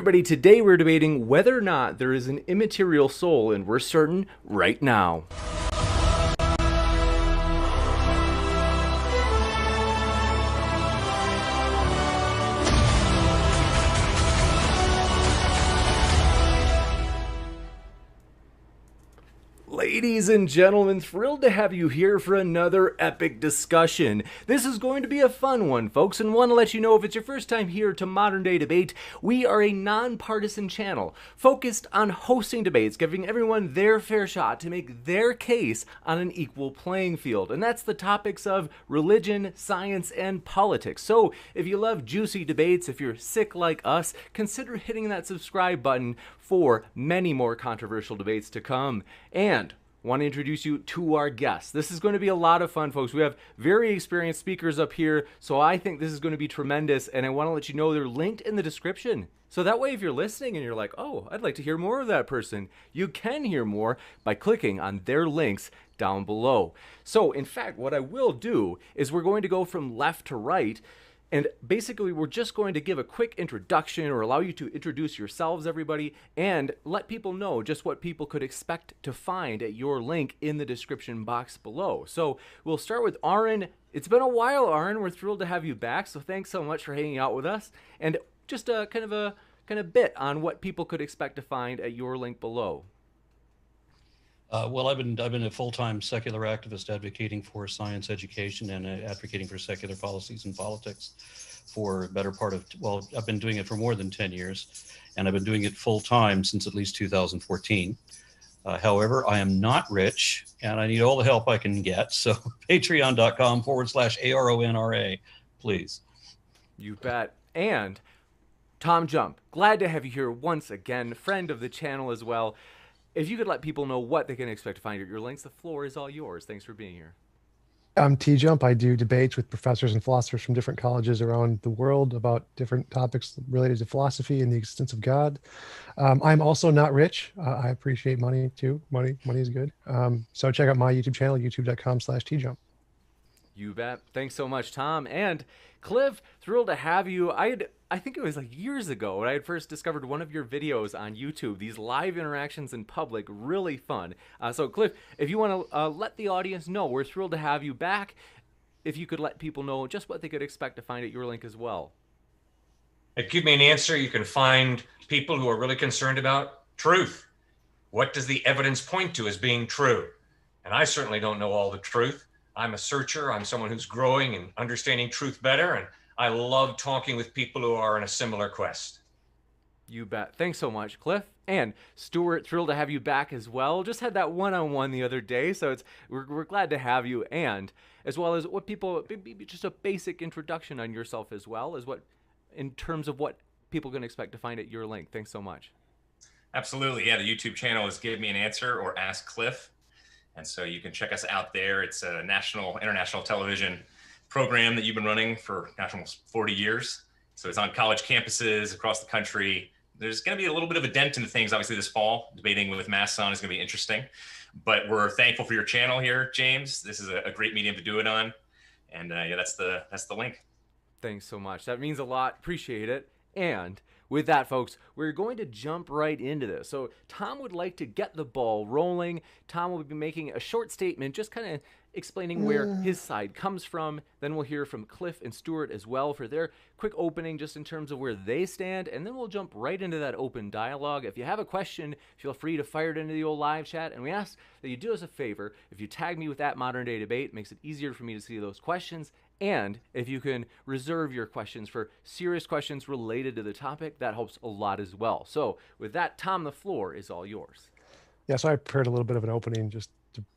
everybody, today we're debating whether or not there is an immaterial soul, and we're certain right now. Ladies and gentlemen, thrilled to have you here for another epic discussion. This is going to be a fun one, folks, and want to let you know if it's your first time here to Modern Day Debate, we are a nonpartisan channel focused on hosting debates, giving everyone their fair shot to make their case on an equal playing field. And that's the topics of religion, science, and politics. So if you love juicy debates, if you're sick like us, consider hitting that subscribe button for many more controversial debates to come. And want to introduce you to our guests. This is going to be a lot of fun, folks. We have very experienced speakers up here, so I think this is going to be tremendous, and I want to let you know they're linked in the description. So that way, if you're listening and you're like, oh, I'd like to hear more of that person, you can hear more by clicking on their links down below. So, in fact, what I will do is we're going to go from left to right, and basically, we're just going to give a quick introduction or allow you to introduce yourselves, everybody, and let people know just what people could expect to find at your link in the description box below. So we'll start with Aron. It's been a while, Aron. We're thrilled to have you back, so thanks so much for hanging out with us. And just a kind of bit on what people could expect to find at your link below. Well, I've been a full-time secular activist advocating for science education and advocating for secular policies and politics for a better part of, well, I've been doing it for more than 10 years, and I've been doing it full-time since at least 2014. However, I am not rich, and I need all the help I can get, so patreon.com/ARONRA, please. You bet. And TJump, glad to have you here once again, friend of the channel as well. If you could let people know what they can expect to find at your links, the floor is all yours. Thanks for being here. I'm TJump. I do debates with professors and philosophers from different colleges around the world about different topics related to philosophy and the existence of God. I'm also not rich. I appreciate money too. Money is good. So check out my YouTube channel, youtube.com/TJump. You bet. Thanks so much, Tom. And Cliffe, thrilled to have you. I think it was like years ago when I had first discovered one of your videos on YouTube, these live interactions in public, really fun. So Cliffe, if you want to let the audience know, we're thrilled to have you back. If you could let people know just what they could expect to find at your link as well. Give me an answer. You can find people who are really concerned about truth. What does the evidence point to as being true? And I certainly don't know all the truth. I'm a searcher. I'm someone who's growing and understanding truth better, and I love talking with people who are in a similar quest. You bet. Thanks so much, Cliffe. And Stuart, thrilled to have you back as well. Just had that one-on-one the other day, so we're glad to have you. And as well as what people, just a basic introduction on yourself as well, as what, in terms of what people can expect to find at your link. Thanks so much. Absolutely. Yeah, the YouTube channel is Give Me an Answer or Ask Cliffe. And so you can check us out there. It's a international television program that you've been running for, gosh, almost 40 years. So it's on college campuses across the country. There's going to be a little bit of a dent in the things, obviously, this fall. Debating with masks on is going to be interesting. But we're thankful for your channel here, James. This is a great medium to do it on. And yeah, that's the link. Thanks so much. That means a lot. Appreciate it. And with that, folks, we're going to jump right into this. So Tom would like to get the ball rolling. Tom will be making a short statement, just kind of explaining where his side comes from. Then we'll hear from Cliffe and Stuart as well for their quick opening, just in terms of where they stand. And then we'll jump right into that open dialogue. If you have a question, feel free to fire it into the old live chat. And we ask that you do us a favor. If you tag me with that Modern Day Debate, it makes it easier for me to see those questions. And if you can reserve your questions for serious questions related to the topic, that helps a lot as well. So with that, Tom, the floor is all yours. Yeah, so I prepared a little bit of an opening just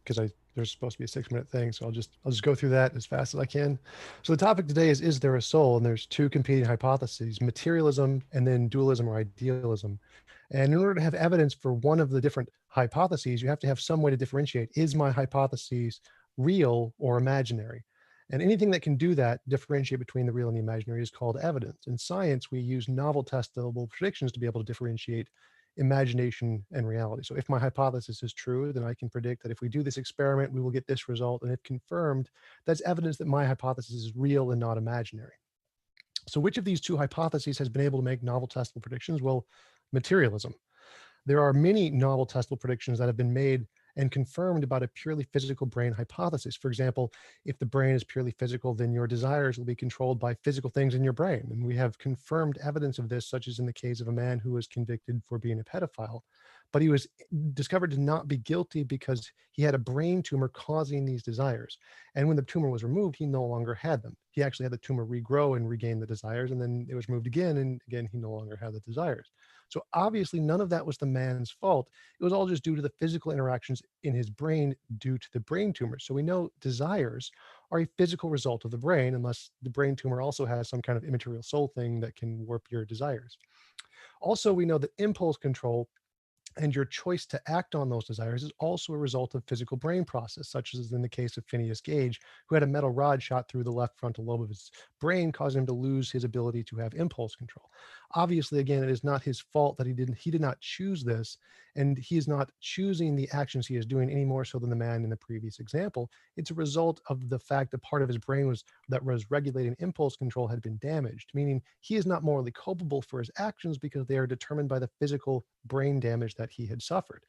because there's supposed to be a 6-minute thing. So I'll just go through that as fast as I can. So the topic today is there a soul? And there's two competing hypotheses, materialism and then dualism or idealism. And in order to have evidence for one of the different hypotheses, you have to have some way to differentiate. Is my hypothesis real or imaginary? And anything that can do that, differentiate between the real and the imaginary, is called evidence. In science, we use novel testable predictions to be able to differentiate imagination and reality. So if my hypothesis is true, then I can predict that if we do this experiment, we will get this result. And if confirmed, that's evidence that my hypothesis is real and not imaginary. So which of these two hypotheses has been able to make novel testable predictions? Well, materialism. There are many novel testable predictions that have been made and confirmed about a purely physical brain hypothesis. For example, if the brain is purely physical, then your desires will be controlled by physical things in your brain. And we have confirmed evidence of this, such as in the case of a man who was convicted for being a pedophile, but he was discovered to not be guilty because he had a brain tumor causing these desires. And when the tumor was removed, he no longer had them. He actually had the tumor regrow and regain the desires, and then it was removed again, and again, he no longer had the desires. So obviously, none of that was the man's fault. It was all just due to the physical interactions in his brain due to the brain tumor. So we know desires are a physical result of the brain, unless the brain tumor also has some kind of immaterial soul thing that can warp your desires. Also, we know that impulse control and your choice to act on those desires is also a result of physical brain process, such as in the case of Phineas Gage, who had a metal rod shot through the left frontal lobe of his brain, causing him to lose his ability to have impulse control. Obviously, again, it is not his fault that he did not choose this, and he is not choosing the actions he is doing any more so than the man in the previous example. It's a result of the fact that part of his brain that was regulating impulse control had been damaged, meaning he is not morally culpable for his actions because they are determined by the physical brain damage that he had suffered.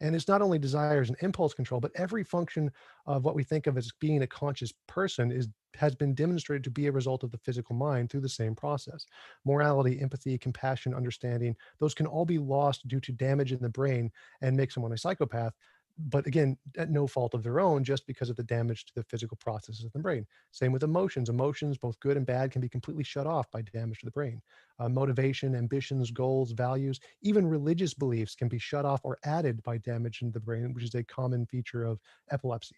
And it's not only desires and impulse control, but every function of what we think of as being a conscious person has been demonstrated to be a result of the physical mind through the same process. Morality, empathy, compassion, understanding, those can all be lost due to damage in the brain and make someone a psychopath. But again, at no fault of their own, just because of the damage to the physical processes of the brain. Same with emotions. Emotions, both good and bad, can be completely shut off by damage to the brain. Motivation, ambitions, goals, values, even religious beliefs can be shut off or added by damage in the brain, which is a common feature of epilepsy.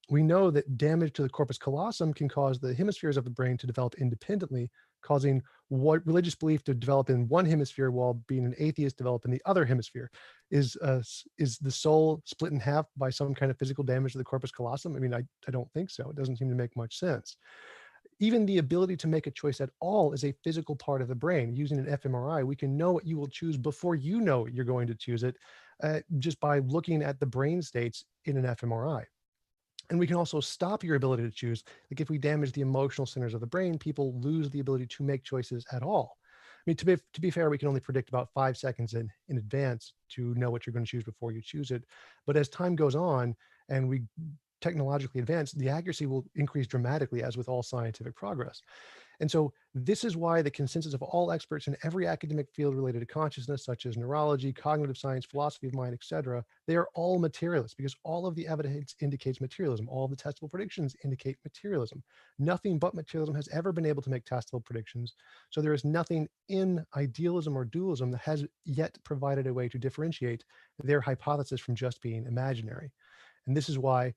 We know that damage to the corpus callosum can cause the hemispheres of the brain to develop independently, causing what religious belief to develop in one hemisphere while being an atheist develop in the other hemisphere. Is the soul split in half by some kind of physical damage to the corpus callosum? I mean, I don't think so. It doesn't seem to make much sense. Even the ability to make a choice at all is a physical part of the brain. Using an fMRI, we can know what you will choose before you know you're going to choose it, just by looking at the brain states in an fMRI. And we can also stop your ability to choose. Like if we damage the emotional centers of the brain, people lose the ability to make choices at all. I mean, to be fair, we can only predict about 5 seconds in advance to know what you're going to choose before you choose it. But as time goes on and we technologically advance, the accuracy will increase dramatically, as with all scientific progress. And so this is why the consensus of all experts in every academic field related to consciousness, such as neurology, cognitive science, philosophy of mind, etc., they are all materialists, because all of the evidence indicates materialism. All of the testable predictions indicate materialism. Nothing but materialism has ever been able to make testable predictions. So there is nothing in idealism or dualism that has yet provided a way to differentiate their hypothesis from just being imaginary. And this is why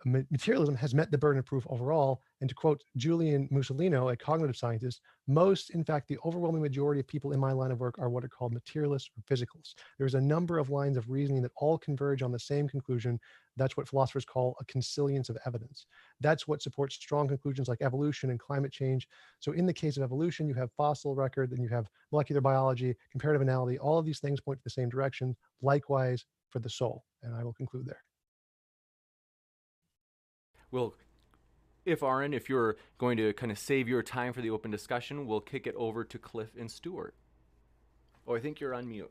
materialism has met the burden of proof overall. And to quote Julian Mussolino, a cognitive scientist, most, in fact, the overwhelming majority of people in my line of work are what are called materialists or physicalists. There's a number of lines of reasoning that all converge on the same conclusion. That's what philosophers call a consilience of evidence. That's what supports strong conclusions like evolution and climate change. So in the case of evolution, you have fossil record, then you have molecular biology, comparative analysis. All of these things point to the same direction. Likewise for the soul. And I will conclude there. Well, Aron, if you're going to kind of save your time for the open discussion, we'll kick it over to Cliffe and Stuart. Oh, I think you're on mute.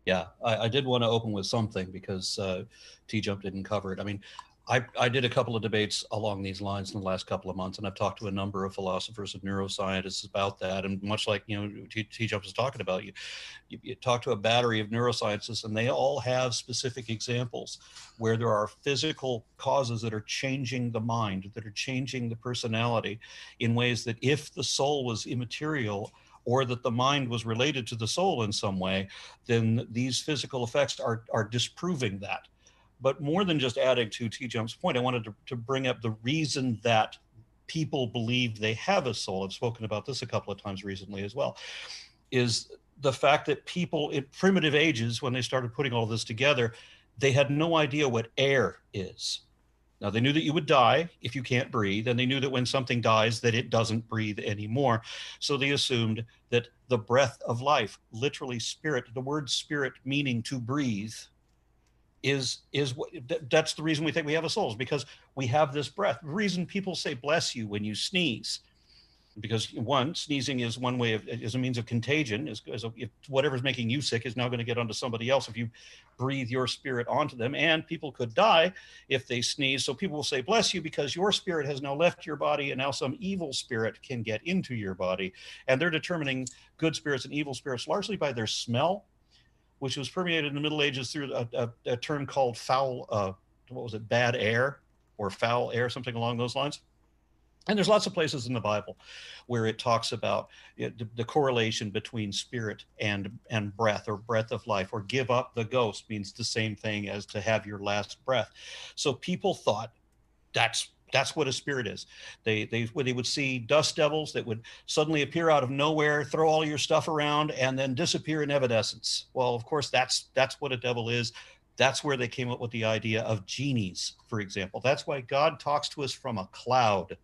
Yeah, I did want to open with something because TJump didn't cover it. I mean, I did a couple of debates along these lines in the last couple of months, and I've talked to a number of philosophers and neuroscientists about that. And much like, TJump was talking about, you talk to a battery of neuroscientists, and they all have specific examples where there are physical causes that are changing the mind, that are changing the personality in ways that if the soul was immaterial, or that the mind was related to the soul in some way, then these physical effects are disproving that. But more than just adding to TJump's point, I wanted to bring up the reason that people believe they have a soul. I've spoken about this a couple of times recently as well, is the fact that people in primitive ages, when they started putting all this together, they had no idea what air is. Now, they knew that you would die if you can't breathe, and they knew that when something dies, that it doesn't breathe anymore. So they assumed that the breath of life, literally spirit, the word spirit meaning to breathe, is what that's the reason we think we have a soul, is because we have this breath. The reason people say bless you when you sneeze because one, sneezing is one way of, is a means of contagion. If whatever's making you sick is now going to get onto somebody else if you breathe your spirit onto them, and people could die if they sneeze. So people will say, bless you, because your spirit has now left your body and now some evil spirit can get into your body. And they're determining good spirits and evil spirits largely by their smell, which was permeated in the Middle Ages through a term called bad air or foul air, something along those lines. And there's lots of places in the Bible where it talks about the correlation between spirit and breath, or breath of life, or give up the ghost means the same thing as to have your last breath. So people thought that's what a spirit is. When they would see dust devils that would suddenly appear out of nowhere, throw all your stuff around, and then disappear in evanescence. Well, of course, that's what a devil is. That's where they came up with the idea of genies, for example. That's why God talks to us from a cloud.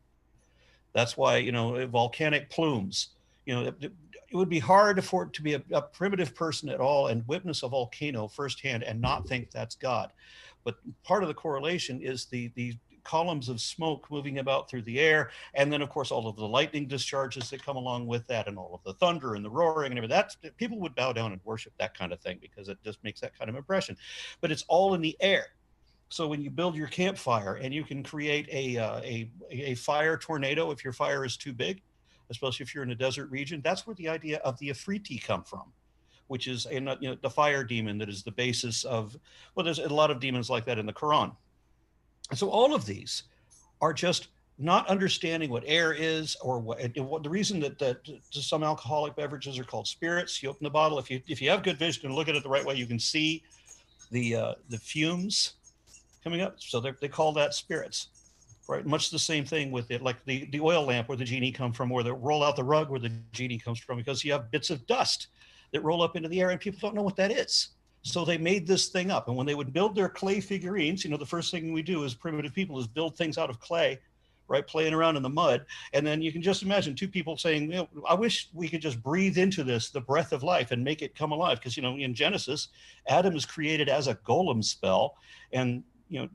That's why, volcanic plumes. It would be hard to be a primitive person at all and witness a volcano firsthand and not think that's God. But part of the correlation is the columns of smoke moving about through the air, and then of course all of the lightning discharges that come along with that, and all of the thunder and the roaring and everything. People would bow down and worship that kind of thing because it just makes that kind of impression. But it's all in the air. So when you build your campfire and you can create a fire tornado if your fire is too big, especially if you're in a desert region, that's where the idea of the Afriti come from, which is the fire demon that is the basis of, well, there's a lot of demons like that in the Quran. And so all of these are just not understanding what air is, or what the reason that some alcoholic beverages are called spirits. You open the bottle, if you have good vision and look at it the right way, you can see the fumes coming up. So they call that spirits, right? Much the same thing with it, like the oil lamp where the genie come from, or the roll out the rug where the genie comes from, because you have bits of dust that roll up into the air and people don't know what that is. So they made this thing up. And when they would build their clay figurines, the first thing we do as primitive people is build things out of clay, right? Playing around in the mud. And then you can just imagine two people saying, I wish we could just breathe into this, the breath of life, and make it come alive. Because, in Genesis, Adam is created as a golem spell. And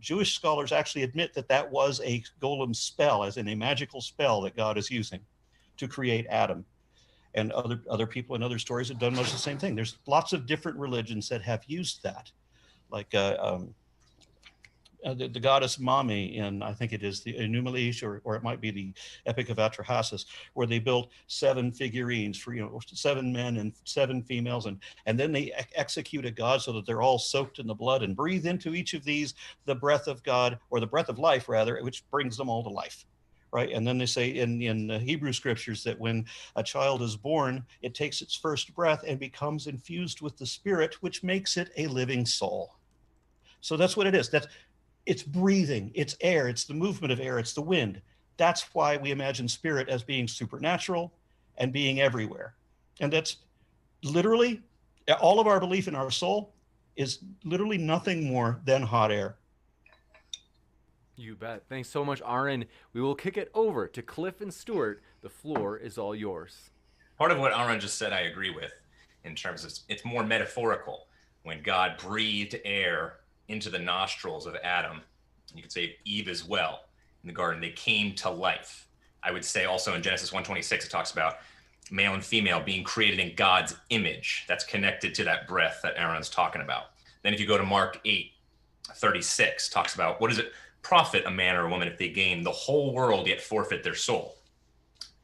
Jewish scholars actually admit that was a golem spell, as in a magical spell that God is using to create Adam. And other people in other stories have done much the same thing. There's lots of different religions that have used that, like the goddess Mami in, I think it is the Enumalish, or it might be the Epic of Atrahasis, where they built 7 figurines for 7 men and 7 females, and then they execute a god so that they're all soaked in the blood and breathe into each of these the breath of God, or the breath of life rather, which brings them all to life. Right. And then they say in the Hebrew scriptures that when a child is born, it takes its first breath and becomes infused with the spirit, which makes it a living soul. So that's what it is. It's breathing, it's air, it's the movement of air, it's the wind. That's why we imagine spirit as being supernatural and being everywhere. And that's literally, all of our belief in our soul is literally nothing more than hot air. You bet. Thanks so much, Aron. We will kick it over to Cliffe and Stuart. The floor is all yours. Part of what Aron just said, I agree with, in terms of it's more metaphorical. When God breathed air into the nostrils of Adam, you could say Eve as well, in the garden, they came to life. I would say also in Genesis 1:26, it talks about male and female being created in God's image. That's connected to that breath that Aron's talking about. Then if you go to Mark 8:36, talks about, what does it profit a man or a woman if they gain the whole world yet forfeit their soul?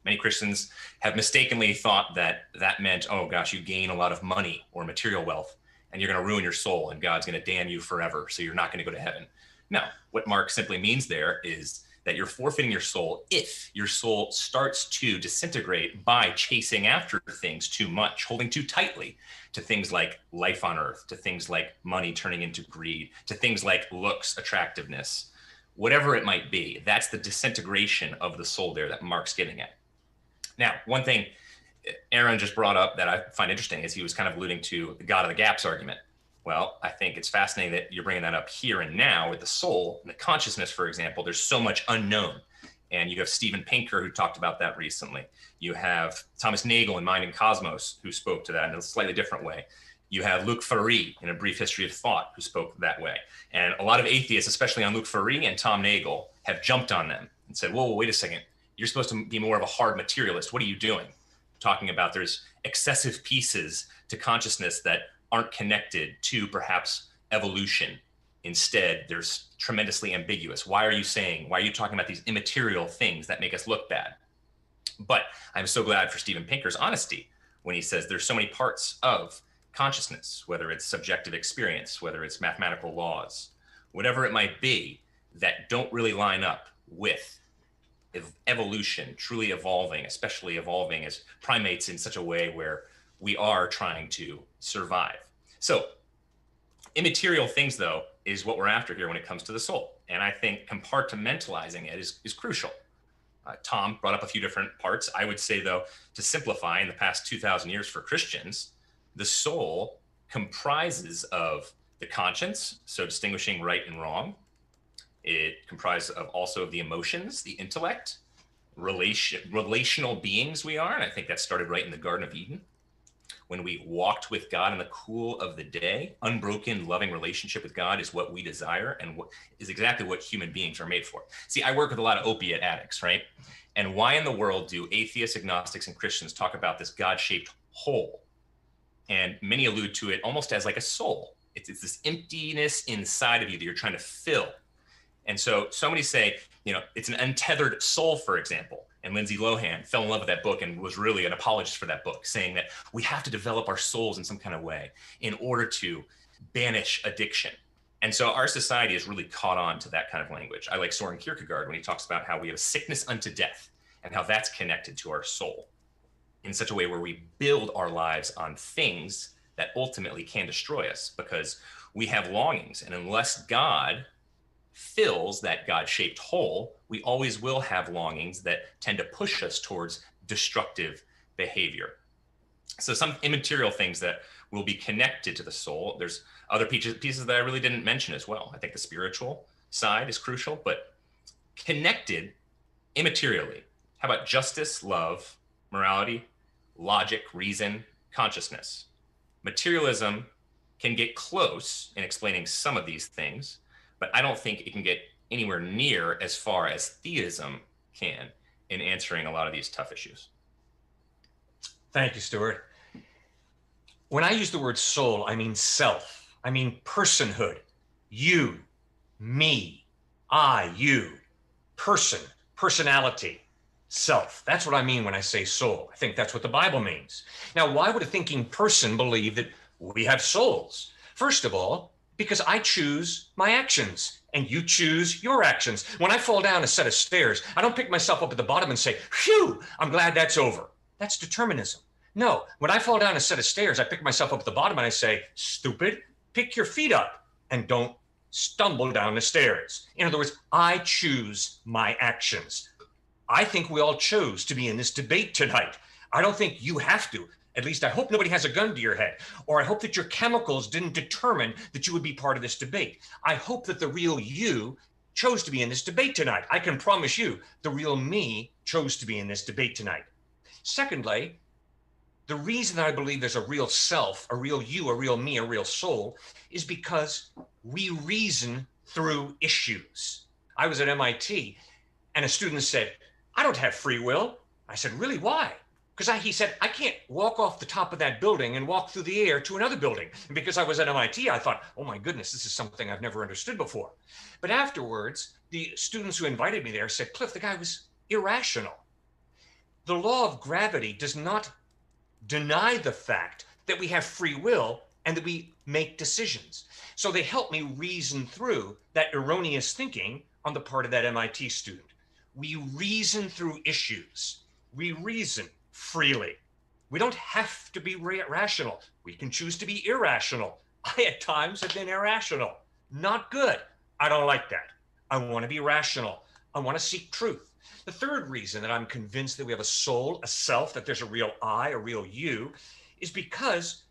Many Christians have mistakenly thought that meant, oh gosh, you gain a lot of money or material wealth and you're going to ruin your soul and God's going to damn you forever, so you're not going to go to heaven. No, what Mark simply means there is that you're forfeiting your soul if your soul starts to disintegrate by chasing after things too much, holding too tightly to things like life on earth, to things like money turning into greed, to things like looks, attractiveness, whatever it might be. That's the disintegration of the soul there that Mark's getting at. Now, one thing Aron just brought up that I find interesting is he was kind of alluding to the God of the gaps argument. Well, I think it's fascinating that you're bringing that up here and now with the soul and the consciousness, for example. There's so much unknown. And you have Steven Pinker, who talked about that recently. You have Thomas Nagel in Mind and Cosmos, who spoke to that in a slightly different way. You have Luc Ferry in A Brief History of Thought, who spoke that way. And a lot of atheists, especially on Luc Ferry and Tom Nagel, have jumped on them and said, whoa, wait a second. You're supposed to be more of a hard materialist. What are you doing? Talking about there's excessive pieces to consciousness that aren't connected to perhaps evolution. Instead, there's tremendously ambiguous. Why are you talking about these immaterial things that make us look bad? But I'm so glad for Steven Pinker's honesty when he says there's so many parts of consciousness, whether it's subjective experience, whether it's mathematical laws, whatever it might be, that don't really line up with evolution, truly evolving, especially evolving as primates in such a way where we are trying to survive. So immaterial things, though, is what we're after here when it comes to the soul. And I think compartmentalizing it is crucial. Tom brought up a few different parts. I would say, though, to simplify, in the past 2,000 years for Christians, the soul comprises of the conscience, so distinguishing right and wrong. It comprises of also of the emotions, the intellect, relational beings we are. And I think that started right in the Garden of Eden, when we walked with God in the cool of the day. Unbroken, loving relationship with God is what we desire and what is exactly what human beings are made for. See, I work with a lot of opiate addicts, right? And why in the world do atheists, agnostics, and Christians talk about this God-shaped hole? And many allude to it almost as like a soul. It's this emptiness inside of you that you're trying to fill. And so many say, it's an untethered soul, for example. And Lindsay Lohan fell in love with that book and was really an apologist for that book, saying that we have to develop our souls in some kind of way in order to banish addiction. And so our society has really caught on to that kind of language. I like Soren Kierkegaard when he talks about how we have a sickness unto death and how that's connected to our soul in such a way where we build our lives on things that ultimately can destroy us because we have longings. And unless God fills that God-shaped hole, we always will have longings that tend to push us towards destructive behavior. So some immaterial things that will be connected to the soul. There's other pieces that I really didn't mention as well. I think the spiritual side is crucial, but connected immaterially. How about justice, love, morality, logic, reason, consciousness? Materialism can get close in explaining some of these things, but I don't think it can get anywhere near as far as theism can in answering a lot of these tough issues. Thank you, Stuart. When I use the word soul, I mean self. I mean personhood. You, me, I, you, person, personality, self. That's what I mean when I say soul. I think that's what the Bible means. Now, why would a thinking person believe that we have souls? First of all, because I choose my actions and you choose your actions. When I fall down a set of stairs, I don't pick myself up at the bottom and say, phew, I'm glad that's over. That's determinism. No, when I fall down a set of stairs, I pick myself up at the bottom and I say, stupid, pick your feet up and don't stumble down the stairs. In other words, I choose my actions. I think we all chose to be in this debate tonight. I don't think you have to. At least I hope nobody has a gun to your head, or I hope that your chemicals didn't determine that you would be part of this debate. I hope that the real you chose to be in this debate tonight. I can promise you the real me chose to be in this debate tonight. Secondly, the reason I believe there's a real self, a real you, a real me, a real soul, is because we reason through issues. I was at MIT and a student said, I don't have free will. I said, really, why? Because he said, I can't walk off the top of that building and walk through the air to another building. And because I was at MIT, I thought, oh my goodness, this is something I've never understood before. But afterwards, the students who invited me there said, Cliffe, the guy was irrational. The law of gravity does not deny the fact that we have free will and that we make decisions. So they helped me reason through that erroneous thinking on the part of that MIT student. We reason through issues. We reason freely. We don't have to be rational. We can choose to be irrational. I at times have been irrational. Not good. I don't like that. I want to be rational. I want to seek truth. The third reason that I'm convinced that we have a soul, a self, that there's a real I, a real you, is because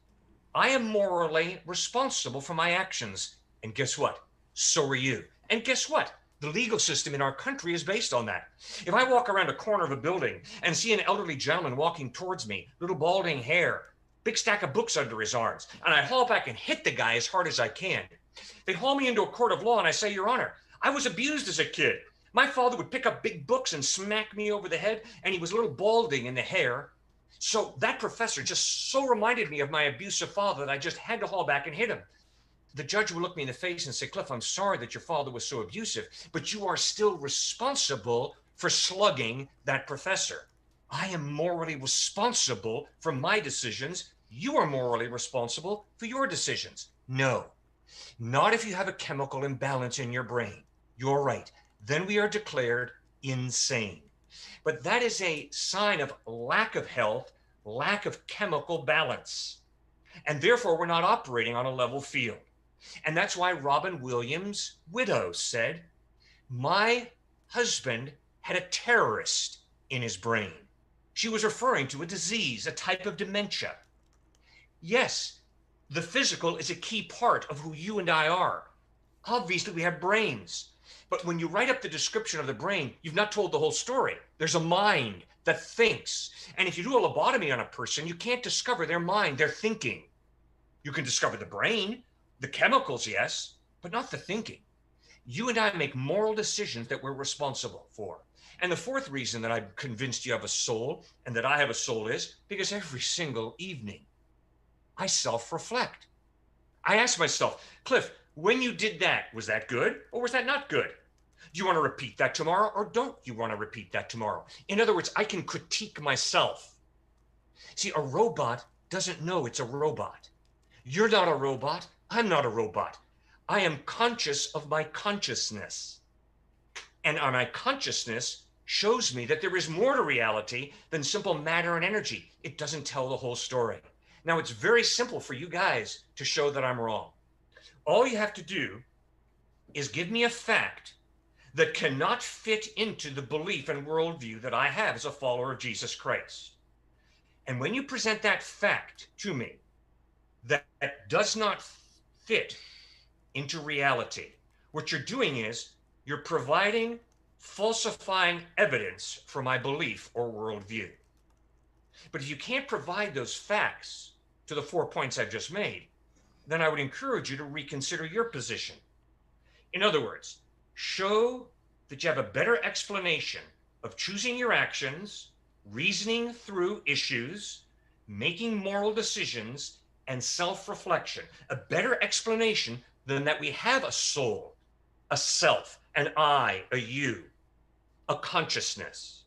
I am morally responsible for my actions. And guess what? So are you. And guess what? The legal system in our country is based on that. If I walk around a corner of a building and see an elderly gentleman walking towards me, little balding hair, big stack of books under his arms, and I haul back and hit the guy as hard as I can, they haul me into a court of law and I say, Your Honor, I was abused as a kid. My father would pick up big books and smack me over the head, and he was a little balding in the hair. So that professor just so reminded me of my abusive father that I just had to haul back and hit him. The judge would look me in the face and say, Cliffe, I'm sorry that your father was so abusive, but you are still responsible for slugging that professor. I am morally responsible for my decisions. You are morally responsible for your decisions. No, not if you have a chemical imbalance in your brain. You're right. Then we are declared insane. But that is a sign of lack of health, lack of chemical balance. And therefore, we're not operating on a level field. And that's why Robin Williams' widow said, my husband had a terrorist in his brain. She was referring to a disease, a type of dementia. Yes, the physical is a key part of who you and I are. Obviously, we have brains. But when you write up the description of the brain, you've not told the whole story. There's a mind that thinks. And if you do a lobotomy on a person, you can't discover their mind, their thinking. You can discover the brain, the chemicals, yes, but not the thinking. You and I make moral decisions that we're responsible for. And the fourth reason that I'm convinced you have a soul and that I have a soul is because every single evening I self-reflect. I ask myself, Cliffe, when you did that, was that good or was that not good? Do you want to repeat that tomorrow or don't you want to repeat that tomorrow? In other words, I can critique myself. See, a robot doesn't know it's a robot. You're not a robot. I'm not a robot. I am conscious of my consciousness. And my consciousness shows me that there is more to reality than simple matter and energy. It doesn't tell the whole story. Now, it's very simple for you guys to show that I'm wrong. All you have to do is give me a fact that cannot fit into the belief and worldview that I have as a follower of Jesus Christ. And when you present that fact to me that does not fit into reality, what you're doing is you're providing falsifying evidence for my belief or worldview. But if you can't provide those facts to the 4 points I've just made, then I would encourage you to reconsider your position. In other words, show that you have a better explanation of choosing your actions, reasoning through issues, making moral decisions, and self-reflection. A better explanation than that we have a soul, a self, an I, a you, a consciousness.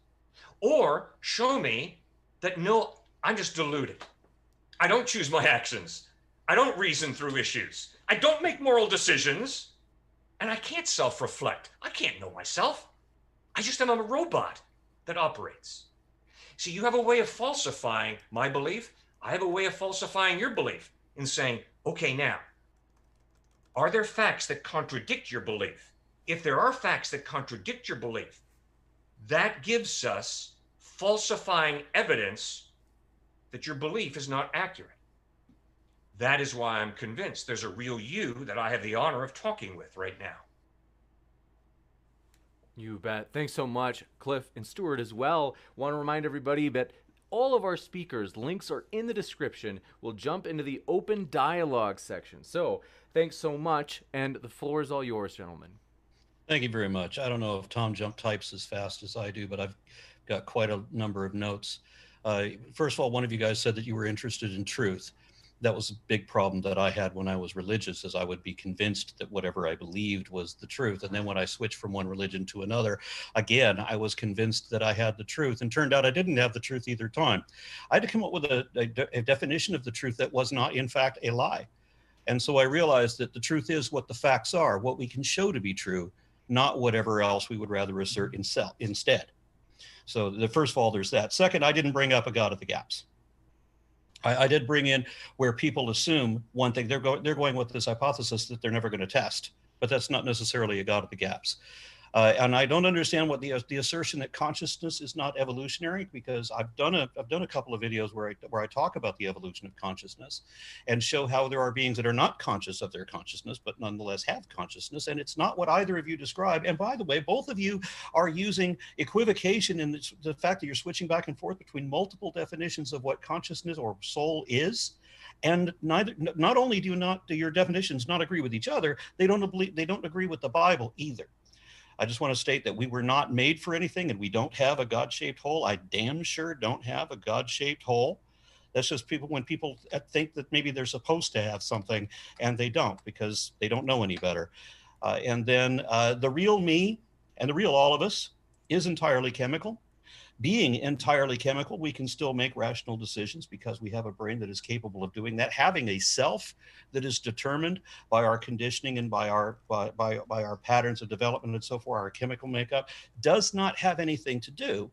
Or show me that no, I'm just deluded. I don't choose my actions. I don't reason through issues. I don't make moral decisions. And I can't self-reflect. I can't know myself. I just am a robot that operates. See, you have a way of falsifying my belief. I have a way of falsifying your belief in saying, okay, now, are there facts that contradict your belief? If there are facts that contradict your belief, that gives us falsifying evidence that your belief is not accurate. That is why I'm convinced there's a real you that I have the honor of talking with right now. You bet. Thanks so much, Cliffe and Stuart as well. Want to remind everybody that all of our speakers' links are in the description. We'll jump into the open dialogue section. So thanks so much, and the floor is all yours, gentlemen. Thank you very much. I don't know if TJump types as fast as I do, but I've got quite a number of notes. First of all, one of you guys said that you were interested in truth. That was a big problem that I had when I was religious, is I would be convinced that whatever I believed was the truth. And then when I switched from one religion to another, again, I was convinced that I had the truth, and turned out I didn't have the truth either time. I had to come up with a definition of the truth that was not, in fact, a lie. And so I realized that the truth is what the facts are, what we can show to be true, not whatever else we would rather assert instead. So first of all, there's that. Second, I didn't bring up a God of the gaps. I did bring in where people assume one thing. They're going with this hypothesis that they're never going to test, but that's not necessarily a God of the gaps. And I don't understand what the assertion that consciousness is not evolutionary, because I've done a couple of videos where I talk about the evolution of consciousness and show how there are beings that are not conscious of their consciousness, but nonetheless have consciousness. And it's not what either of you describe. And by the way, both of you are using equivocation in the fact that you're switching back and forth between multiple definitions of what consciousness or soul is. And not only do your definitions not agree with each other, they don't agree with the Bible either. I just want to state that we were not made for anything, and we don't have a God-shaped hole. I damn sure don't have a God-shaped hole. That's just when people think that maybe they're supposed to have something, and they don't, because they don't know any better. And then the real me and the real all of us is entirely chemical. Being entirely chemical, we can still make rational decisions because we have a brain that is capable of doing that. Having a self that is determined by our conditioning and by our patterns of development and so forth, our chemical makeup, does not have anything to do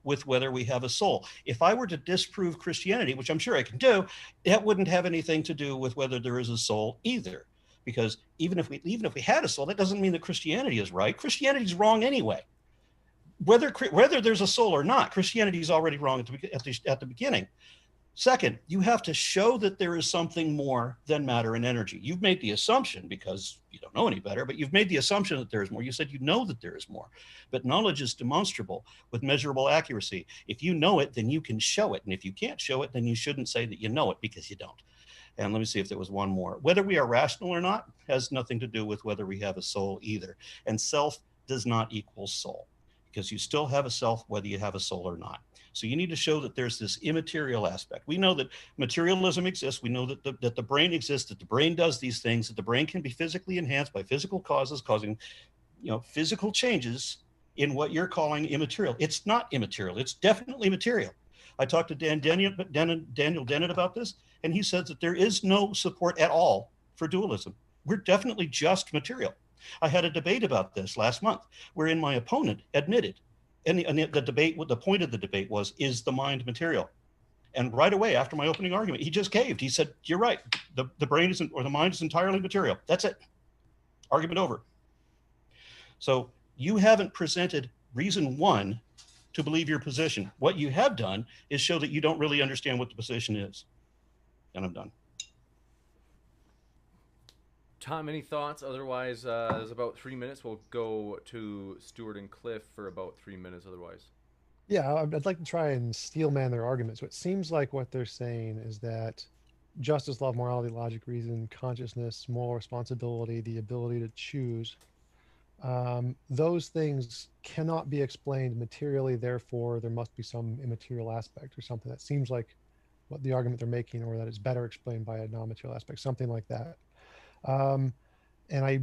with whether we have a soul. If I were to disprove Christianity, which I'm sure I can do, that wouldn't have anything to do with whether there is a soul either. Because even if we had a soul, that doesn't mean that Christianity is right. Christianity is wrong anyway. Whether there's a soul or not, Christianity is already wrong at the beginning. Second, you have to show that there is something more than matter and energy. You've made the assumption, because you don't know any better, but you've made the assumption that there is more. You said you know that there is more, but knowledge is demonstrable with measurable accuracy. If you know it, then you can show it. And if you can't show it, then you shouldn't say that you know it, because you don't. And let me see if there was one more. Whether we are rational or not has nothing to do with whether we have a soul either. And self does not equal soul, because you still have a self whether you have a soul or not. So you need to show that there's this immaterial aspect. We know that materialism exists. We know that the brain exists, that the brain does these things, that the brain can be physically enhanced by physical causes, causing physical changes in what you're calling immaterial. It's not immaterial. It's definitely material. I talked to Daniel Dennett about this, and he says that there is no support at all for dualism. We're definitely just material. I had a debate about this last month, wherein my opponent admitted, and the point of the debate was, is the mind material? And right away after my opening argument, he just caved. He said, "You're right. The brain isn't, or the mind is entirely material." That's it. Argument over. So you haven't presented reason one to believe your position. What you have done is show that you don't really understand what the position is. And I'm done. Tom, any thoughts? Otherwise, there's about 3 minutes. We'll go to Stuart and Cliffe for about 3 minutes otherwise. Yeah, I'd like to try and steelman their argument. So it seems like what they're saying is that justice, love, morality, logic, reason, consciousness, moral responsibility, the ability to choose, those things cannot be explained materially. Therefore, there must be some immaterial aspect or something. That seems like what the argument they're making, or that it's better explained by a non-material aspect, something like that. And I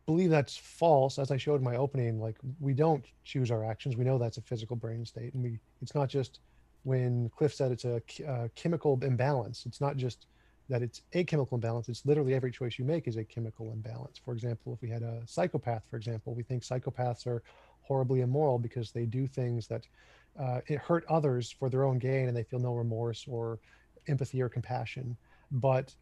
believe that's false. As I showed in my opening, like, we don't choose our actions. We know that's a physical brain state, and it's not just, when Cliffe said it's a chemical imbalance, it's not just that it's a chemical imbalance. It's literally every choice you make is a chemical imbalance. For example, if we had a psychopath, for example, we think psychopaths are horribly immoral because they do things that it hurt others for their own gain, and they feel no remorse or empathy or compassion. But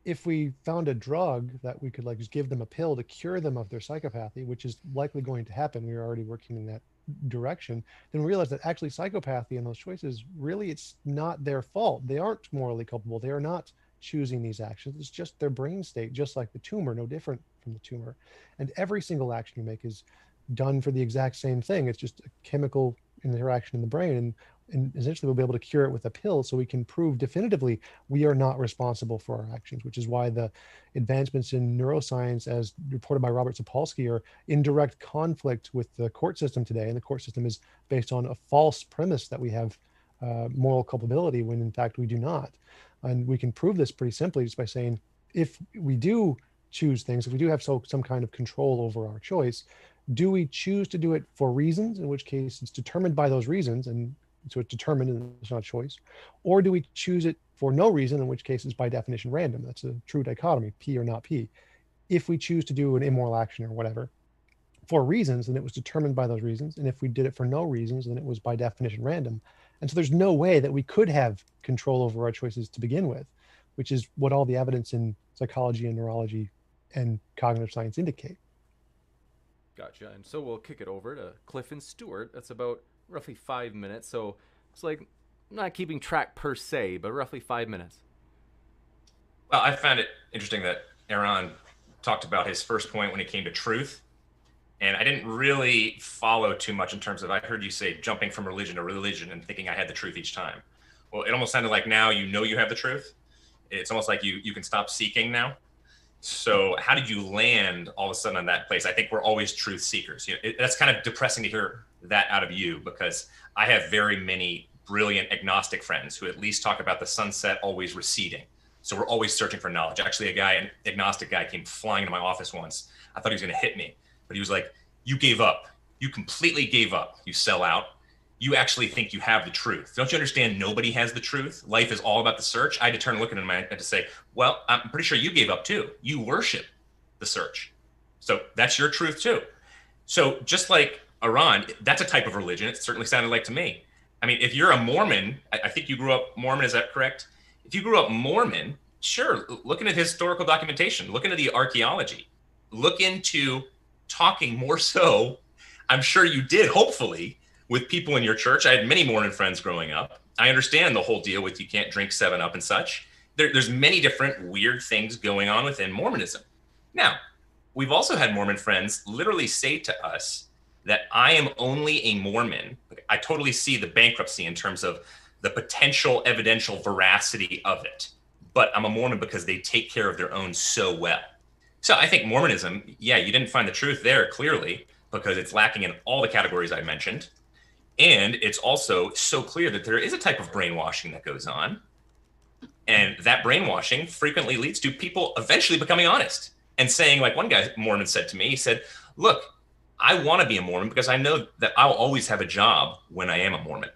if we found a drug that we could, like, just give them a pill to cure them of their psychopathy, which is likely going to happen, we are already working in that direction, then we realize that actually psychopathy and those choices, really, it's not their fault. They aren't morally culpable. They are not choosing these actions. It's just their brain state, just like the tumor, no different from the tumor. And every single action you make is done for the exact same thing. It's just a chemical interaction in the brain. And essentially we'll be able to cure it with a pill, so we can prove definitively we are not responsible for our actions, which is why the advancements in neuroscience, as reported by Robert Sapolsky, are in direct conflict with the court system today. And the court system is based on a false premise that we have moral culpability, when in fact we do not. And we can prove this pretty simply just by saying, if we do choose things, if we do have some kind of control over our choice, do we choose to do it for reasons, in which case it's determined by those reasons, and so it's determined and it's not a choice? Or do we choose it for no reason, in which case it's by definition random? That's a true dichotomy, P or not P. If we choose to do an immoral action or whatever for reasons, then it was determined by those reasons. And if we did it for no reasons, then it was by definition random. And so there's no way that we could have control over our choices to begin with, which is what all the evidence in psychology and neurology and cognitive science indicate. Gotcha. And so we'll kick it over to Cliffe and Stuart. That's about roughly 5 minutes. So it's like, I'm not keeping track per se, but roughly 5 minutes. Well, I found it interesting that Aron talked about his first point when it came to truth. And I didn't really follow too much in terms of, I heard you say jumping from religion to religion and thinking I had the truth each time. Well, it almost sounded like now you know you have the truth. It's almost like you can stop seeking now. So how did you land all of a sudden on that place? I think we're always truth seekers. That's kind of depressing to hear that out of you, because I have very many brilliant agnostic friends who at least talk about the sunset always receding. So we're always searching for knowledge. Actually, an agnostic guy came flying into my office once. I thought he was going to hit me, but he was like, "You gave up. You completely gave up. You sell out. You actually think you have the truth. Don't you understand? Nobody has the truth. Life is all about the search." I had to turn and look at him and to say, "Well, I'm pretty sure you gave up too. You worship the search. So that's your truth too." So just like Aron, that's a type of religion. It certainly sounded like to me. I mean, if you're a Mormon, I think you grew up Mormon, is that correct? If you grew up Mormon, sure, look into historical documentation, look into the archaeology, look into talking more so, I'm sure you did, hopefully, with people in your church. I had many Mormon friends growing up. I understand the whole deal with you can't drink 7-Up and such. There's many different weird things going on within Mormonism. Now, we've also had Mormon friends literally say to us that I am only a Mormon. I totally see the bankruptcy in terms of the potential evidential veracity of it, but I'm a Mormon because they take care of their own so well. So I think Mormonism, yeah, you didn't find the truth there clearly because it's lacking in all the categories I mentioned. And it's also so clear that there is a type of brainwashing that goes on. And that brainwashing frequently leads to people eventually becoming honest and saying, like one guy, Mormon, said to me, he said, "Look, I want to be a Mormon because I know that I'll always have a job when I am a Mormon."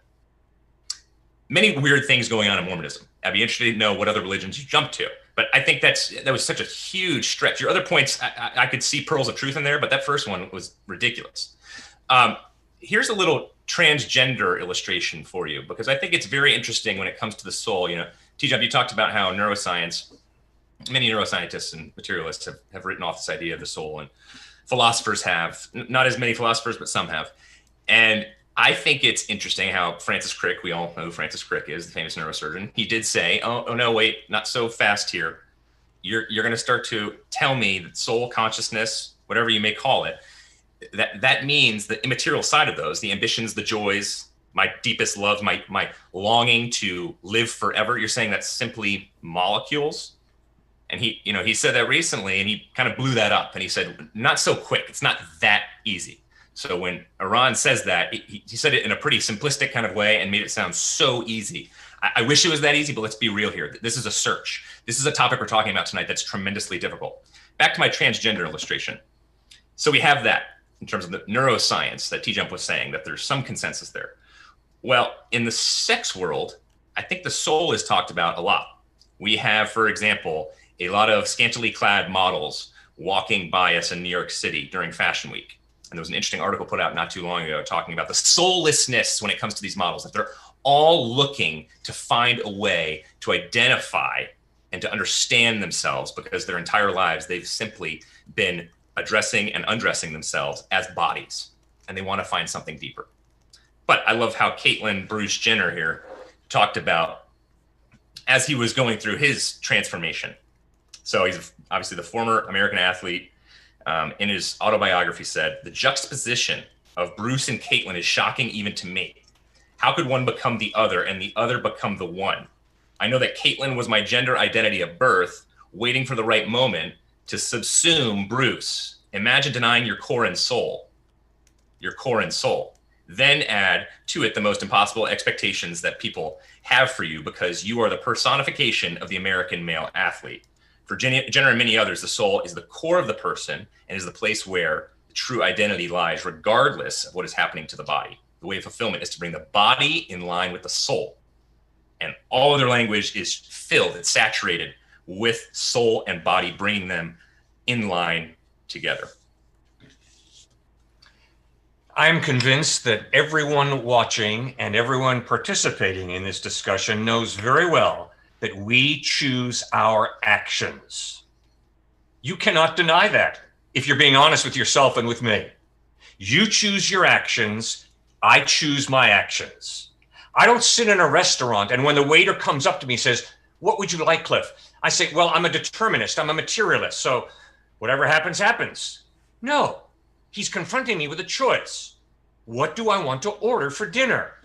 Many weird things going on in Mormonism. I'd be interested to know what other religions you jump to. But I think that was such a huge stretch. Your other points, I could see pearls of truth in there, but that first one was ridiculous. Here's a little transgender illustration for you, because I think it's very interesting when it comes to the soul. TJump, you talked about how neuroscience, many neuroscientists and materialists have written off this idea of the soul, and philosophers have, not as many philosophers, but some have. And I think it's interesting how Francis Crick, we all know who Francis Crick is, the famous neurosurgeon. He did say, oh no, wait, not so fast here. You're going to start to tell me that soul, consciousness, whatever you may call it, that means the immaterial side of those, the ambitions, the joys, my deepest love, my longing to live forever. You're saying that's simply molecules? And he said that recently, and he kind of blew that up. And he said, not so quick. It's not that easy. So when Aron says that, he said it in a pretty simplistic kind of way and made it sound so easy. I wish it was that easy, but let's be real here. This is a search. This is a topic we're talking about tonight that's tremendously difficult. Back to my transgender illustration. So we have that in terms of the neuroscience that TJump was saying, that there's some consensus there. Well, in the sex world, I think the soul is talked about a lot. We have, for example, a lot of scantily clad models walking by us in New York City during Fashion Week. And there was an interesting article put out not too long ago talking about the soullessness when it comes to these models, that they're all looking to find a way to identify and to understand themselves, because their entire lives, they've simply been addressing and undressing themselves as bodies, and they want to find something deeper. But I love how Caitlyn Bruce Jenner here talked about as he was going through his transformation. So he's obviously the former American athlete. In his autobiography said, "The juxtaposition of Bruce and Caitlyn is shocking even to me. How could one become the other and the other become the one? I know that Caitlyn was my gender identity at birth, waiting for the right moment to subsume Bruce. Imagine denying your core and soul. Your core and soul. Then add to it the most impossible expectations that people have for you, because you are the personification of the American male athlete. For Jenner and many others, the soul is the core of the person and is the place where the true identity lies, regardless of what is happening to the body. The way of fulfillment is to bring the body in line with the soul. And all other language is filled and saturated with soul and body, bringing them in line together." I'm convinced that everyone watching and everyone participating in this discussion knows very well that we choose our actions. You cannot deny that if you're being honest with yourself and with me. You choose your actions. I choose my actions. I don't sit in a restaurant and when the waiter comes up to me and says, "What would you like, Cliffe?" I say, "Well, I'm a determinist. I'm a materialist. So whatever happens, happens." No, he's confronting me with a choice. What do I want to order for dinner?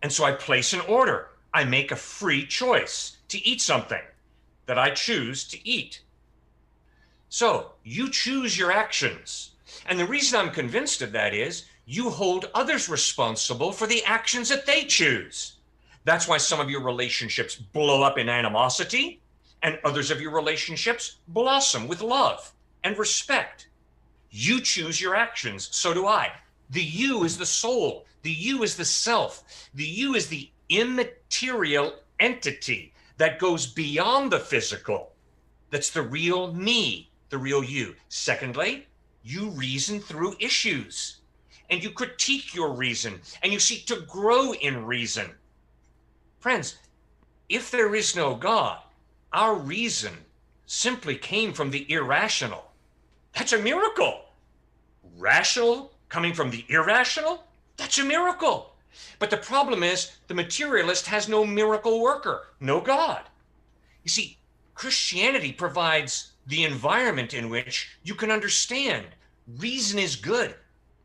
And so I place an order. I make a free choice to eat something that I choose to eat. So you choose your actions. And the reason I'm convinced of that is you hold others responsible for the actions that they choose. That's why some of your relationships blow up in animosity and others of your relationships blossom with love and respect. You choose your actions. So do I. The you is the soul. The you is the self. The you is the immaterial entity that goes beyond the physical. That's the real me, the real you. Secondly, you reason through issues and you critique your reason and you seek to grow in reason. Friends, if there is no God, our reason simply came from the irrational. That's a miracle. Rational coming from the irrational? That's a miracle. But the problem is the materialist has no miracle worker, no God. You see, Christianity provides the environment in which you can understand reason is good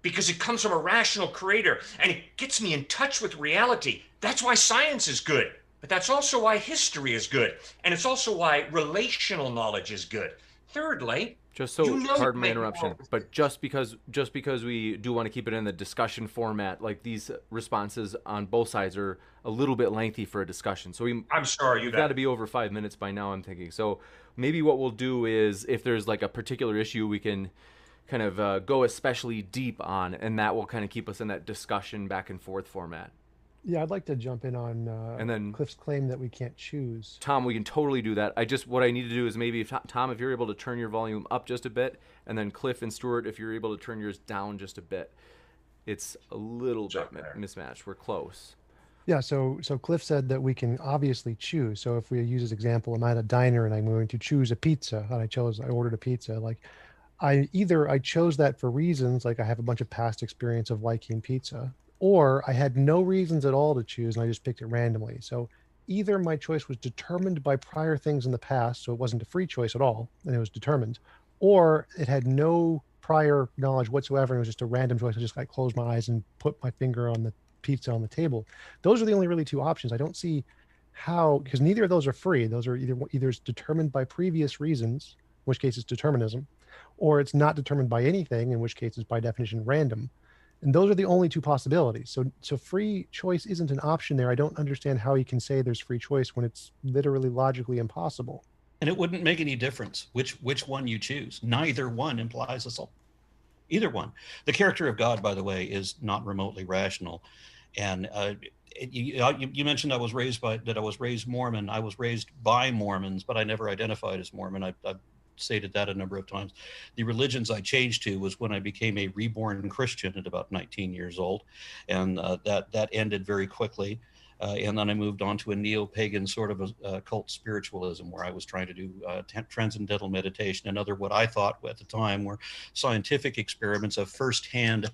because it comes from a rational creator and it gets me in touch with reality. That's why science is good, but that's also why history is good. And it's also why relational knowledge is good. Thirdly, Just so, pardon my interruption, but just because we do want to keep it in the discussion format, like these responses on both sides are a little bit lengthy for a discussion. So I'm sorry, you've got to be over 5 minutes by now, I'm thinking. So maybe what we'll do is, if there's like a particular issue we can kind of go especially deep on, and that will kind of keep us in that discussion back and forth format. Yeah, I'd like to jump in on and then Cliffe's claim that we can't choose. Tom, we can totally do that. What I need to do is maybe, Tom, if you're able to turn your volume up just a bit, and then Cliffe and Stuart, if you're able to turn yours down just a bit. It's a little bit mismatched. We're close. Yeah, so Cliffe said that we can obviously choose. So if we use his example, I'm at a diner and I'm going to choose a pizza, and I ordered a pizza. Like, I chose that for reasons, like I have a bunch of past experience of liking pizza, or I had no reasons at all to choose and I just picked it randomly. So either my choice was determined by prior things in the past, so it wasn't a free choice at all, and it was determined, or it had no prior knowledge whatsoever and it was just a random choice. I just like closed my eyes and put my finger on the pizza on the table. Those are the only really two options. I don't see how, because neither of those are free. Those are either it's determined by previous reasons, in which case it's determinism, or it's not determined by anything, in which case it's by definition random. And those are the only two possibilities. So free choice isn't an option there. I don't understand how you can say there's free choice when it's literally logically impossible. And it wouldn't make any difference which one you choose. Neither one implies a soul. Either one. The character of God, by the way, is not remotely rational. And you mentioned I was raised Mormon. I was raised by Mormons, but I never identified as Mormon. I've stated that a number of times. The religions I changed to was when I became a reborn Christian at about 19 years old, and that ended very quickly. And then I moved on to a neo-pagan sort of a cult spiritualism, where I was trying to do transcendental meditation and other what I thought at the time were scientific experiments of firsthand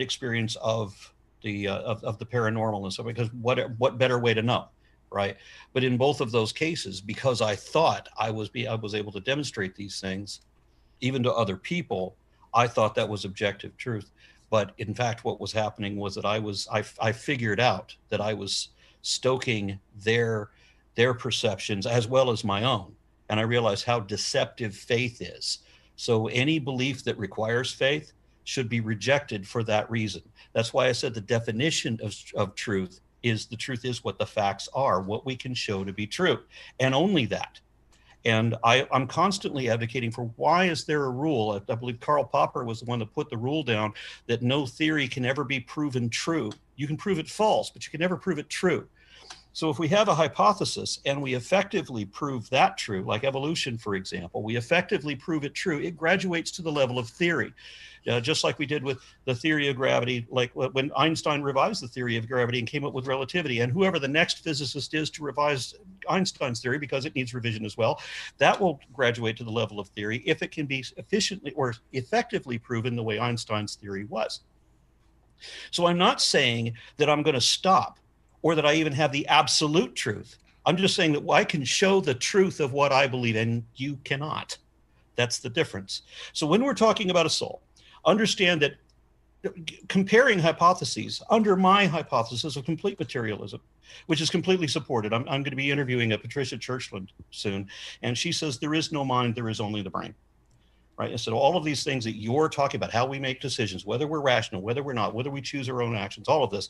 experience of the paranormal and stuff. Because what better way to know? Right. But in both of those cases, because I thought I was able to demonstrate these things, even to other people, I thought that was objective truth. But in fact, what was happening was that I figured out that I was stoking their perceptions as well as my own. And I realized how deceptive faith is. So any belief that requires faith should be rejected for that reason. That's why I said the definition of truth is the truth is what the facts are, what we can show to be true, and only that. And I'm constantly advocating for, why is there a rule? I believe Karl Popper was the one that put the rule down that no theory can ever be proven true. You can prove it false, but you can never prove it true. So if we have a hypothesis and we effectively prove that true, like evolution, for example, we effectively prove it true, it graduates to the level of theory. Just like we did with the theory of gravity, like when Einstein revised the theory of gravity and came up with relativity, and whoever the next physicist is to revise Einstein's theory, because it needs revision as well, that will graduate to the level of theory if it can be efficiently or effectively proven the way Einstein's theory was. So I'm not saying that I'm going to stop or that I even have the absolute truth. I'm just saying that I can show the truth of what I believe, and you cannot. That's the difference. So when we're talking about a soul, understand that comparing hypotheses under my hypothesis of complete materialism, which is completely supported. I'm going to be interviewing Patricia Churchland soon, and she says there is no mind, there is only the brain. Right. And so all of these things that you're talking about, how we make decisions, whether we're rational, whether we're not, whether we choose our own actions, all of this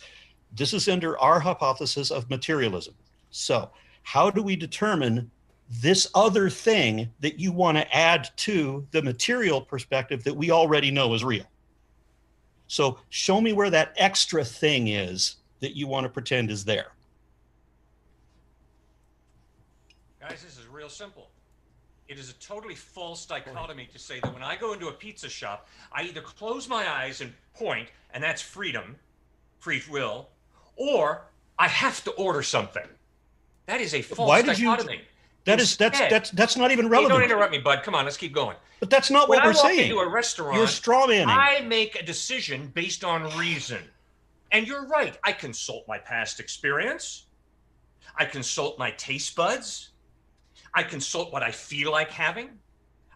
is under our hypothesis of materialism. So how do we determine this other thing that you want to add to the material perspective that we already know is real? So show me where that extra thing is that you want to pretend is there. Guys, this is real simple. It is a totally false dichotomy to say that when I go into a pizza shop, I either close my eyes and point, and that's freedom, free will, or I have to order something. That is a false dichotomy. That's not even relevant. Hey, don't interrupt me, bud. Come on, let's keep going. But that's not what we're saying. When I walk into a restaurant, you're strawmanning. I make a decision based on reason. And you're right. I consult my past experience. I consult my taste buds. I consult what I feel like having.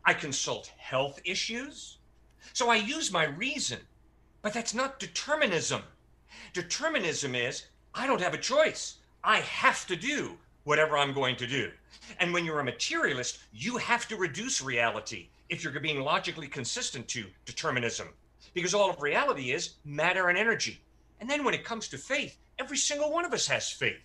I consult health issues. So I use my reason, but that's not determinism. Determinism is I don't have a choice. I have to do whatever I'm going to do. And when you're a materialist, you have to reduce reality if you're being logically consistent to determinism, because all of reality is matter and energy. And then when it comes to faith, every single one of us has faith.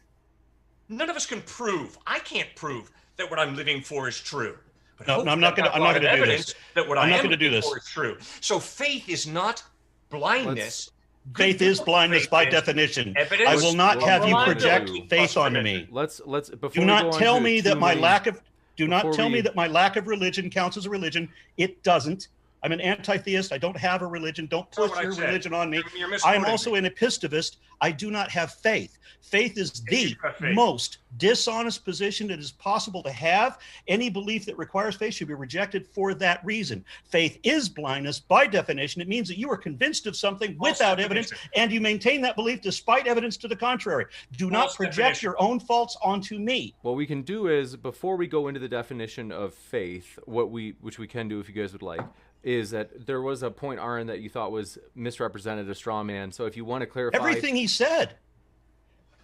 None of us can prove, I can't prove that what I'm living for is true. But no, I'm not going to do this. That what I'm I not am going to do this. For is true. So faith is not blindness. Faith is blindness by definition. Evidence. I will not have you project faith onto me. Let's before do not tell me that my lack of that my lack of religion counts as a religion. It doesn't. I'm an anti-theist. I don't have a religion. Don't push your religion on me. I'm also an epistivist. I do not have faith. Faith is the most dishonest position it is possible to have. Any belief that requires faith should be rejected for that reason. Faith is blindness by definition. It means that you are convinced of something without evidence, and you maintain that belief despite evidence to the contrary. Do not project your own faults onto me. What we can do is, before we go into the definition of faith, which we can do if you guys would like, is that there was a point, Aron, that you thought was misrepresented, a straw man. So if you want to clarify everything he said,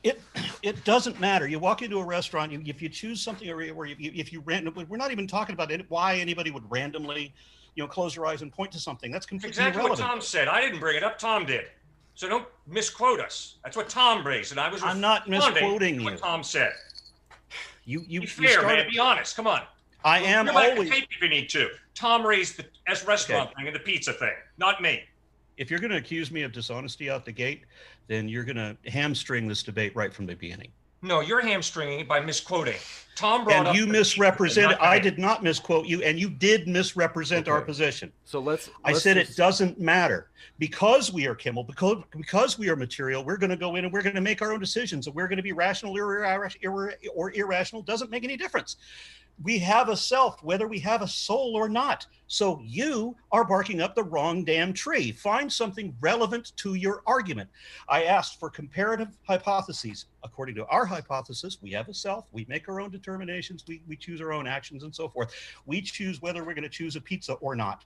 it doesn't matter. You walk into a restaurant, if you choose something, or if you randomly, we're not even talking about why anybody would randomly, close your eyes and point to something. That's completely irrelevant. Exactly what Tom said. I didn't bring it up. Tom did. So don't misquote us. That's what Tom raised, and I'm not misquoting you. What Tom said. Be fair, man. Be honest. Come on. I am always. Tape if you need to. Tom raised the restaurant thing and the pizza thing, not me. If you're going to accuse me of dishonesty out the gate, then you're going to hamstring this debate right from the beginning. No, you're hamstringing by misquoting. Tom brought up. And you misrepresented. I did not misquote you, and you did misrepresent our position. So I said it doesn't matter because we are Kimmel, because we are material. We're going to go in and we're going to make our own decisions, and we're going to be rational or irrational. Doesn't make any difference. We have a self, whether we have a soul or not. So you are barking up the wrong damn tree. Find something relevant to your argument. I asked for comparative hypotheses. According to our hypothesis, we have a self. We make our own determinations. We choose our own actions and so forth. We choose whether we're going to choose a pizza or not.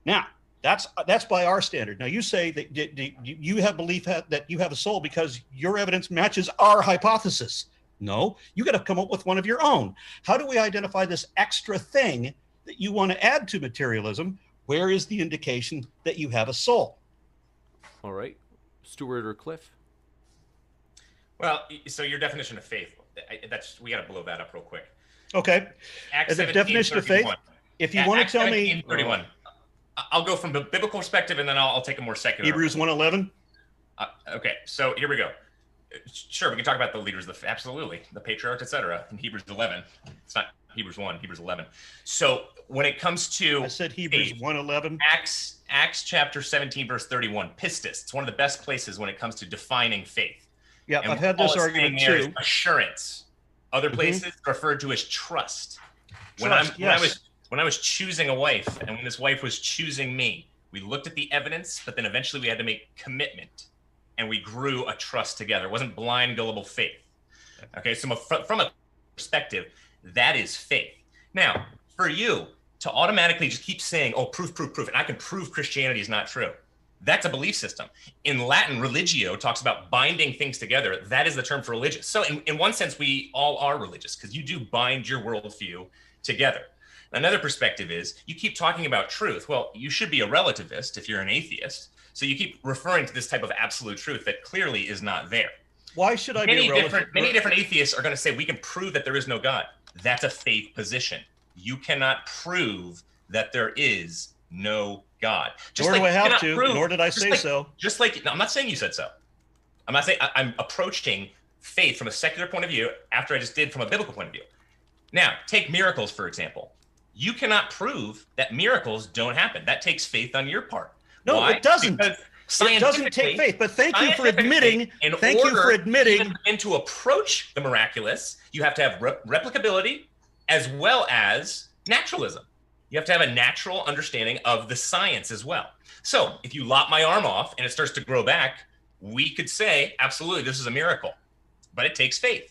Now, that's by our standard. Now, you say that you have belief that you have a soul because your evidence matches our hypothesis. No, you got to come up with one of your own. How do we identify this extra thing that you want to add to materialism? Where is the indication that you have a soul? All right, Stuart or Cliffe? Well, so your definition of faith, we got to blow that up real quick. Okay. Acts the definition of faith, if you want to tell me. 31. I'll go from the biblical perspective and then I'll take a more secular. Hebrews 1:11. Okay, so here we go. Sure, we can talk about the leaders, absolutely, the patriarchs, etc. In Hebrews 11, it's not Hebrews 1, Hebrews 11. So when it comes to, I said Hebrews 1:11. Acts chapter 17, verse 31, pistis. It's one of the best places when it comes to defining faith. Yeah, I've had this argument too. Assurance. Other places referred to as trust. When I was choosing a wife, and when this wife was choosing me, we looked at the evidence, but then eventually we had to make commitment. And we grew a trust together. It wasn't blind, gullible faith. Okay, so from a perspective, that is faith. Now, for you to automatically just keep saying, oh, proof, and I can prove Christianity is not true. That's a belief system. In Latin, religio talks about binding things together. That is the term for religious. So in one sense, we all are religious because you do bind your worldview together. Another perspective is you keep talking about truth. Well, you should be a relativist if you're an atheist. So you keep referring to this type of absolute truth that clearly is not there. Why should I be a relativist? Many different atheists are going to say we can prove that there is no God. That's a faith position. You cannot prove that there is no God. Nor do I have to, nor did I say so. Just like, no, I'm not saying you said so. I'm not saying, I'm approaching faith from a secular point of view after I just did from a biblical point of view. Now, take miracles, for example. You cannot prove that miracles don't happen. That takes faith on your part. No, Why? it doesn't. It doesn't take faith, but thank you for admitting. Thank you for admitting. And to approach the miraculous, you have to have replicability as well as naturalism. You have to have a natural understanding of the science as well. So if you lop my arm off and it starts to grow back, we could say, absolutely, this is a miracle, but it takes faith.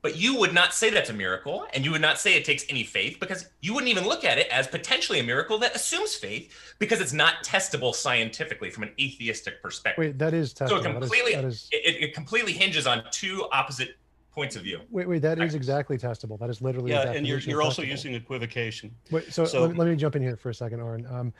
But you would not say that's a miracle, and you would not say it takes any faith because you wouldn't even look at it as potentially a miracle that assumes faith because it's not testable scientifically from an atheistic perspective. Wait, that is testable. So it completely hinges on two opposite points of view. Wait, that is exactly testable. That is literally and you're also using equivocation. Wait, so let me jump in here for a second, Aron.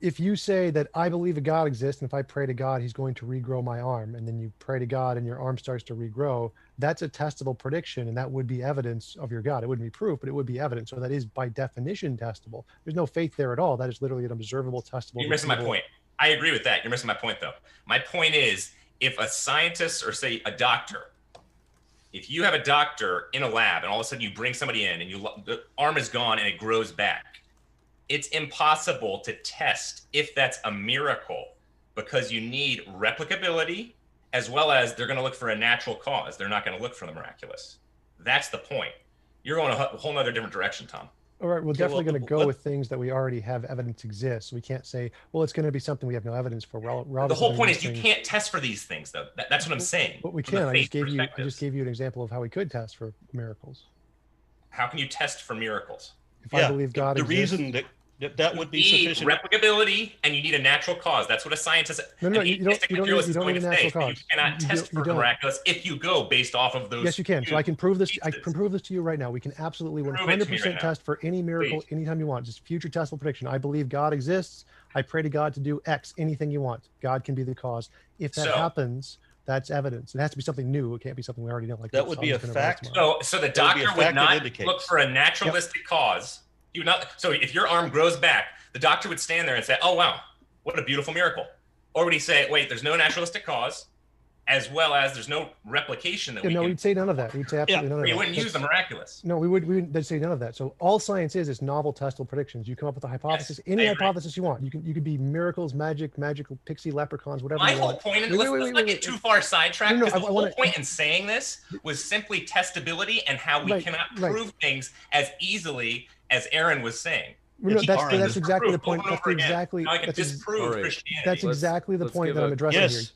If you say that I believe a God exists, and if I pray to God, he's going to regrow my arm, and then you pray to God and your arm starts to regrow, that's a testable prediction, and that would be evidence of your God. It wouldn't be proof, but it would be evidence. So that is by definition testable. There's no faith there at all. That is literally an observable, testable. You're missing my point. I agree with that. You're missing my point, though. My point is, if a scientist or say a doctor, if you have a doctor in a lab and all of a sudden you bring somebody in and the arm is gone and it grows back, it's impossible to test if that's a miracle because you need replicability as well as they're going to look for a natural cause. They're not going to look for the miraculous. That's the point. You're going a whole nother different direction, Tom. All right, we're definitely going to go with things that we already have evidence exists. We can't say, well, it's going to be something we have no evidence for. The whole point is you can't test for these things, though. That's what I'm saying. But we can. I just gave you an example of how we could test for miracles. How can you test for miracles? If I believe God exists. The reason that would be sufficient. Replicability, and you need a natural cause. That's what a scientist. No, you don't need a natural cause. You cannot test for miraculous if you go based off of those. Yes, you can. So I can prove this. I can prove this to you right now. We can absolutely 100% test for any miracle anytime you want. Just future testable prediction. I believe God exists. I pray to God to do X. Anything you want. God can be the cause. If that happens, that's evidence. It has to be something new. It can't be something we already know. Like that would be a fact. So the doctor would not look for a naturalistic cause. So if your arm grows back, the doctor would stand there and say, oh, wow, what a beautiful miracle. Or would he say, wait, there's no naturalistic cause, as well as there's no replication that we'd say none of that. We'd say absolutely none of that. You wouldn't use the miraculous. No, we would say none of that. So all science is novel testable predictions. You come up with a hypothesis, any hypothesis you want. You could be miracles, magical pixie leprechauns, whatever you want. My whole point, and let's not get too far sidetracked, because the whole point in saying this was simply testability and how we cannot prove things as easily as Aron was saying. That's exactly the point. That's exactly the point that I'm addressing here. Yes,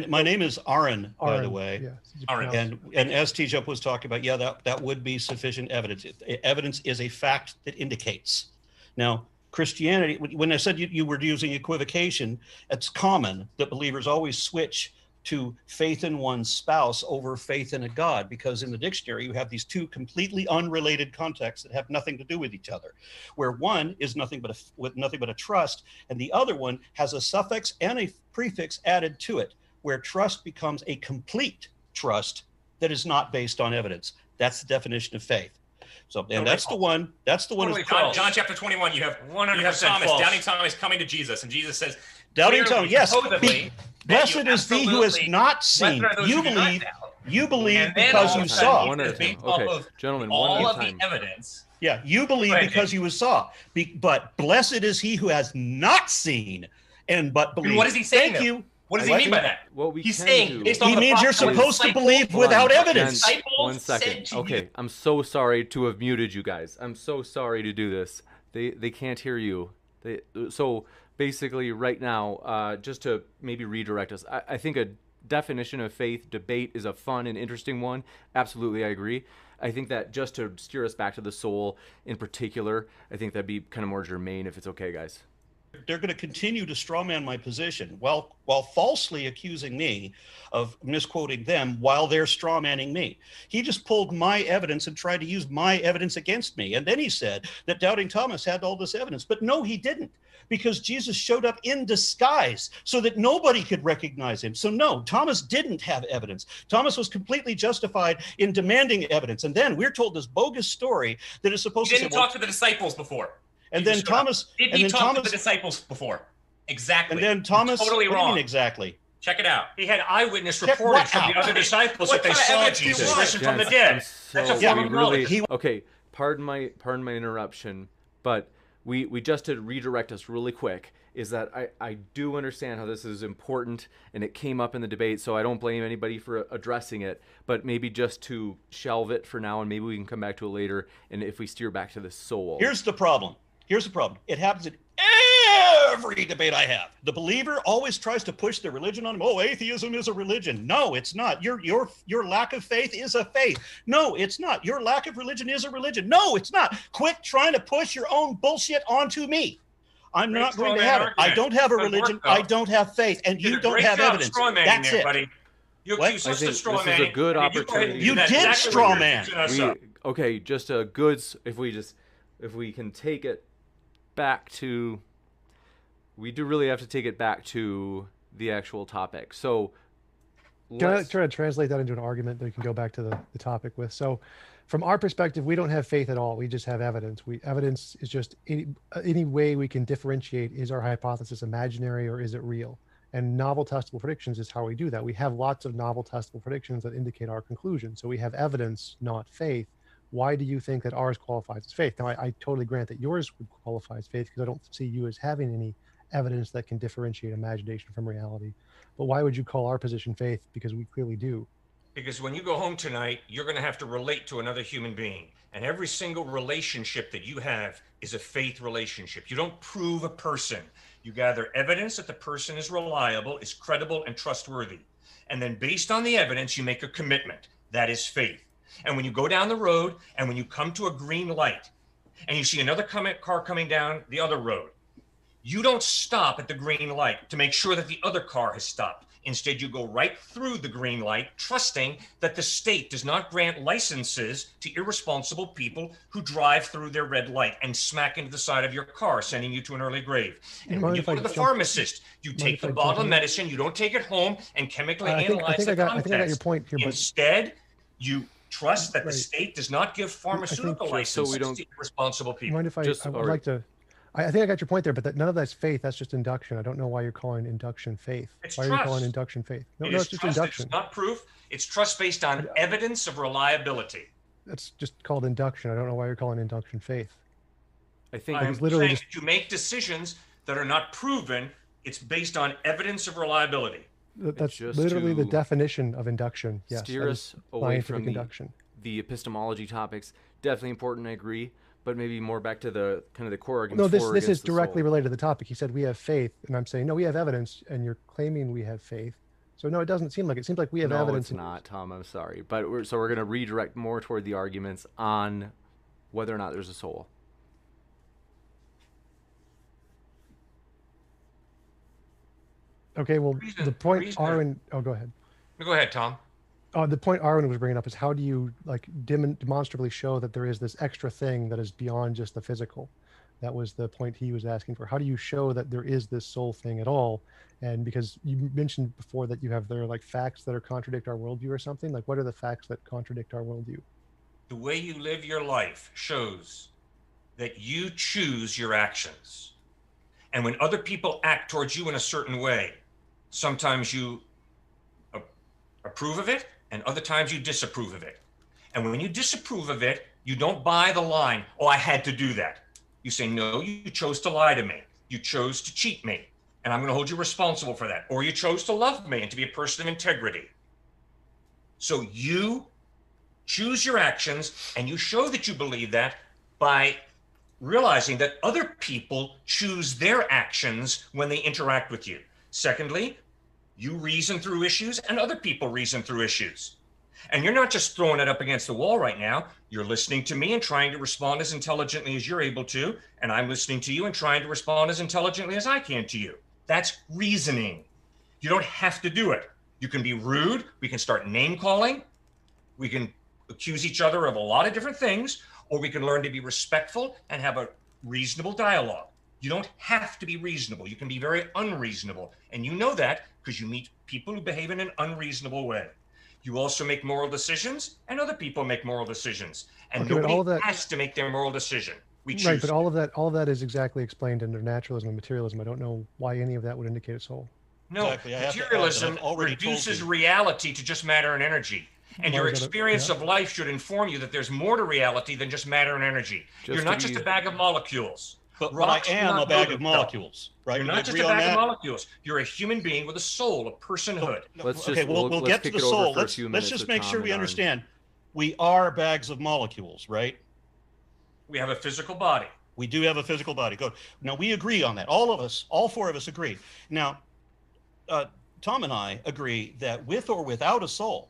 my name is Aron, by the way. Yeah, and as TJump was talking about, that would be sufficient evidence. Evidence is a fact that indicates. Now, Christianity, when I said you were using equivocation, it's common that believers always switch to faith in one's spouse over faith in a God, because in the dictionary you have these two completely unrelated contexts that have nothing to do with each other, where one is nothing but a trust, and the other one has a suffix and a prefix added to it, where trust becomes a complete trust that is not based on evidence. That's the definition of faith. So, and that's the one. Totally, John chapter 21. You have Thomas, doubting Thomas, coming to Jesus, and Jesus says, doubting Thomas, yes. Blessed is thee who has not seen. You believe because you saw. One at a time. Okay, gentlemen, all of the evidence. Yeah, you believe because you saw. But blessed is he who has not seen, but believes. And what is he saying? Thank you. What does he mean by that? He's saying he means you're supposed to believe without evidence. 1 second. Okay, I'm so sorry to have muted you guys. I'm so sorry to do this. They can't hear you. So basically right now, just to maybe redirect us, I think a definition of faith debate is a fun and interesting one. Absolutely, I agree. I think that just to steer us back to the soul in particular, I think that'd be kind of more germane if it's okay, guys. they're going to continue to strawman my position while falsely accusing me of misquoting them while they're strawmanning me. He just pulled my evidence and tried to use my evidence against me. And then he said that Doubting Thomas had all this evidence. But no, he didn't, because Jesus showed up in disguise so that nobody could recognize him. So no, Thomas didn't have evidence. Thomas was completely justified in demanding evidence. And then we're told this bogus story that is supposed He to didn't say, well, talk to the disciples before. and then Thomas, Did he talk to the disciples before? Exactly. and then Thomas, You're totally what do you wrong. mean exactly? Check it out. He had eyewitnence Check reported what from the out? other disciples What that they kind of saw evidence do you Jesus want? risen from the Gents, dead. I'm That's a so- form we of really- knowledge. Okay, pardon my interruption, but we just to redirect us really quick is that I do understand how this is important, and it came up in the debate, so I don't blame anybody for addressing it, but maybe just to shelve it for now, and maybe we can come back to it later, and if we steer back to the soul. Here's the problem. It happens in every debate I have. The believer always tries to push their religion on him. Oh, atheism is a religion. No, it's not. Your lack of faith is a faith. No, it's not. Your lack of religion is a religion. No, it's not. Quit trying to push your own bullshit onto me. I'm Great not going to strawman have it. I argument. don't have a Good work, religion. though. I don't have faith, and You you did a don't great have job evidence. strawmanning That's there, it. buddy. You What? accused I us of think this is a strawmanning, good and you go ahead and do You that did exactly what you're strawman. accusing us of. Okay, just a good. If we can take it back to, we do really have to take it back to the actual topic. So Can I let's- try to translate that into an argument that we can go back to the topic with? So from our perspective, we don't have faith at all. We just have evidence. Evidence is just any way we can differentiate, is our hypothesis imaginary or is it real? And novel testable predictions is how we do that. We have lots of novel testable predictions that indicate our conclusion. So we have evidence, not faith. Why do you think that ours qualifies as faith? Now, I totally grant that yours would qualify as faith because I don't see you as having any evidence that can differentiate imagination from reality. But why would you call our position faith? Because we clearly do. Because when you go home tonight, you're going to have to relate to another human being. And every single relationship that you have is a faith relationship. You don't prove a person. You gather evidence that the person is reliable, is credible, and trustworthy. And then based on the evidence, you make a commitment. That is faith. And when you go down the road and when you come to a green light and you see another car coming down the other road, you don't stop at the green light to make sure that the other car has stopped. Instead, you go right through the green light, trusting that the state does not grant licenses to irresponsible people who drive through their red light and smack into the side of your car, sending you to an early grave. And when you go to the pharmacist, you take the bottle of medicine, you don't take it home and chemically analyze the contents. I think I got your point here. But instead, you trust that the state does not give pharmaceutical licenses so we don't- to irresponsible people. mind if I Just- would like to, I think I got your point there, but none of that's faith. That's just induction. I don't know why you're calling induction faith. It's Why are you calling trust. induction faith? No, It no, is it's just trust. induction. It's not proof. It's trust based on evidence of reliability. That's just called induction. I don't know why you're calling induction faith. I think I'm literally saying just- that you make decisions that are not proven. It's based on evidence of reliability. That's just literally the to definition of induction. Yes, steer that us is away scientific from induction. the epistemology topics. Definitely important, I agree, but maybe more back to the kind of the core arguments. No, this for or this is against the directly soul. related to the topic. He said we have faith, and I'm saying no, we have evidence, and you're claiming we have faith. So no, it doesn't seem like it. Seems like we have No, evidence. it's not, Tom. I'm sorry, but we're going to redirect more toward the arguments on whether or not there's a soul. Okay, well, Reason- the point reason- Aron. Oh, go ahead. Go ahead, Tom. The point Aron was bringing up is how do you like demonstrably show that there is this extra thing that is beyond just the physical? That was the point he was asking for. How do you show that there is this soul thing at all? And because you mentioned before that there are like facts that are contradict our worldview or something. Like, what are the facts that contradict our worldview? The way you live your life shows that you choose your actions. And when other people act towards you in a certain way, sometimes you approve of it, and other times you disapprove of it. And when you disapprove of it, you don't buy the line, oh, I had to do that. You say, no, you chose to lie to me. You chose to cheat me, and I'm going to hold you responsible for that. Or you chose to love me and to be a person of integrity. So you choose your actions, and you show that you believe that by realizing that other people choose their actions when they interact with you. Secondly, you reason through issues and other people reason through issues. And you're not just throwing it up against the wall right now. You're listening to me and trying to respond as intelligently as you're able to. And I'm listening to you and trying to respond as intelligently as I can to you. That's reasoning. You don't have to do it. You can be rude. We can start name calling. We can accuse each other of a lot of different things, or we can learn to be respectful and have a reasonable dialogue. You don't have to be reasonable. You can be very unreasonable. And you know that because you meet people who behave in an unreasonable way. You also make moral decisions, and other people make moral decisions. And nobody has to make their moral decision. We choose. Right, but all of that is exactly explained under naturalism and materialism. I don't know why any of that would indicate a soul. No, exactly. Materialism reduces reality to just matter and energy. And your experience of life should inform you that there's more to reality than just matter and energy. You're not just a bag of molecules. But I am a bag of molecules, right? You're not just a bag of molecules. You're a human being with a soul, a personhood. We'll get to the soul. Let's just make sure we understand. We are bags of molecules, right? We have a physical body. We do have a physical body. Good. Now, we agree on that. All of us, all four of us agree. Now, Tom and I agree that with or without a soul,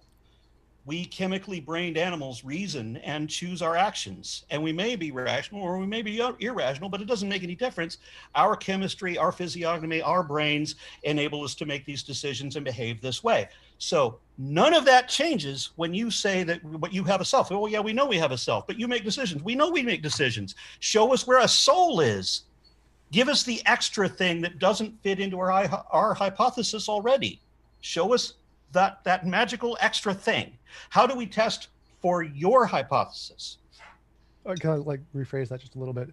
we chemically brained animals reason and choose our actions. And we may be rational or we may be irrational, but it doesn't make any difference. Our chemistry, our physiognomy, our brains enable us to make these decisions and behave this way. So none of that changes when you say that what you have a self. Oh, yeah, we know we have a self, but you make decisions. We know we make decisions. Show us where a soul is. Give us the extra thing that doesn't fit into our hypothesis already. Show us that magical extra thing. How do we test for your hypothesis? Can I rephrase that just a little bit?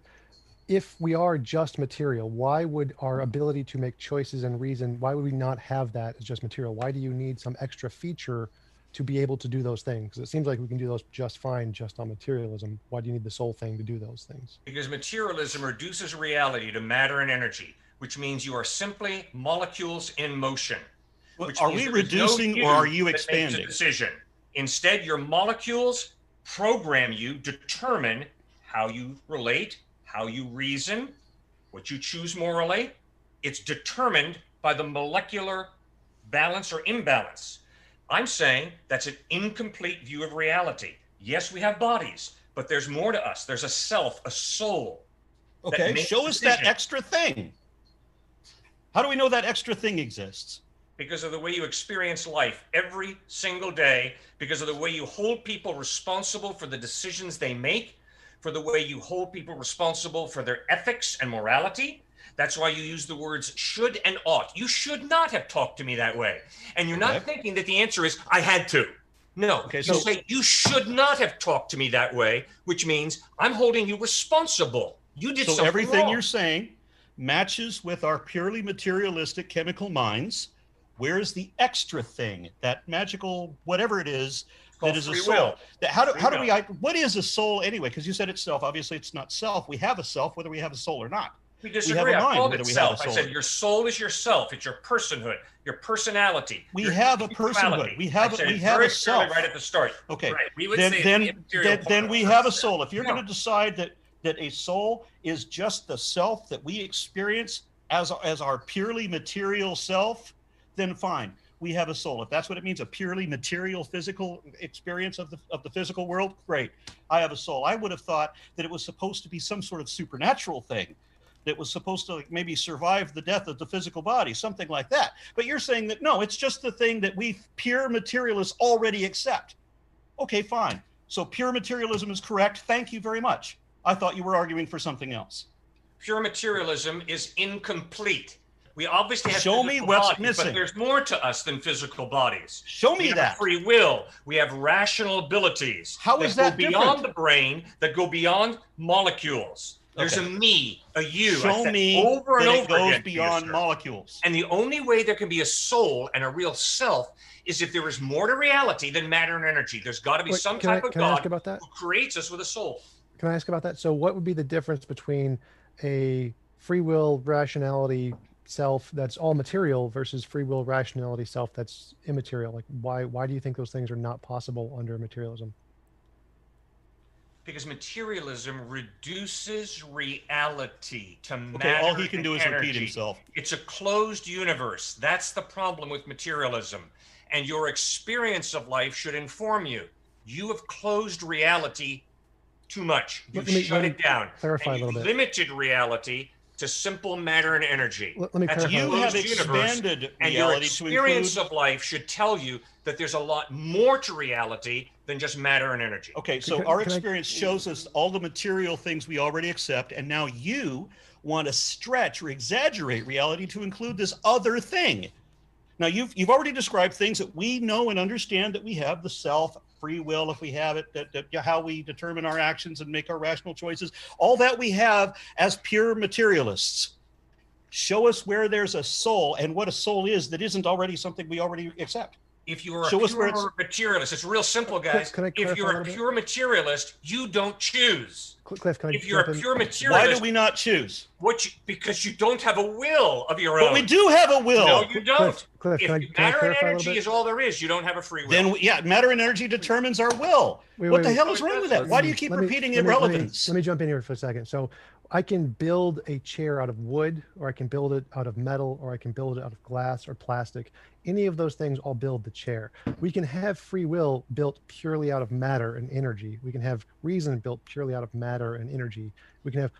If we are just material, why would our ability to make choices and reason, why would we not have that as just material? Why do you need some extra feature to be able to do those things? Because it seems like we can do those just fine just on materialism. Why do you need the soul thing to do those things? Because materialism reduces reality to matter and energy, which means you are simply molecules in motion. Are we reducing or are you expanding? Decision. Instead, your molecules program you, determine how you relate, how you reason, what you choose morally. It's determined by the molecular balance or imbalance. I'm saying that's an incomplete view of reality. Yes, we have bodies, but there's more to us. There's a self, a soul. Okay, show us that extra thing. How do we know that extra thing exists? Because of the way you experience life every single day, because of the way you hold people responsible for the decisions they make, for the way you hold people responsible for their ethics and morality. That's why you use the words should and ought. You should not have talked to me that way. And you're not thinking that the answer is, I had to. No, you say, you should not have talked to me that way, which means I'm holding you responsible. You did something wrong. So everything you're saying matches with our purely materialistic chemical minds. Where's the extra thing, that magical, whatever it is, that is a soul? What is a soul anyway? Because you said it's self. Obviously, it's not self. We have a self, whether we have a soul or not. We disagree. We have a mind, I called whether it we have a self. soul. I said your soul is yourself. It's your personhood, your personality. We have a personhood. We have a self. Right at the start. Okay. Right. We would then we have a soul. If you're going to decide that a soul is just the self that we experience as our purely material self, then fine, we have a soul. If that's what it means, a purely material physical experience of the physical world, great, I have a soul. I would have thought that it was supposed to be some sort of supernatural thing that was supposed to maybe survive the death of the physical body, something like that. But you're saying that no, it's just the thing that we pure materialists already accept. Okay, fine. So pure materialism is correct. Thank you very much. I thought you were arguing for something else. Pure materialism is incomplete. We obviously have show me what's bodies, missing. But there's more to us than physical bodies. Show me we that. Have free will. We have rational abilities. How is that go beyond the brain? That go beyond molecules. There's a me, a you. Show me over and that over it goes again, beyond molecules. And the only way there can be a soul and a real self is if there is more to reality than matter and energy. There's got to be some type of God who creates us with a soul. Can I ask about that? So what would be the difference between a free will rationality self that's all material versus free will rationality self that's immaterial? Like why do you think those things are not possible under materialism? Because materialism reduces reality to matter. Okay, all he can do is energy. repeat himself. It's a closed universe. That's the problem with materialism. and your experience of life should inform you. You have closed reality too much. You've shut it down. Clarify and a little bit. Limited reality to simple matter and energy. Let me That's clarify. a You have closed expanded universe, and your reality to experience include. of life should tell you that there's a lot more to reality than just matter and energy. Okay, so our experience shows us all the material things we already accept, and now you want to stretch or exaggerate reality to include this other thing. Now, you've already described things that we know and understand, that we have the self, free will, if we have it, that how we determine our actions and make our rational choices, all that we have as pure materialists. Show us where there's a soul and what a soul is that isn't already something we already accept. If you are a pure materialist, it's real simple, guys. If you're a pure materialist, you don't choose. Cliff, can I if you're a pure materialist, why do we not choose? Because you don't have a will of your own. But we do have a will. No, you don't. Cliff, if matter and energy is all there is, you don't have a free will. Then, yeah, matter and energy determines our will. What the hell is wrong with that? Why do you keep repeating irrelevance? Let me jump in here for a second. So I can build a chair out of wood, or I can build it out of metal, or I can build it out of glass or plastic. Any of those things, I'll build the chair. We can have free will built purely out of matter and energy. We can have reason built purely out of matter and energy. We can have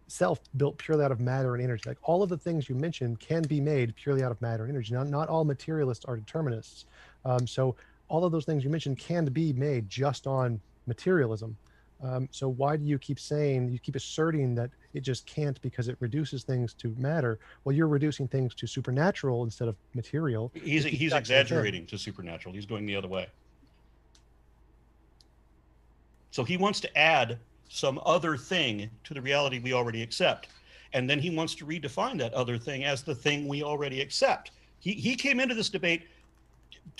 self built purely out of matter and energy. Like all of the things you mentioned can be made purely out of matter and energy. Now, not all materialists are determinists. So all of those things you mentioned can be made just on materialism. So why do you keep asserting that it just can't because it reduces things to matter? Well, you're reducing things to supernatural instead of material. He's exaggerating to supernatural. He's going the other way. So he wants to add some other thing to the reality we already accept. And then he wants to redefine that other thing as the thing we already accept. He came into this debate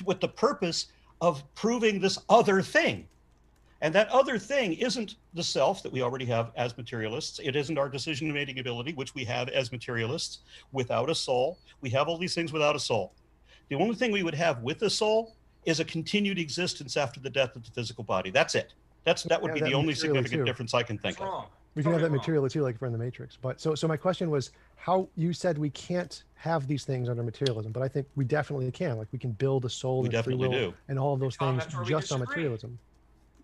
with the purpose of proving this other thing. And that other thing isn't the self that we already have as materialists. It isn't our decision-making ability, which we have as materialists without a soul. We have all these things without a soul. The only thing we would have with a soul is a continued existence after the death of the physical body. That's it. That would be the only significant difference I can think of. We can have that material too, like if we're in the Matrix. But so my question was, how you said we can't have these things under materialism, but I think we definitely can. Like we can build a soul and free will and all of those things just on materialism.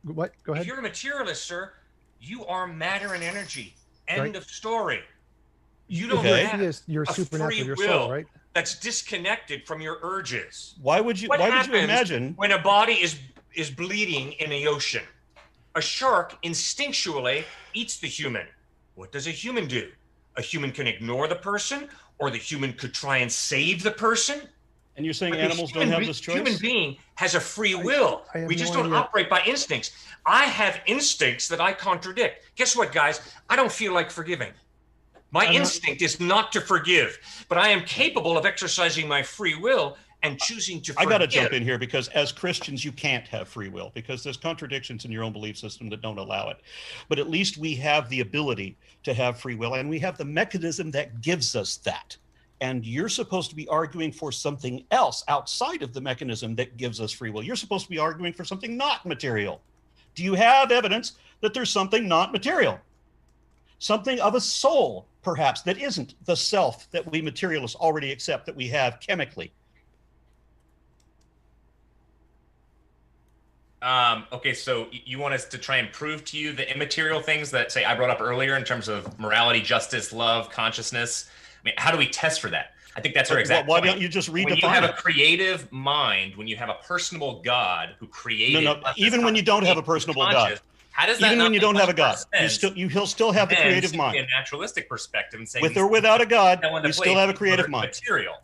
What? Go ahead. If you're a materialist, sir, you are matter and energy. End of story. You don't have your supernatural, your soul, right? That's disconnected from your urges. Why would you imagine when a body is bleeding in the ocean? A shark instinctually eats the human. What does a human do? A human can ignore the person, or the human could try and save the person. And you're saying animals don't have this choice? Human being has a free will. We just don't operate by instincts. I have instincts that I contradict. Guess what, guys? I don't feel like forgiving. My instinct is not to forgive, but I am capable of exercising my free will and choosing to forgive. I got to jump in here because as Christians, you can't have free will because there's contradictions in your own belief system that don't allow it. But at least we have the ability to have free will, and we have the mechanism that gives us that. And you're supposed to be arguing for something else outside of the mechanism that gives us free will. You're supposed to be arguing for something not material. Do you have evidence that there's something not material? Something of a soul, perhaps, that isn't the self that we materialists already accept that we have chemically? Okay, so you want us to try and prove to you the immaterial things that, say, I brought up earlier in terms of morality, justice, love, consciousness. I mean, how do we test for that? I think that's our exact point. Why don't you just redefine when you have a creative mind, when you have a personable God who created... No, even when you don't have a personable God. How does that even when you don't have a God, he'll still have the creative mind. A naturalistic perspective and saying with or without a God, we still have a creative mind. Material.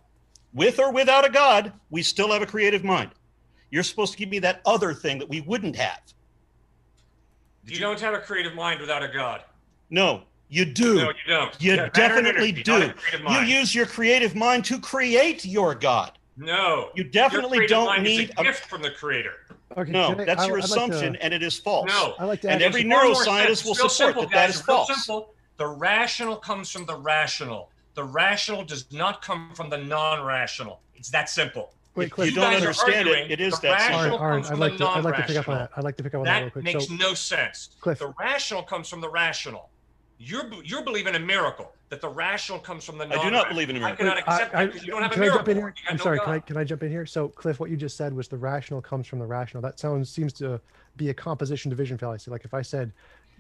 With or without a God, we still have a creative mind. You're supposed to give me that other thing that we wouldn't have. You don't have a creative mind without a God. No, you do. No, you don't. You definitely do. You use your creative mind to create your God. No. You definitely don't need a gift from the creator. Okay, no, that's your assumption, and it is false. No. And every neuroscientist will support that is false. Simple. The rational comes from the rational. The rational does not come from the non-rational. It's that simple. Wait, Cliff, you don't understand it. It is that simple. Aaron, I'd like to pick up on that. I'd like to pick up on that real quick. That makes no sense. Cliff. The rational comes from the rational. You're believing in a miracle. that the rational comes from the I non-rational. do not believe in a I miracle. cannot accept that because you don't have a Can I jump in miracle. here? You got I'm no sorry. God. Can I jump in here? So, Cliff, what you just said was the rational comes from the rational. That seems to be a composition division fallacy. Like if I said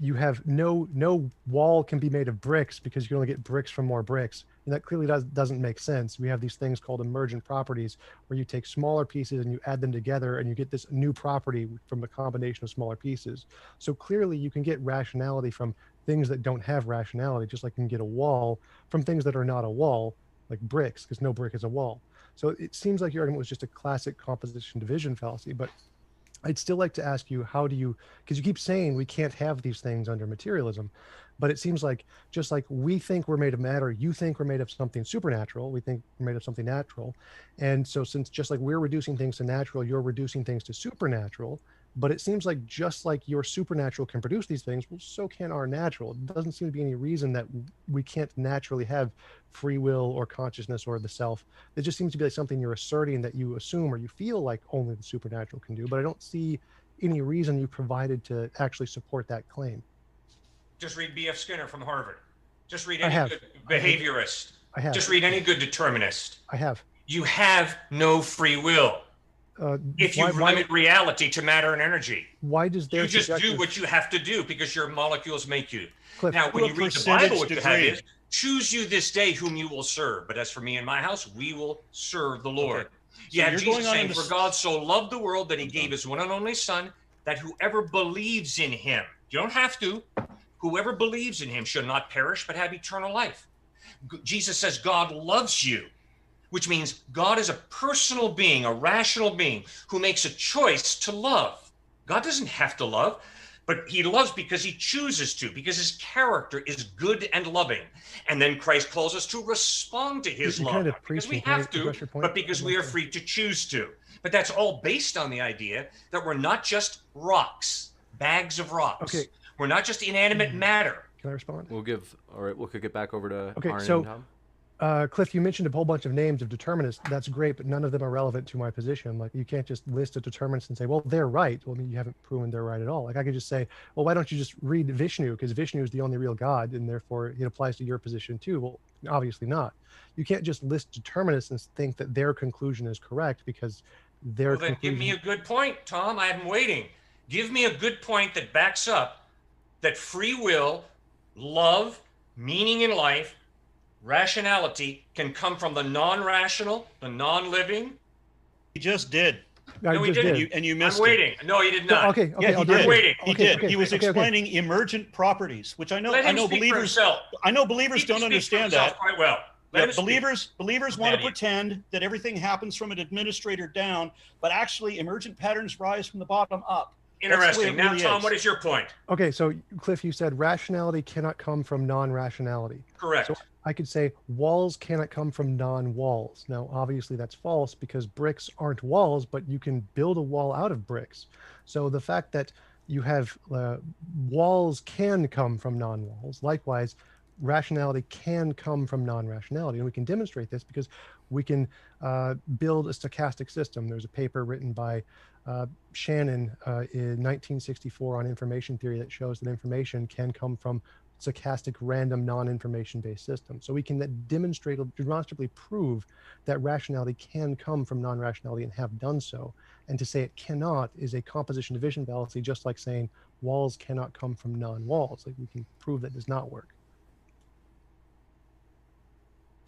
you have no wall can be made of bricks because you can only get bricks from more bricks, and that clearly doesn't make sense. We have these things called emergent properties where you take smaller pieces and you add them together and you get this new property from a combination of smaller pieces. So clearly you can get rationality from things that don't have rationality, just like you can get a wall from things that are not a wall, like bricks, because no brick is a wall. So it seems like your argument was just a classic composition division fallacy, but I'd still like to ask you, how do you, because you keep saying we can't have these things under materialism, but it seems like just like we think we're made of matter, you think we're made of something supernatural, we think we're made of something natural. And so since just like we're reducing things to natural, you're reducing things to supernatural, but it seems like just like your supernatural can produce these things, well, so can our natural. It doesn't seem to be any reason that we can't naturally have free will or consciousness or the self. It just seems to be like something you're asserting that you assume or you feel like only the supernatural can do, but I don't see any reason you provided to actually support that claim. Just read B.F. Skinner from Harvard. Just read I any have. good behaviorist. I have. Just read any good determinist. I have. You have no free will if you limit reality to matter and energy. Why does their You just do what you have to do because your molecules make you. Cliff, Now, when you read the Bible, what you have degree. is, choose you this day whom you will serve. But as for me and my house, we will serve the Lord. Okay. You So have you're Jesus going on saying, in for this- God so loved the world that he gave his one and only son, that whoever believes in him, you don't have to, whoever believes in him shall not perish but have eternal life. Jesus says God loves you, which means God is a personal being, a rational being who makes a choice to love. God doesn't have to love, but he loves because he chooses to, because his character is good and loving. And then Christ calls us to respond to his love, kind of not because we preaching. Can I have to, address your point? but because we are free to choose to. But that's all based on the idea that we're not just rocks, bags of rocks. Okay. We're not just inanimate matter. Can I respond? We'll kick it back over to Okay, Aron so and Tom. Cliff, you mentioned a whole bunch of names of determinists. That's great, but none of them are relevant to my position. Like, you can't just list a determinist and say, well, they're right. Well, I mean, you haven't proven they're right at all. Like, I could just say, well, why don't you just read Vishnu? Because Vishnu is the only real God, and therefore it applies to your position too. Well, obviously not. You can't just list determinists and think that their conclusion is correct because their Well, then give me a good point, Tom. I'm waiting. Give me a good point that backs up that free will, love, meaning in life, rationality can come from the non-rational, the non-living. He just did. No, he didn't. And you missed I'm waiting. No, he did No, not. okay, Yeah, he I'll did. do it. Waiting. He Okay, did. okay, He was okay, okay. explaining emergent properties, which I know Let him speak for believers himself. believers He don't speaks for understand himself that. quite well. Let Yeah, him speak. believers want to Danny. pretend that everything happens from an administrator down, but actually emergent patterns rise from the bottom up. That's the way Interesting. it Now, really Tom, is. what is your point? Okay, so Cliff, you said rationality cannot come from non-rationality. Correct. So I could say walls cannot come from non-walls. Now, obviously that's false because bricks aren't walls, but you can build a wall out of bricks. So the fact that you have walls can come from non-walls. Likewise, rationality can come from non-rationality. And we can demonstrate this because we can build a stochastic system. There's a paper written by Shannon in 1964 on information theory that shows that information can come from stochastic random non-information based systems. So we can demonstrably prove that rationality can come from non-rationality and have done so. And to say it cannot is a composition division fallacy, just like saying walls cannot come from non-walls. Like, we can prove that does not work.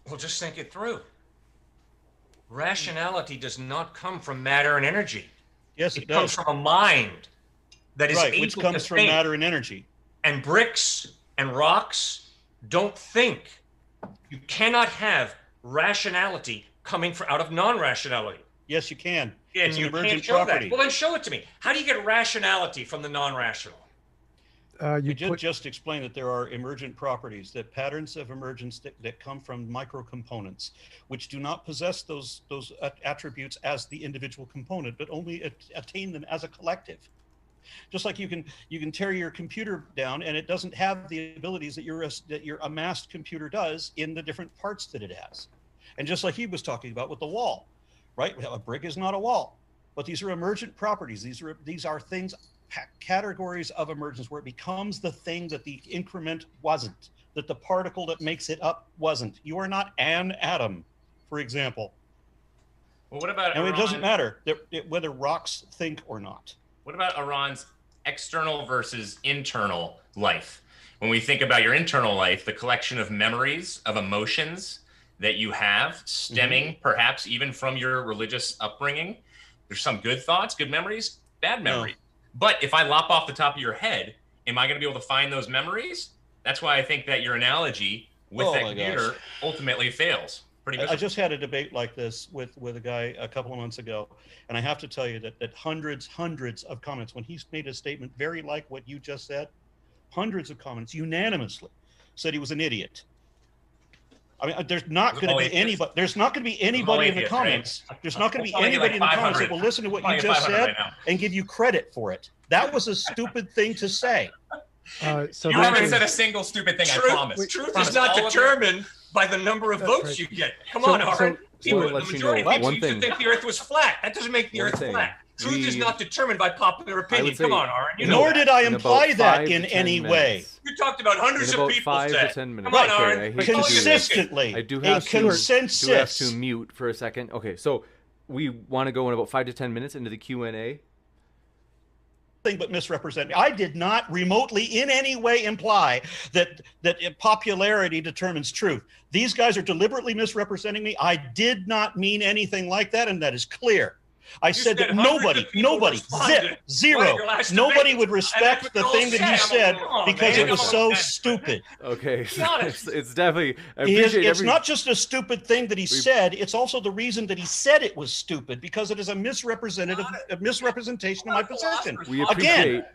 Well, just think it through. Rationality does not come from matter and energy. Yes, It it comes does. from a mind that is Right, able which comes to from think. matter and energy. And bricks and rocks don't think. You cannot have rationality coming out of non-rationality. Yes, you can. And It's an you can't emergent show property. that. Well, then show it to me. How do you get rationality from the non-rational? You did put, just explain that there are emergent properties, that patterns of emergence that come from microcomponents, which do not possess those attributes as the individual component, but only attain them as a collective. Just like you can tear your computer down and it doesn't have the abilities that your amassed computer does in the different parts that it has. And just like he was talking about with the wall, right? A brick is not a wall, but these are emergent properties. These are things, categories of emergence where it becomes the thing that the increment wasn't. that the particle that makes it up wasn't. You are not an atom, for example. Well, what about And Aron? it doesn't matter whether rocks think or not. What about Aron's external versus internal life? When we think about your internal life, the collection of memories, of emotions that you have, stemming perhaps even from your religious upbringing. There's some good thoughts, good memories, bad memories. But if I lop off the top of your head, am I going to be able to find those memories? That's why I think that your analogy with that computer ultimately fails. I just had a debate like this with a guy a couple of months ago, and I have to tell you that hundreds of comments, when he made a statement very like what you just said, hundreds of comments unanimously said he was an idiot. I mean, there's not going to be anybody. There's not going to be anybody in the comments. There's not going to be anybody in the comments that will listen to what you just said and give you credit for it. That was a stupid thing to say. So you haven't said a single stupid thing. I promise. Truth is not determined by the number of votes you get. Come on, Aron. The majority of people used to think the Earth was flat. That doesn't make the Earth flat. Truth is not determined by popular opinion. Come on, Aron. Nor did I imply that in any way. You talked about hundreds of people. 5 to 10 minutes. Come on, Aron. Consistently. I do have to mute for a second. Okay, so we want to go in about 5 to 10 minutes into the Q&A. But misrepresent me. I did not remotely in any way imply that popularity determines truth. These guys are deliberately misrepresenting me. I did not mean anything like that, and that is clear. I said that nobody, zero, nobody would respect the thing that he said because it was so stupid. Okay, it's definitely. It's not just a stupid thing that he said. It's also the reason that he said it was stupid because it is a misrepresentation of my position. Again,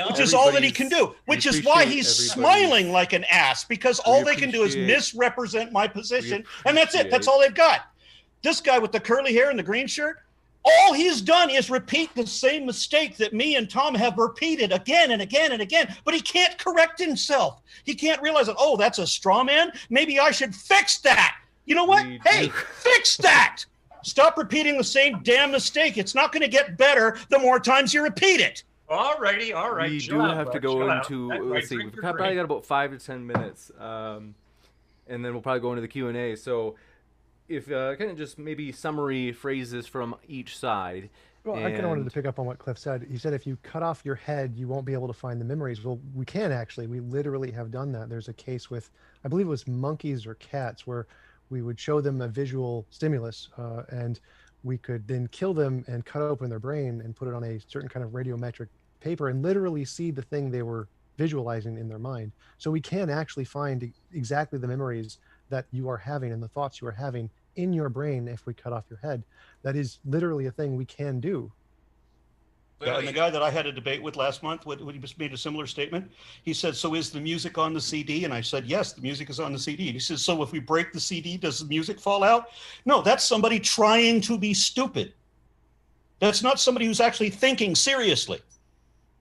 which is all that he can do. Which is why he's smiling like an ass because all they can do is misrepresent my position, and that's it. That's all they've got. This guy with the curly hair and the green shirt. All he's done is repeat the same mistake that me and Tom have repeated again and again and again, but he can't correct himself. He can't realize that, oh, that's a straw man. Maybe I should fix that. You know what? Hey, fix that. Stop repeating the same damn mistake. It's not going to get better the more times you repeat it. All right. We do have to go into, let's see, we've probably got about 5 to 10 minutes, and then we'll probably go into the Q&A. So if kind of just maybe summary phrases from each side. Well, I kind of wanted to pick up on what Cliff said. He said if you cut off your head, you won't be able to find the memories. Well, we can actually. We literally have done that. There's a case with, I believe it was monkeys or cats, where we would show them a visual stimulus, and we could then kill them and cut open their brain and put it on a certain kind of radiometric paper and literally see the thing they were visualizing in their mind. So we can actually find exactly the memories that you are having and the thoughts you are having in your brain if we cut off your head. That is literally a thing we can do. And the guy that I had a debate with last month, when he just made a similar statement, he said, so is the music on the CD? And I said, yes, the music is on the CD. And he says, so if we break the CD, does the music fall out? No, that's somebody trying to be stupid. That's not somebody who's actually thinking seriously.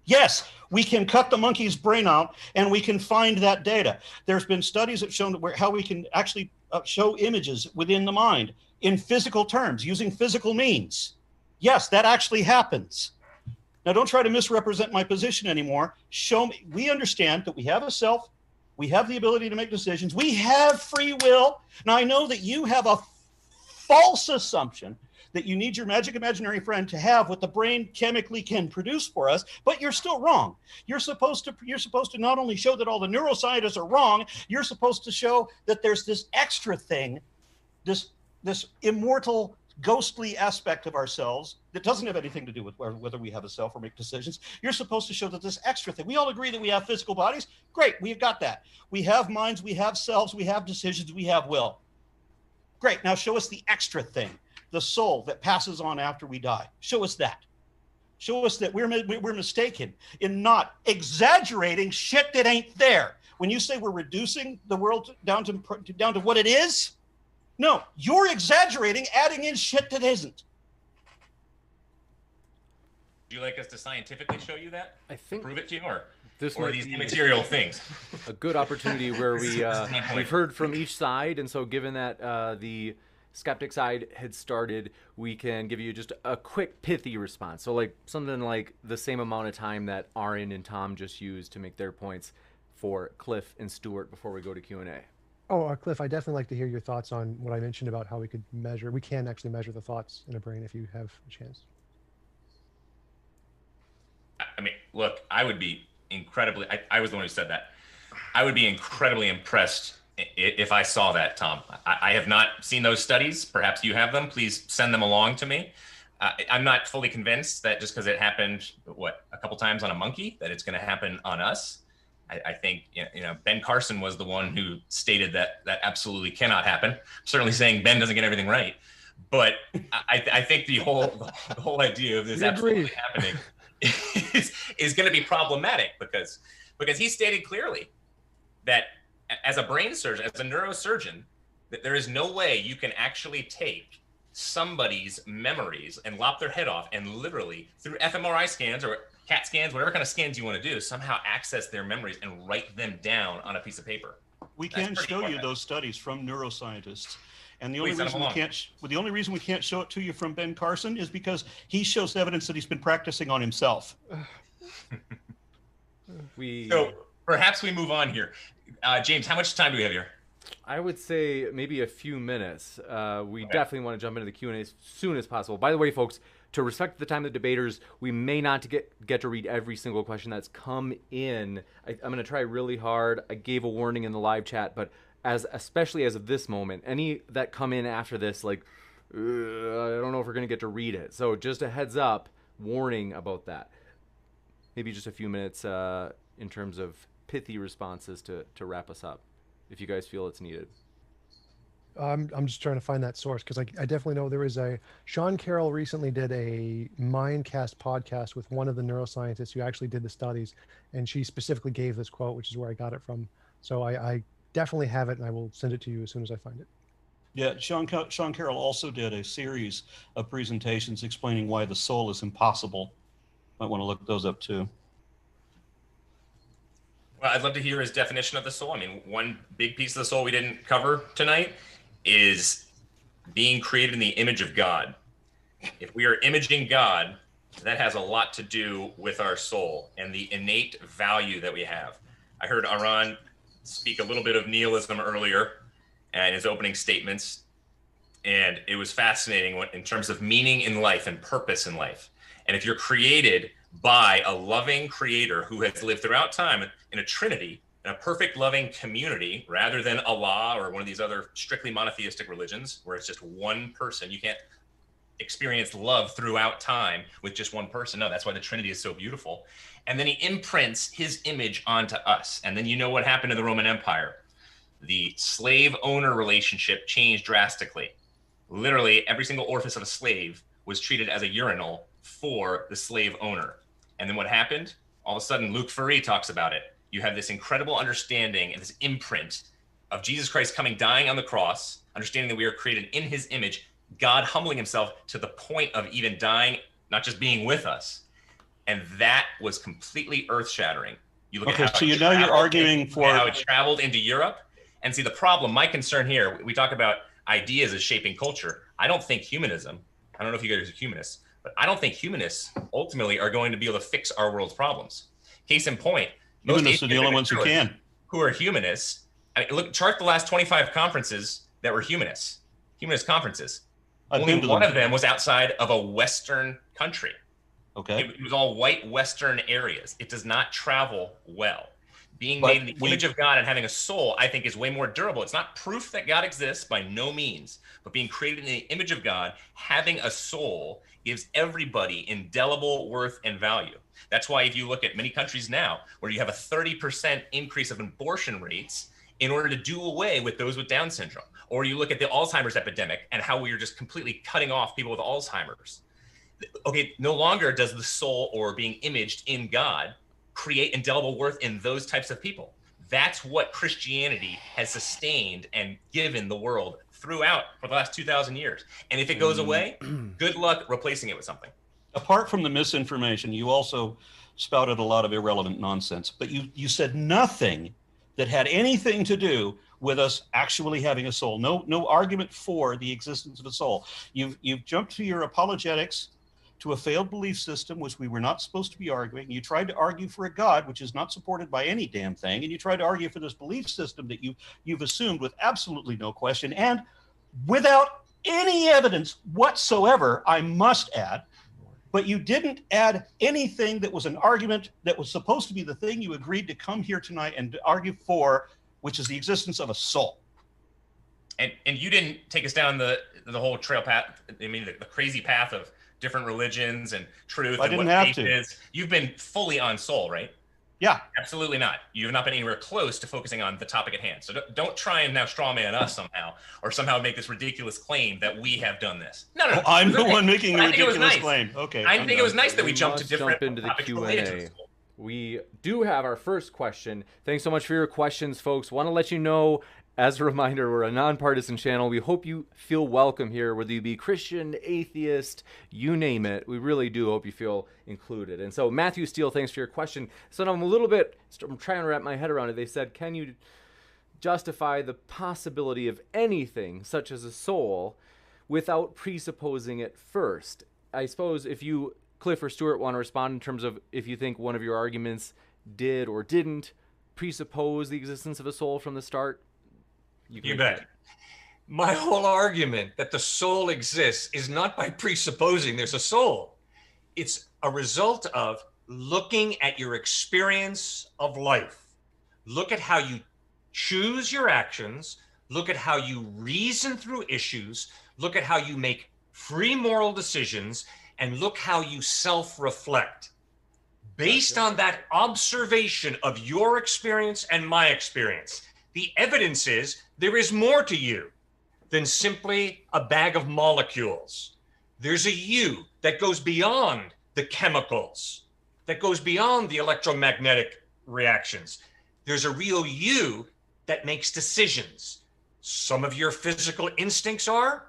Yes, we can cut the monkey's brain out and we can find that data. There's been studies that shown how we can actually show images within the mind in physical terms, using physical means. Yes, that actually happens. Now, don't try to misrepresent my position anymore. Show me. We understand that we have a self. We have the ability to make decisions. We have free will. Now, I know that you have a false assumption that you need your magic imaginary friend to have what the brain chemically can produce for us, but you're still wrong. You're supposed to not only show that all the neuroscientists are wrong, you're supposed to show that there's this extra thing, this immortal, ghostly aspect of ourselves that doesn't have anything to do with whether we have a self or make decisions. You're supposed to show that this extra thing. We all agree that we have physical bodies. Great, we've got that. We have minds, we have selves, we have decisions, we have will. Great, now show us the extra thing. The soul that passes on after we die. Show us that. Show us that we're mistaken in not exaggerating shit that ain't there. When you say we're reducing the world down to what it is, no, you're exaggerating, adding in shit that isn't. Would you like us to scientifically show you that? I think prove it to you, or these be immaterial things. A good opportunity where we've heard from each side, and so given that the skeptic side had started, we can give you just a quick pithy response. So like something like the same amount of time that Aron and Tom just used to make their points. for Cliffe and Stuart before we go to Q&A. Oh, Cliff, I definitely like to hear your thoughts on what I mentioned about how we can actually measure the thoughts in a brain if you have a chance. I mean, look, I would be incredibly, I was the one who said that. I would be incredibly impressed if I saw that, Tom. I have not seen those studies. Perhaps you have them. Please send them along to me. I'm not fully convinced that just because it happened, a couple times on a monkey, that it's going to happen on us. I think, Ben Carson was the one who stated that absolutely cannot happen. I'm certainly saying Ben doesn't get everything right. But I think the whole idea of this absolutely happening is going to be problematic because he stated clearly that as a brain surgeon, as a neurosurgeon, that there is no way you can actually take somebody's memories and lop their head off and literally through fMRI scans or CAT scans, whatever kind of scans you want to do, somehow access their memories and write them down on a piece of paper. We can show you those studies from neuroscientists. And the only reason we can't show it to you from Ben Carson is because he shows evidence that he's been practicing on himself. So perhaps we move on here. James, how much time do we have here? I would say maybe a few minutes. We definitely want to jump into the Q&A as soon as possible. By the way, folks, to respect the time of the debaters, we may not get to read every single question that's come in. I'm going to try really hard. I gave a warning in the live chat, but especially as of this moment, any that come in after this, I don't know if we're going to get to read it. So just a heads up, warning about that. Maybe just a few minutes in terms of pithy responses to wrap us up, if you guys feel it's needed. I'm just trying to find that source because I definitely know there is Sean Carroll recently did a Mindcast podcast with one of the neuroscientists who actually did the studies, and she specifically gave this quote, which is where I got it from. So I definitely have it, and I will send it to you as soon as I find it. Yeah, Sean Carroll also did a series of presentations explaining why the soul is impossible. Might want to look those up too. Well, I'd love to hear his definition of the soul. I mean, one big piece of the soul we didn't cover tonight is being created in the image of God. If we are imaging God, that has a lot to do with our soul and the innate value that we have. I heard Aron speak a little bit of nihilism earlier in his opening statements, and it was fascinating in terms of meaning in life and purpose in life. And if you're created by a loving creator who has lived throughout time in a trinity, in a perfect loving community, rather than Allah or one of these other strictly monotheistic religions where it's just one person, you can't experience love throughout time with just one person. No, that's why the Trinity is so beautiful. And then he imprints his image onto us. And then you know what happened to the Roman Empire. The slave-owner relationship changed drastically. Literally, every single orifice of a slave was treated as a urinal for the slave owner. And then what happened? All of a sudden, Luc Ferry talks about it. You have this incredible understanding and this imprint of Jesus Christ coming, dying on the cross, understanding that we are created in his image, God humbling himself to the point of even dying, not just being with us. And that was completely earth-shattering. You look at so you're arguing for how it traveled into Europe. And see, the problem, my concern here, we talk about ideas as shaping culture. I don't think humanism, I don't know if you guys are humanists, but I don't think humanists ultimately are going to be able to fix our world's problems. Case in point, humanists are the only ones who can. Who are humanists? I mean, chart the last 25 conferences that were humanist conferences. Only one of them was outside of a Western country. Okay. It was all white Western areas. It does not travel well. Being made in the image of God and having a soul, I think, is way more durable. It's not proof that God exists by no means, but being created in the image of God, having a soul gives everybody indelible worth and value. That's why if you look at many countries now where you have a 30% increase of abortion rates in order to do away with those with Down syndrome, or you look at the Alzheimer's epidemic and how we are just completely cutting off people with Alzheimer's. Okay, no longer does the soul or being imaged in God create indelible worth in those types of people. That's what Christianity has sustained and given the world throughout for the last 2,000 years. And if it goes away, good luck replacing it with something. Apart from the misinformation, you also spouted a lot of irrelevant nonsense, but you said nothing that had anything to do with us actually having a soul. No argument for the existence of a soul. You've jumped to your apologetics to a failed belief system, which we were not supposed to be arguing. You tried to argue for a God, which is not supported by any damn thing. And you tried to argue for this belief system that you've assumed with absolutely no question and without any evidence whatsoever, I must add. But you didn't add anything that was an argument that was supposed to be the thing you agreed to come here tonight and to argue for, which is the existence of a soul. And you didn't take us down the whole trail path. I mean, the crazy path of different religions and truth and what faith is. You've been fully on soul, right? Yeah. Absolutely not. You have not been anywhere close to focusing on the topic at hand. So don't try and now strawman us somehow, or somehow make this ridiculous claim that we have done this. No. Oh, I'm the one making the ridiculous claim. Okay. I think it was nice that we jumped to different into the Q&A. We do have our first question. Thanks so much for your questions, folks. Want to let you know, as a reminder, we're a nonpartisan channel. We hope you feel welcome here, whether you be Christian, atheist, you name it. We really do hope you feel included. And so, Matthew Steele, thanks for your question. So I'm trying to wrap my head around it. They said, can you justify the possibility of anything, such as a soul, without presupposing it first? I suppose if you, Cliffe or Stuart, want to respond in terms of if you think one of your arguments did or didn't presuppose the existence of a soul from the start. You bet. My whole argument that the soul exists is not by presupposing there's a soul. It's a result of looking at your experience of life. Look at how you choose your actions. Look at how you reason through issues. Look at how you make free moral decisions, and look how you self-reflect. Based on that observation of your experience and my experience, the evidence is there is more to you than simply a bag of molecules. There's a you that goes beyond the chemicals, that goes beyond the electromagnetic reactions. There's a real you that makes decisions. Some of your physical instincts are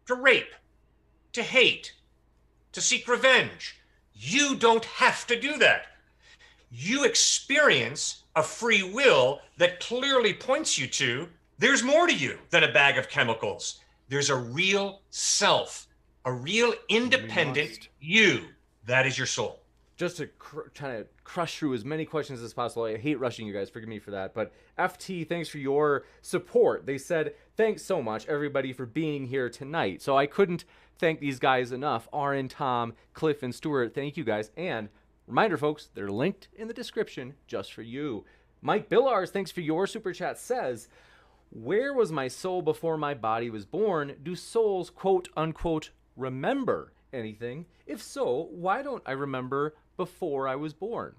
to rape, to hate, to seek revenge. You don't have to do that. You experience a free will that clearly points you to there's more to you than a bag of chemicals. There's a real self, a real independent you. That is your soul. Just to try to crush through as many questions as possible. I hate rushing you guys. Forgive me for that. But FT, thanks for your support. They said, thanks so much, everybody, for being here tonight. So I couldn't thank these guys enough. Aron, Tom, Cliffe, and Stuart, thank you guys. And reminder, folks, they're linked in the description just for you. Mike Billars, thanks for your super chat, says, where was my soul before my body was born? Do souls, quote unquote, remember anything? If so, why don't I remember before I was born?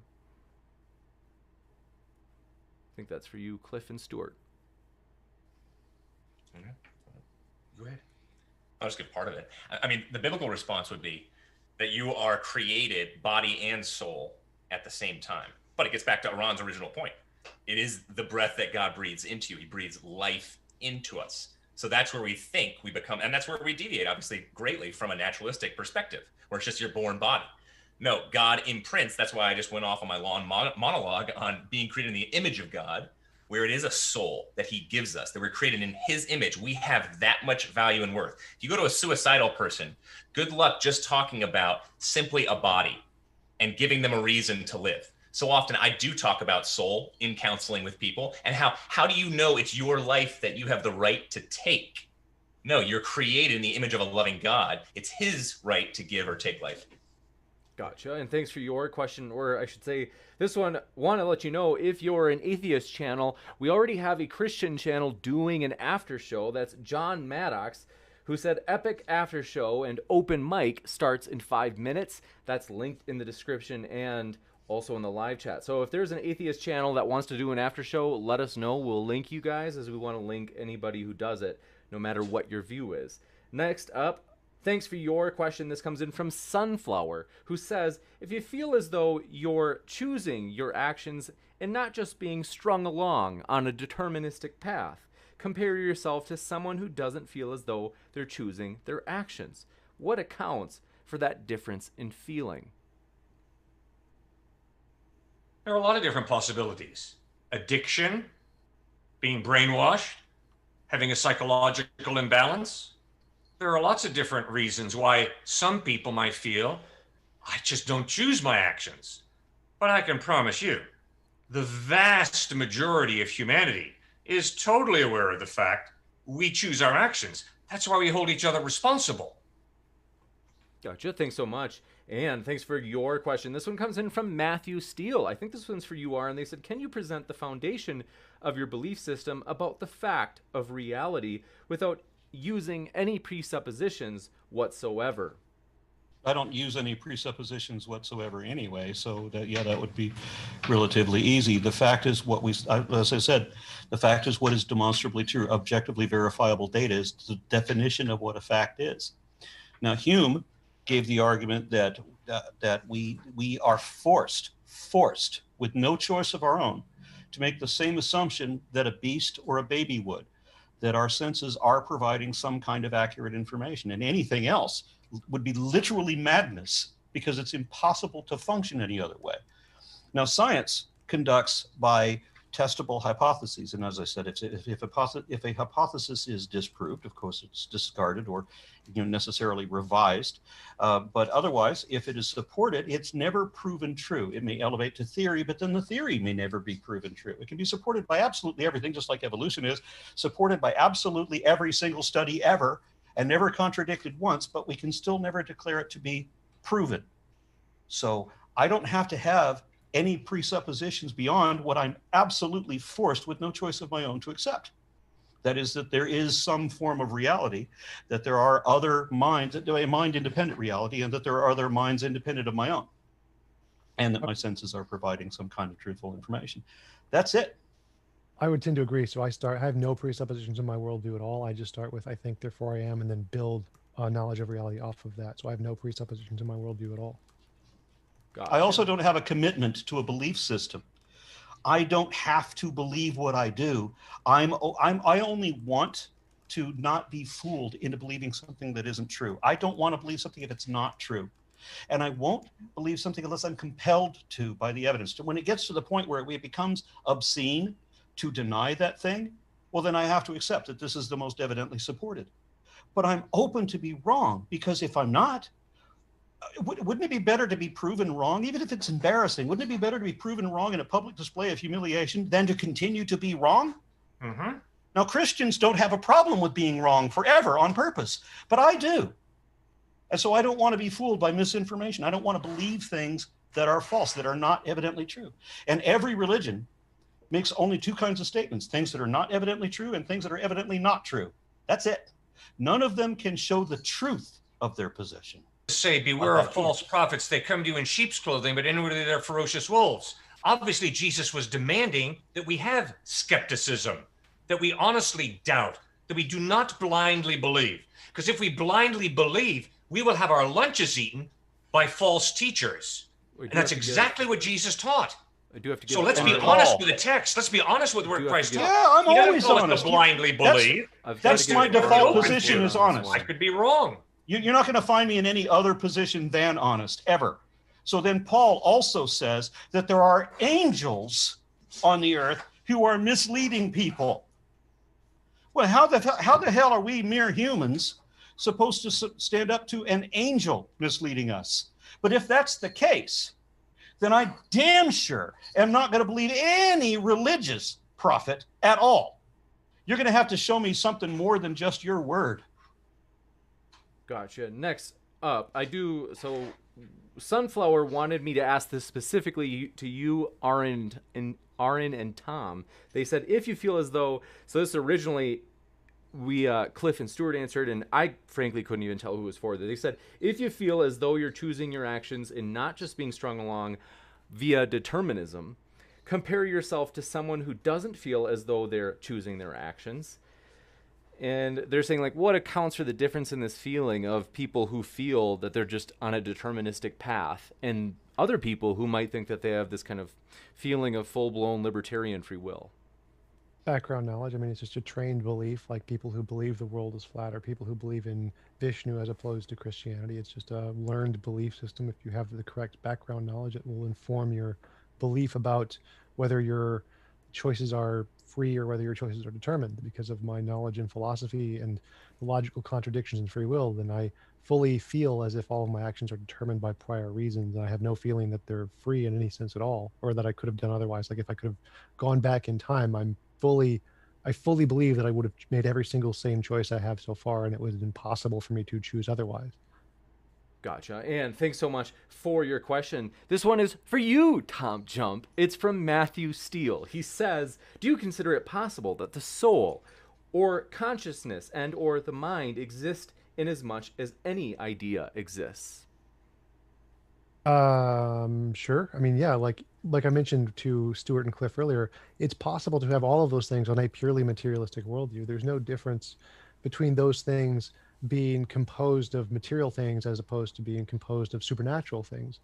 I think that's for you, Cliffe and Stuart. Okay. Go ahead. I'll just give part of it. I mean, the biblical response would be that you are created body and soul at the same time. But it gets back to Aron's original point. It is the breath that God breathes into you. He breathes life into us. So that's where we think we become, and that's where we deviate, obviously, greatly from a naturalistic perspective, where it's just your born body. No, God imprints. That's why I just went off on my long monologue on being created in the image of God, where it is a soul that he gives us, that we're created in his image. We have that much value and worth. If you go to a suicidal person, good luck just talking about simply a body and giving them a reason to live. So often I do talk about soul in counseling with people, and how do you know it's your life that you have the right to take? No, you're created in the image of a loving God. It's his right to give or take life. Gotcha. And thanks for your question, or I should say this one. Want to let you know, if you're an atheist channel, we already have a Christian channel doing an after show. That's John Maddox, who said epic after show and open mic starts in 5 minutes. That's linked in the description and also in the live chat. So if there's an atheist channel that wants to do an after show, let us know. We'll link you guys, as we want to link anybody who does it, no matter what your view is. Next up, thanks for your question. This comes in from Sunflower, who says, if you feel as though you're choosing your actions and not just being strung along on a deterministic path, compare yourself to someone who doesn't feel as though they're choosing their actions. What accounts for that difference in feeling? There are a lot of different possibilities. Addiction, being brainwashed, having a psychological imbalance, There are lots of different reasons why some people might feel, I just don't choose my actions. But I can promise you, the vast majority of humanity is totally aware of the fact we choose our actions. That's why we hold each other responsible. Gotcha. Thanks so much. And thanks for your question. This one comes in from Matthew Steele. I think this one's for you, Aron. They said, can you present the foundation of your belief system about the fact of reality without using any presuppositions whatsoever? I don't use any presuppositions whatsoever anyway, so that, yeah, that would be relatively easy. The fact is what as I said, the fact is what is demonstrably true. Objectively verifiable data is the definition of what a fact is. Now, Hume gave the argument that we are forced with no choice of our own to make the same assumption that a beast or a baby would, that our senses are providing some kind of accurate information, and anything else would be literally madness because it's impossible to function any other way. Now, science conducts by testable hypotheses, and as I said, if a hypothesis is disproved, of course, it's discarded or necessarily revised. But otherwise, if it is supported, it's never proven true. It may elevate to theory, but then the theory may never be proven true. It can be supported by absolutely everything, just like evolution is supported by absolutely every single study ever, and never contradicted once, but we can still never declare it to be proven. So I don't have to have any presuppositions beyond what I'm absolutely forced with no choice of my own to accept. That is, that there is some form of reality, that there are other minds, a mind-independent reality, and that there are other minds independent of my own, and that my senses are providing some kind of truthful information. That's it. I would tend to agree. So I have no presuppositions in my worldview at all. I just start with, I think, therefore I am, and then build knowledge of reality off of that. So I have no presuppositions in my worldview at all. Gotcha. I also don't have a commitment to a belief system. I don't have to believe what I do. I only want to not be fooled into believing something that isn't true. I don't want to believe something if it's not true. And I won't believe something unless I'm compelled to by the evidence. When it gets to the point where it becomes obscene to deny that thing, well, then I have to accept that this is the most evidently supported. But I'm open to be wrong, because if I'm not, wouldn't it be better to be proven wrong, even if it's embarrassing? Wouldn't it be better to be proven wrong in a public display of humiliation than to continue to be wrong? Mm-hmm. Now, Christians don't have a problem with being wrong forever on purpose, but I do. And so I don't want to be fooled by misinformation. I don't want to believe things that are false, that are not evidently true. And every religion makes only two kinds of statements: things that are not evidently true and things that are evidently not true. That's it. None of them can show the truth of their position. Say, beware of false prophets. They come to you in sheep's clothing, but inwardly they're ferocious wolves. Obviously, Jesus was demanding that we have skepticism, that we honestly doubt, that we do not blindly believe. Because if we blindly believe, we will have our lunches eaten by false teachers. And that's exactly what Jesus taught. I do have to give So let's be honest with the text. Let's be honest with where Christ taught. Yeah, I'm always honest. Blindly believe. That's my default position, is honest. I could be wrong. You're not going to find me in any other position than honest, ever. So then Paul also says that there are angels on the earth who are misleading people. Well, how the hell are we mere humans supposed to stand up to an angel misleading us? But if that's the case, then I damn sure am not going to believe any religious prophet at all. You're going to have to show me something more than just your word. Gotcha. Next up, so Sunflower wanted me to ask this specifically to you, Aron and Tom. They said, if you feel as though, so this originally, Cliffe and Stuart answered, and I frankly couldn't even tell who was for that. They said, if you feel as though you're choosing your actions and not just being strung along via determinism, compare yourself to someone who doesn't feel as though they're choosing their actions. And they're saying, like, what accounts for the difference in this feeling of people who feel that they're just on a deterministic path and other people who might think that they have this kind of feeling of full-blown libertarian free will? Background knowledge. I mean, it's just a trained belief, like people who believe the world is flat or people who believe in Vishnu as opposed to Christianity. It's just a learned belief system. If you have the correct background knowledge, it will inform your belief about whether your choices are free or whether your choices are determined. Because of my knowledge in philosophy and the logical contradictions in free will, then I fully feel as if all of my actions are determined by prior reasons. I have no feeling that they're free in any sense at all, or that I could have done otherwise. Like if I could have gone back in time, I fully believe that I would have made every single same choice I have so far, and it was impossible for me to choose otherwise. Gotcha. And thanks so much for your question. This one is for you, TJump. It's from Matthew Steele. He says, do you consider it possible that the soul or consciousness and or the mind exist in as much as any idea exists? Sure. I mean, yeah, like I mentioned to Stuart and Cliff earlier, it's possible to have all of those things on a purely materialistic worldview. There's no difference between those things being composed of material things as opposed to being composed of supernatural things.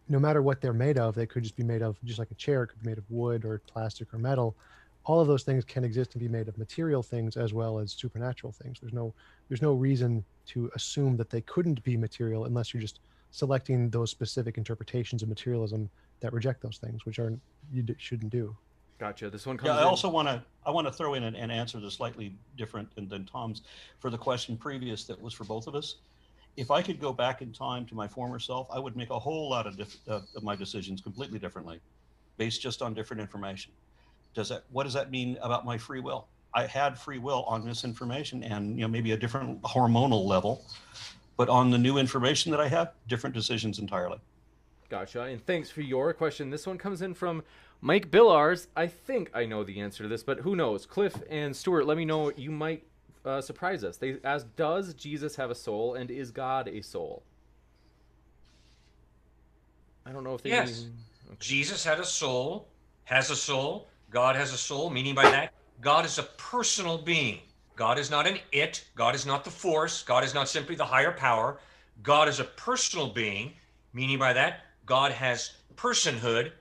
No matter what they're made of, they could just be made of, just like a chair, it could be made of wood or plastic or metal. All of those things can exist and be made of material things as well as supernatural things. There's no reason to assume that they couldn't be material unless you're just selecting those specific interpretations of materialism that reject those things, which shouldn't do. Gotcha. This one comes Yeah, I in. also want to throw in an answer that's slightly different than Tom's for the question previous that was for both of us. If I could go back in time to my former self, I would make a whole lot of my decisions completely differently, based just on different information. What does that mean about my free will? I had free will on this information and maybe a different hormonal level, but on the new information that I have, different decisions entirely. Gotcha. And thanks for your question. This one comes in from Mike Billars. I think I know the answer to this, but who knows? Cliff and Stuart, let me know. You might surprise us. They ask, does Jesus have a soul, and is God a soul? I don't know if they Yes. mean... Okay. Jesus had a soul, has a soul. God has a soul, meaning by that, God is a personal being. God is not an it. God is not the force. God is not simply the higher power. God is a personal being, meaning by that, God has personhood.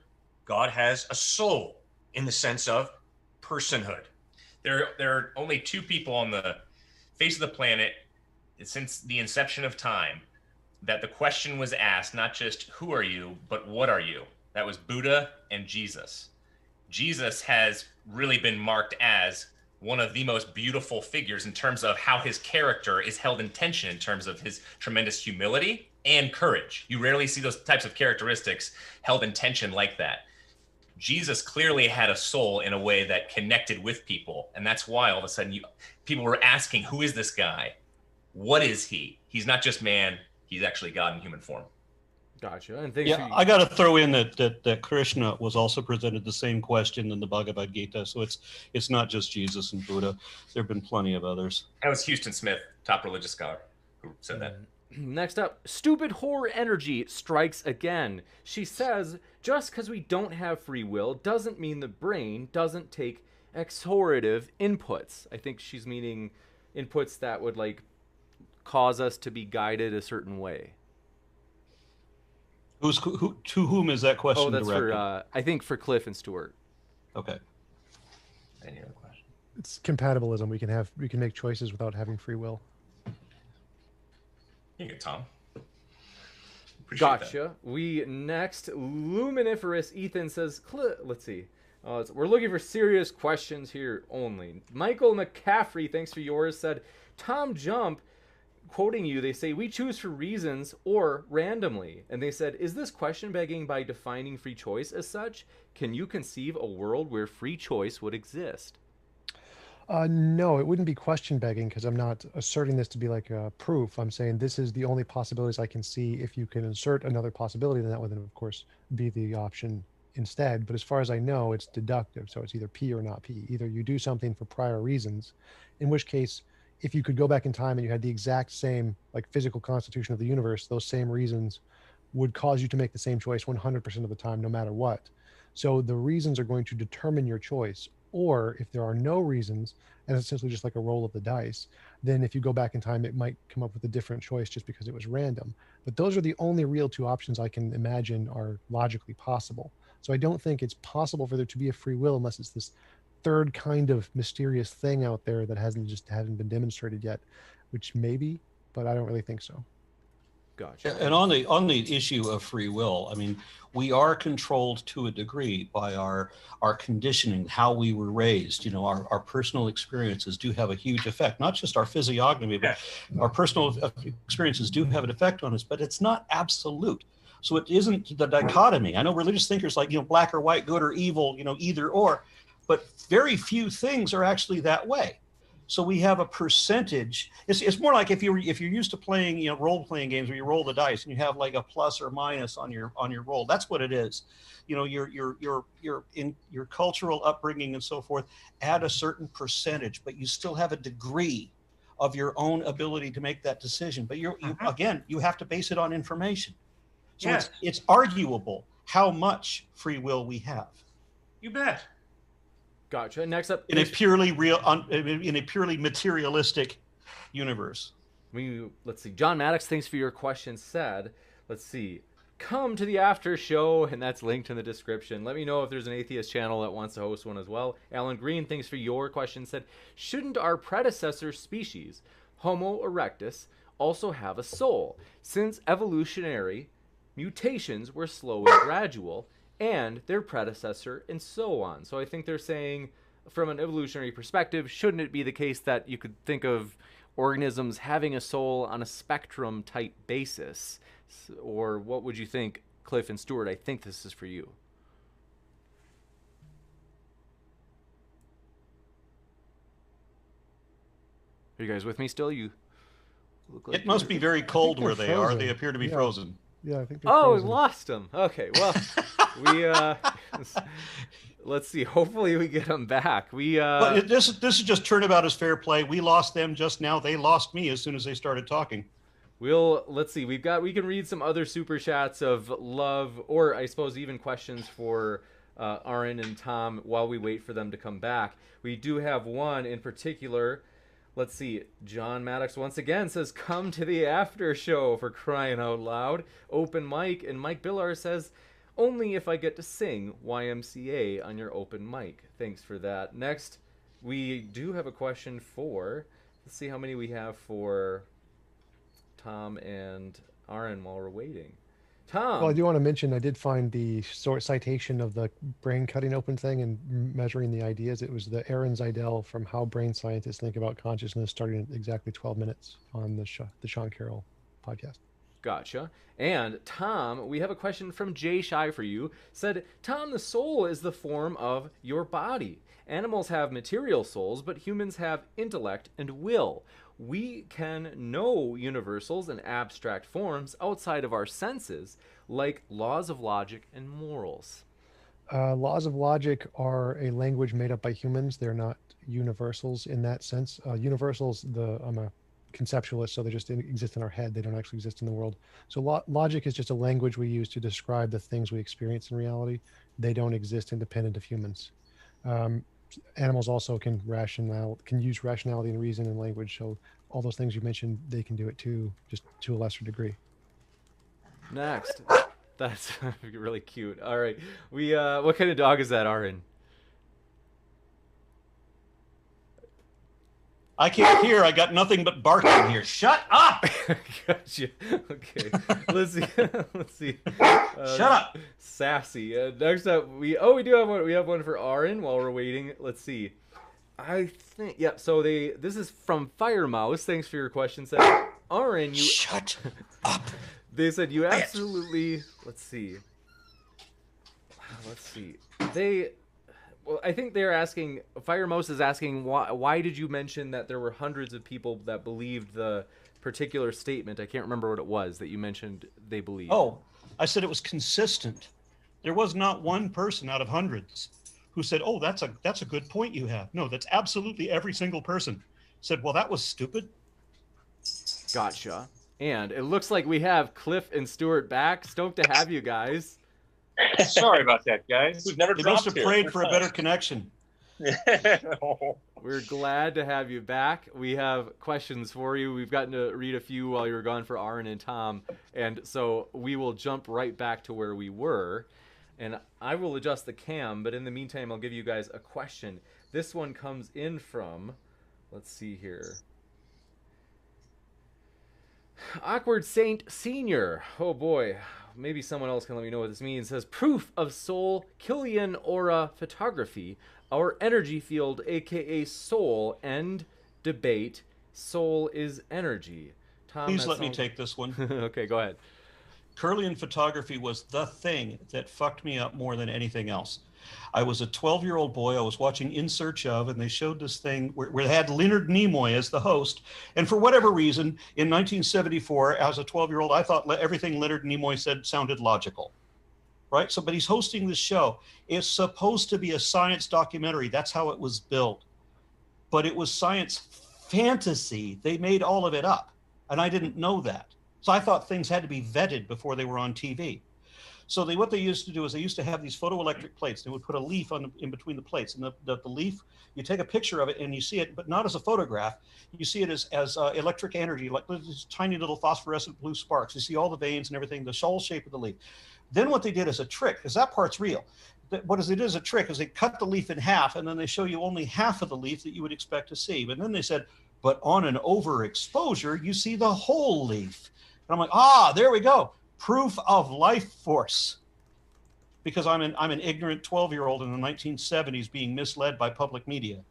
God has a soul in the sense of personhood. There are only two people on the face of the planet since the inception of time that the question was asked, not just who are you, but what are you? That was Buddha and Jesus. Jesus has really been marked as one of the most beautiful figures in terms of how his character is held in tension in terms of his tremendous humility and courage. You rarely see those types of characteristics held in tension like that. Jesus clearly had a soul in a way that connected with people. And that's why all of a sudden people were asking, who is this guy? What is he? He's not just man, he's actually God in human form. Gotcha. And thanks Yeah, for... I got to throw in that Krishna was also presented the same question in the Bhagavad Gita. So it's not just Jesus and Buddha. There have been plenty of others. That was Houston Smith, top religious scholar, who said that. Next up, Stupid Horror Energy strikes again. She says, just because we don't have free will doesn't mean the brain doesn't take exhortative inputs. I think she's meaning inputs that would like cause us to be guided a certain way. To whom is that question that's directed? for I think for Cliff and Stuart. Okay. Any other question? It's compatibilism. We can make choices without having free will. You go, Tom. Appreciate Gotcha. that. We next, Luminiferous Ethan says, let's see. We're looking for serious questions here only. Michael McCaffrey, thanks for yours, said, TJump, quoting you, they say, we choose for reasons or randomly. And they said, is this question begging by defining free choice as such? Can you conceive a world where free choice would exist? No, it wouldn't be question begging because I'm not asserting this to be like a proof. I'm saying this is the only possibilities I can see. If you can insert another possibility, then that would then, of course, be the option instead. But as far as I know, it's deductive. So it's either P or not P. Either you do something for prior reasons, in which case, if you could go back in time and you had the exact same like physical constitution of the universe, those same reasons would cause you to make the same choice 100% of the time, no matter what. So the reasons are going to determine your choice. Or if there are no reasons, and it's essentially just like a roll of the dice, then if you go back in time, it might come up with a different choice just because it was random. But those are the only real two options I can imagine are logically possible. So I don't think it's possible for there to be a free will unless it's this third kind of mysterious thing out there that hasn't been demonstrated yet, which maybe, but I don't really think so. Gotcha. And on the issue of free will, I mean, we are controlled to a degree by our conditioning, how we were raised. You know, our personal experiences do have a huge effect, not just our physiognomy, but our personal experiences do have an effect on us, but it's not absolute. So it isn't the dichotomy. I know religious thinkers like, you know, black or white, good or evil, you know, either or, but very few things are actually that way. So we have a percentage. It's more like if you're used to playing, you know, role playing games where you roll the dice and you have like a plus or minus on your roll. That's what it is. You know, your in your cultural upbringing and so forth add a certain percentage, but you still have a degree of your own ability to make that decision. But again, you have to base it on information. So it's arguable how much free will we have. You bet. Gotcha. Next up, in a purely materialistic universe. Let's see. John Maddox, thanks for your question. Said, let's see. Come to the after show, and that's linked in the description. Let me know if there's an atheist channel that wants to host one as well. Alan Green, thanks for your question. Said, shouldn't our predecessor species, Homo erectus, also have a soul, since evolutionary mutations were slow and gradual, and their predecessor, and so on. So I think they're saying, from an evolutionary perspective, shouldn't it be the case that you could think of organisms having a soul on a spectrum type basis? Or what would you think, Cliffe and Stuart? I think this is for you. Are you guys with me still? You look like it must be very cold where they are. frozen. They appear to be frozen. Yeah, I think they're we frozen. lost them. Okay, well, we let's see. Hopefully, we get them back. But this is just turnabout as fair play. We lost them just now. They lost me as soon as they started talking. Let's see. We can read some other super chats of love, or I suppose even questions for Aron and Tom while we wait for them to come back. We do have one in particular. Let's see. John Maddox once again says, come to the after show, for crying out loud. Open mic. And Mike Billar says, only if I get to sing YMCA on your open mic. Thanks for that. Next, we do have a question for, let's see how many we have for Tom and Aron while we're waiting. Tom. Well, I do want to mention I did find the citation of the brain cutting open thing and measuring the ideas. It was the Aron Zeidel from How Brain Scientists Think About Consciousness, starting at exactly 12 minutes on the Sean Carroll podcast. Gotcha. And Tom, we have a question from Jay Shy for you. Said, Tom, the soul is the form of your body. Animals have material souls, but humans have intellect and will. We can know universals and abstract forms outside of our senses, like laws of logic and morals. Laws of logic are a language made up by humans. They're not universals in that sense. Universals, I'm a conceptualist, so they just exist in our head. They don't actually exist in the world. So logic is just a language we use to describe the things we experience in reality. They don't exist independent of humans. Animals also can use rationality and reason and language. So all those things you mentioned, they can do it too, just to a lesser degree. Next. That's really cute. All right. What kind of dog is that, Aron? I can't hear. I got nothing but barking here. Shut up! Gotcha. Okay. Let's see. Shut up. Sassy. Next up, we do have one. We have one for Aron while we're waiting. Let's see. I think So this is from Fire Mouse. Thanks for your question. Said, Aron, you shut up. They said you absolutely. Let's see. Well, I think they're asking, Fire Mouse is asking, why did you mention that there were hundreds of people that believed the particular statement? I can't remember what it was that you mentioned they believed. Oh, I said it was consistent. There was not one person out of hundreds who said, oh, that's a good point you have. No, that's absolutely every single person said, well, that was stupid. Gotcha. And it looks like we have Cliffe and Stuart back. Stoked to have you guys. Sorry about that, guys. We've never They dropped must have here. prayed for a better connection. We're glad to have you back. We have questions for you. We've gotten to read a few while you were gone for Aron and Tom. And so we will jump right back to where we were. And I will adjust the cam, but in the meantime, I'll give you guys a question. This one comes in from, let's see here. Awkward Saint Senior. Oh boy. Maybe someone else can let me know what this means. It says proof of soul Killian aura photography. Our energy field, aka soul, end debate. Soul is energy. Tom, Please let me take this one. Okay, go ahead. Kirlian photography was the thing that fucked me up more than anything else. I was a 12-year-old boy. I was watching In Search Of, and they showed this thing where they had Leonard Nimoy as the host. And for whatever reason, in 1974, as a 12-year-old, I thought everything Leonard Nimoy said sounded logical, right? So, but he's hosting this show. It's supposed to be a science documentary. That's how it was built. But it was science fantasy. They made all of it up, and I didn't know that. So I thought things had to be vetted before they were on TV. So what they used to do is they used to have these photoelectric plates. They would put a leaf in between the plates, and the leaf, you take a picture of it and you see it, but not as a photograph. You see it as electric energy, like these tiny little phosphorescent blue sparks. You see all the veins and everything, the shoal shape of the leaf. Then what they did as a trick, because that part's real. What they did as a trick is they cut the leaf in half, and then they show you only half of the leaf that you would expect to see. But then they said, but on an overexposure, you see the whole leaf. And I'm like, there we go. Proof of life force. Because I'm an ignorant 12-year-old in the 1970s being misled by public media.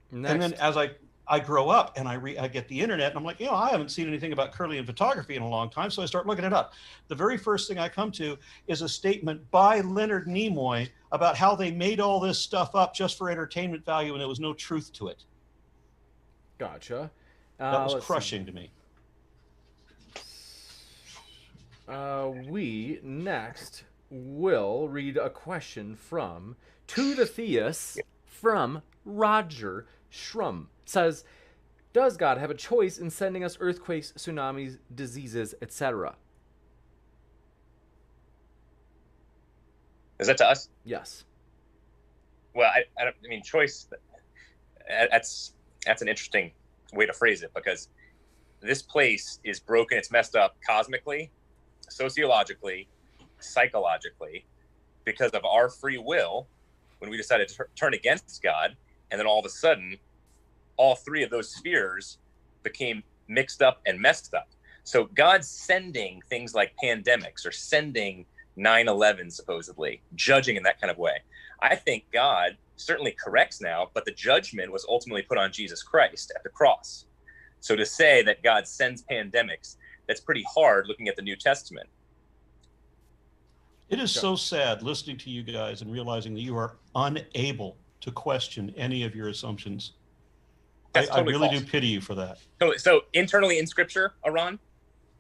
Next. And then as I grow up and I get the internet, and I'm like, I haven't seen anything about Kirlian photography in a long time, so I start looking it up. The very first thing I come to is a statement by Leonard Nimoy about how they made all this stuff up just for entertainment value, and there was no truth to it. Gotcha. That was crushing to me. We next will read a question from To the Theist from Roger Shrum. Says, does God have a choice in sending us earthquakes, tsunamis, diseases, etc.? Is that to us? Yes. Well, I mean, choice, that's an interesting way to phrase it, because this place is broken, it's messed up cosmically, sociologically, psychologically, because of our free will when we decided to turn against God. And then all of a sudden, all three of those spheres became mixed up and messed up. So God's sending things like pandemics or sending 9/11 supposedly, judging in that kind of way. I think God certainly corrects now, but the judgment was ultimately put on Jesus Christ at the cross. So to say that God sends pandemics, that's pretty hard looking at the New Testament. It is so sad listening to you guys and realizing that you are unable to question any of your assumptions. I really do pity you for that. So internally in Scripture, Aron,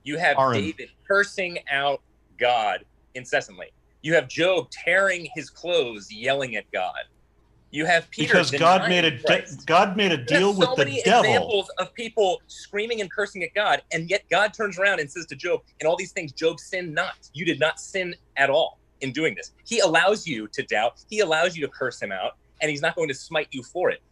you have Aron. David cursing out God incessantly. You have Job tearing his clothes, yelling at God. You have Peter because God made a deal with the devil. So many examples of people screaming and cursing at God, and yet God turns around and says to Job, in all these things, Job sinned not. You did not sin at all in doing this. He allows you to doubt. He allows you to curse him out, and he's not going to smite you for it.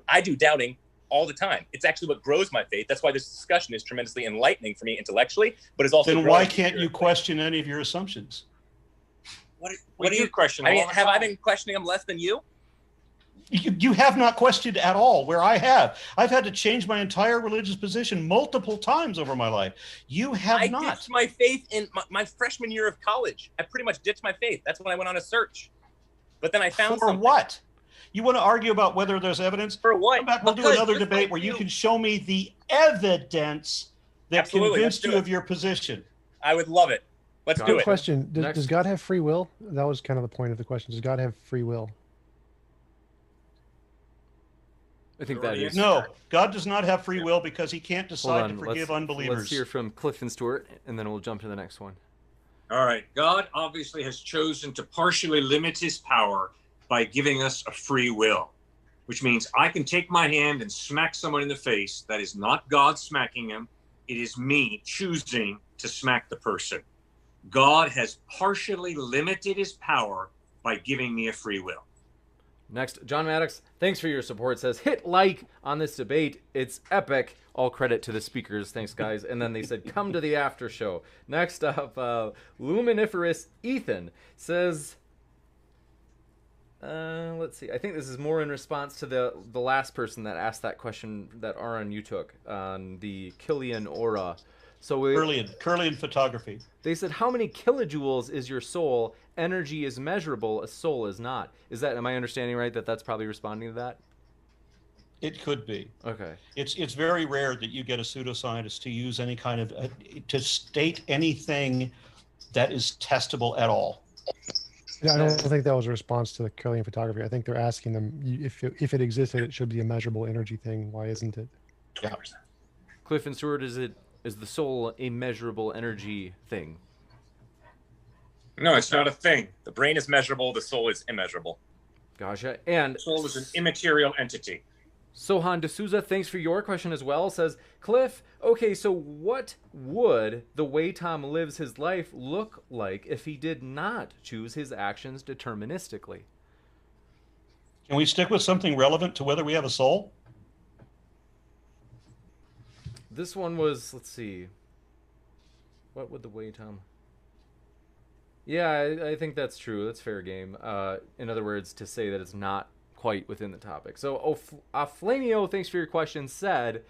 I do doubting all the time. It's actually what grows my faith. That's why this discussion is tremendously enlightening for me intellectually, but it's also. Then why can't you question any of your assumptions? What do you question? I mean, have I been questioning them less than you? You have not questioned at all, where I have. I've had to change my entire religious position multiple times over my life. You have not. I ditched my faith in my freshman year of college. I pretty much ditched my faith. That's when I went on a search. But then I found something. For what? You want to argue about whether there's evidence? For what? Come back, we'll do another debate where you can show me the evidence that convinced you of your position. I would love it. Let's do it. Question. Does God have free will? That was kind of the point of the question. Does God have free will? I think that is. No, God does not have free will because he can't decide to forgive unbelievers. Let's hear from Cliffe and Stuart, and then we'll jump to the next one. All right. God obviously has chosen to partially limit his power by giving us a free will, which means I can take my hand and smack someone in the face. That is not God smacking him. It is me choosing to smack the person. God has partially limited his power by giving me a free will. Next, John Maddox, thanks for your support, says, hit like on this debate. It's epic. All credit to the speakers. Thanks, guys. And then they said, come to the after show. Next up, Luminiferous Ethan says, let's see. I think this is more in response to the last person that asked that question that Aron, you took on the Killian aura So Curly in photography. They said, how many kilojoules is your soul? Energy is measurable, a soul is not. Am I understanding right that that's probably responding to that? It could be. Okay. It's very rare that you get a pseudoscientist to use any kind of to state anything that is testable at all. Yeah, I don't think that was a response to the Kirlian photography. I think they're asking them if it existed, it should be a measurable energy thing. Why isn't it? Yeah. Cliffe and Stuart, is the soul a measurable energy thing? No, it's not a thing. The brain is measurable. The soul is immeasurable. Gotcha. And The soul is an immaterial entity. Sohan D'Souza, thanks for your question as well, says, Cliffe, okay, so what would the way Tom lives his life look like if he did not choose his actions deterministically? Can we stick with something relevant to whether we have a soul? This one was, let's see, what would the way Tom... Yeah, I think that's true. That's fair game. In other words, to say that it's not quite within the topic. So Flamio, thanks for your question, said,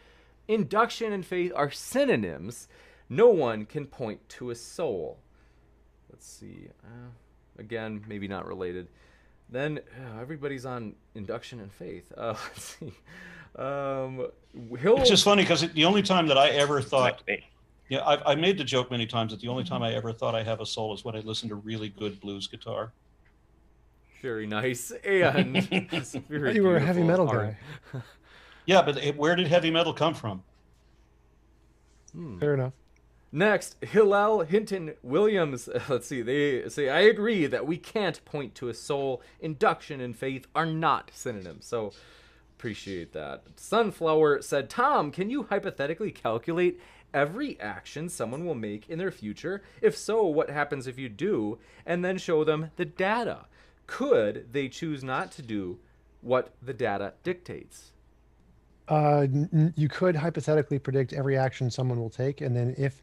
induction and faith are synonyms. No one can point to a soul. Let's see. Again, maybe not related. Then everybody's on induction and faith. Let's see. It's just funny because the only time that I ever thought... Yeah, I made the joke many times that the only time I ever thought I have a soul is when I listen to really good blues guitar. Very nice. And You were a heavy metal guy. Yeah, but where did heavy metal come from? Fair enough. Next, Hillel Hinton Williams. Let's see. They say, I agree that we can't point to a soul. Induction and faith are not synonyms. So appreciate that. Sunflower said, Tom, can you hypothetically calculate every action someone will make in their future? If so, what happens if you do? And then show them the data. Could they choose not to do what the data dictates? You could hypothetically predict every action someone will take, and then if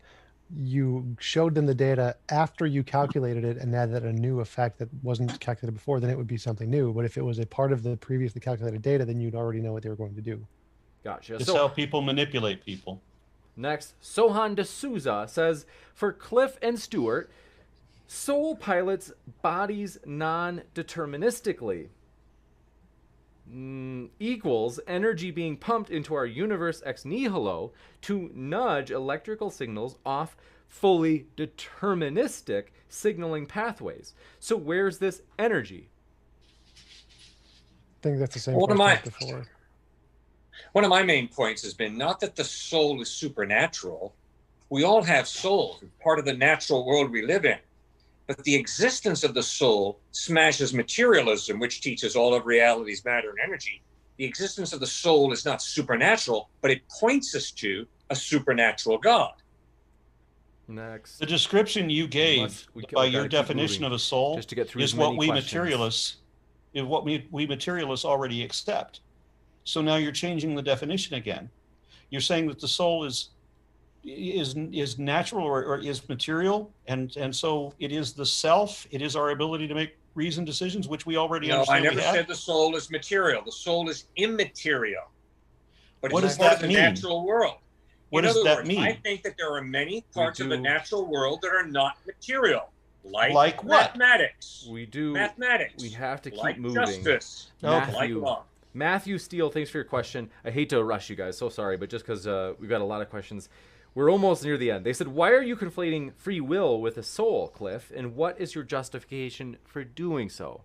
you showed them the data after you calculated it and added a new effect that wasn't calculated before, then it would be something new. But if it was a part of the previously calculated data, then you'd already know what they were going to do. Gotcha. It's how people manipulate people. Next, Sohan D'Souza says, for Cliffe and Stuart, soul pilots bodies non-deterministically. Equals energy being pumped into our universe ex nihilo to nudge electrical signals off fully deterministic signaling pathways. So where's this energy? I think that's the same One of question before. One of my main points has been not that the soul is supernatural. We all have souls, part of the natural world we live in. But the existence of the soul smashes materialism, which teaches all of reality's matter and energy. The existence of the soul is not supernatural, but it points us to a supernatural God. Next. The description you gave by your definition of a soul just to get through is what we materialists already accept. So now you're changing the definition again. You're saying that the soul is natural or is material, and so it is the self. It is our ability to make reasoned decisions, which we already understand. No, I never said the soul is material. The soul is immaterial. But what it's does part that of the mean? natural world. What In does other that words, mean? I think that there are many parts of the natural world that are not material, like what? mathematics. We do. Mathematics. We have to keep like moving. Justice. Like law. Matthew Steele, thanks for your question. I hate to rush you guys, so sorry, but just because we've got a lot of questions. We're almost near the end. They said, why are you conflating free will with a soul, Cliffe? And what is your justification for doing so?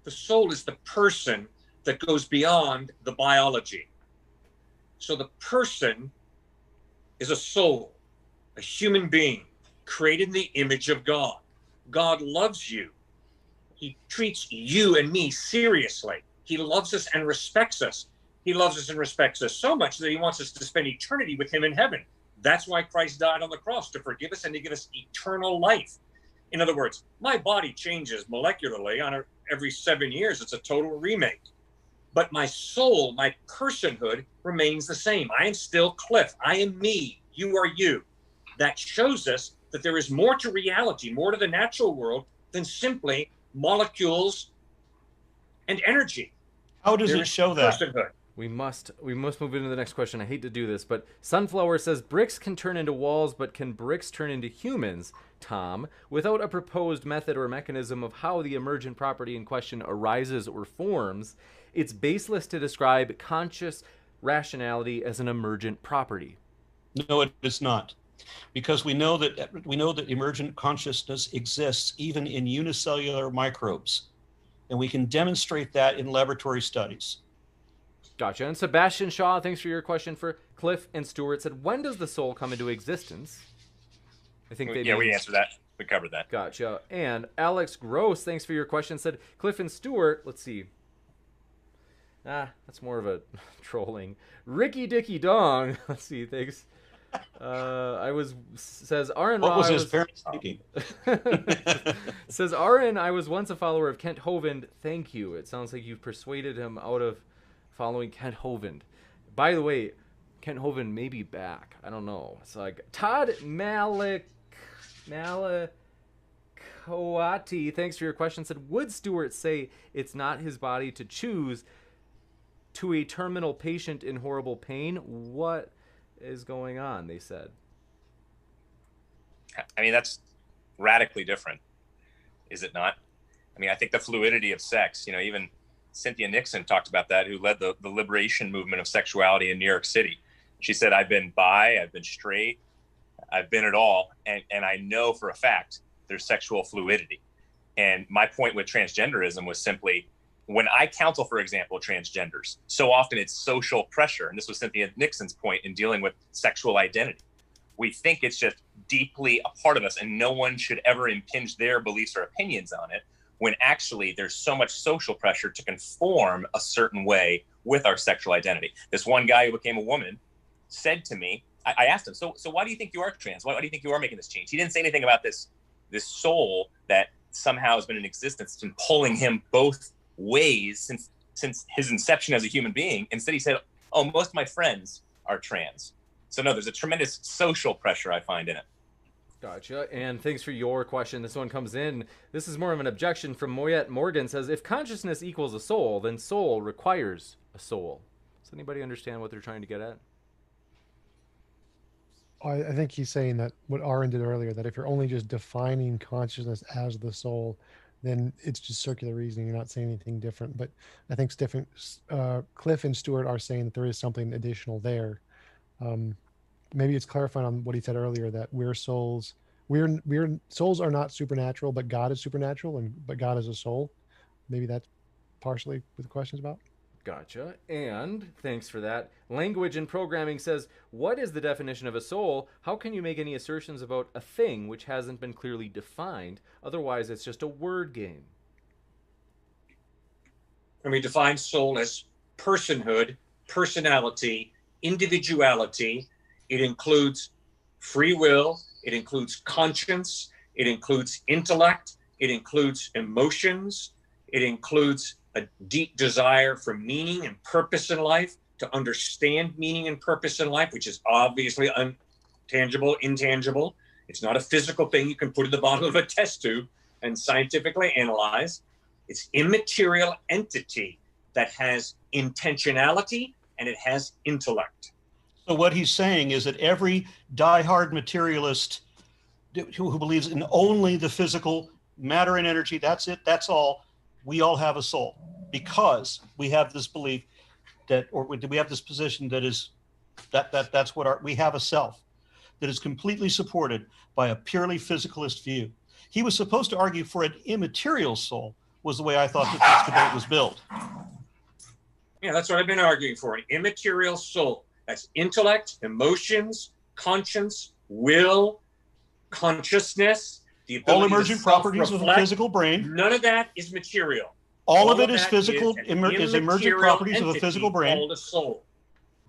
The soul is the person that goes beyond the biology. So the person is a soul, a human being, created in the image of God. God loves you. He treats you and me seriously. He loves us and respects us. He loves us and respects us so much that he wants us to spend eternity with him in heaven. That's why Christ died on the cross, to forgive us and to give us eternal life. In other words, my body changes molecularly every 7 years. It's a total remake. But my soul, my personhood remains the same. I am still Cliffe. I am me. You are you. That shows us that there is more to reality, more to the natural world than simply molecules and energy. How does it show that? Personhood. We must move into the next question. I hate to do this, but Sunflower says bricks can turn into walls, but can bricks turn into humans, Tom, without a proposed method or mechanism of how the emergent property in question arises or forms? It's baseless to describe conscious rationality as an emergent property. No, it is not, because we know that emergent consciousness exists even in unicellular microbes, and we can demonstrate that in laboratory studies. Gotcha. And Sebastian Shaw, thanks for your question for Cliffe and Stuart, said, when does the soul come into existence? I think they we answered that. We covered that. Gotcha. And Alex Gross, thanks for your question, said, Cliffe and Stuart, let's see. That's more of a trolling. Ricky Dicky Dong, let's see, thanks. Says Aron. What was his parents thinking? Says Aron, I was once a follower of Kent Hovind. Thank you. It sounds like you've persuaded him out of following Kent Hovind. By the way, Kent Hovind may be back. I don't know. It's like Todd Malakowati, thanks for your question, said, would Stuart say it's not his body to choose to a terminal patient in horrible pain? What is going on, they said. I mean, that's radically different, is it not? I mean, I think the fluidity of sex, even Cynthia Nixon talked about that, who led the liberation movement of sexuality in New York City. She said, I've been bi, I've been straight, I've been it all. And I know for a fact there's sexual fluidity. And my point with transgenderism was simply, when I counsel, for example, transgenders, so often it's social pressure. And this was Cynthia Nixon's point in dealing with sexual identity. We think it's just deeply a part of us and no one should ever impinge their beliefs or opinions on it, when actually there's so much social pressure to conform a certain way with our sexual identity. This one guy who became a woman said to me, I asked him, so why do you think you are trans? Why do you think you are making this change? He didn't say anything about this soul that somehow has been in existence. It's been pulling him both ways since his inception as a human being. Instead, he said, oh, most of my friends are trans. So no, there's a tremendous social pressure I find in it. Gotcha. And thanks for your question. This one comes in. This is more of an objection from Moyette Morgan. Says, if consciousness equals a soul, then soul requires a soul. Does anybody understand what they're trying to get at? I think he's saying that what Aron did earlier, that if you're only just defining consciousness as the soul, then it's just circular reasoning. You're not saying anything different. But I think Cliffe and Stuart are saying that there is something additional there. Maybe it's clarifying on what he said earlier, that we're souls. Souls are not supernatural, but God is supernatural, but God is a soul. Maybe that's partially what the question's about. Gotcha. And thanks for that. Language and Programming says, what is the definition of a soul? How can you make any assertions about a thing which hasn't been clearly defined? Otherwise, it's just a word game. And we define soul as personhood, personality, individuality. It includes free will. It includes conscience. It includes intellect. It includes emotions. It includes a deep desire for meaning and purpose in life, to understand meaning and purpose in life, which is obviously intangible. It's not a physical thing you can put in the bottom of a test tube and scientifically analyze. It's immaterial entity that has intentionality and it has intellect. So what he's saying is that every diehard materialist who believes in only the physical matter and energy, that's it, that's all, we all have a soul, because we have this belief we have this position that's what we have a self that is completely supported by a purely physicalist view. He was supposed to argue for an immaterial soul, was the way I thought that this debate was built. Yeah, that's what I've been arguing for, an immaterial soul. That's intellect, emotions, conscience, will, consciousness, the ability all emergent properties of a physical brain. None of that is material. All of it is physical, is emergent properties of a physical brain. Called a soul.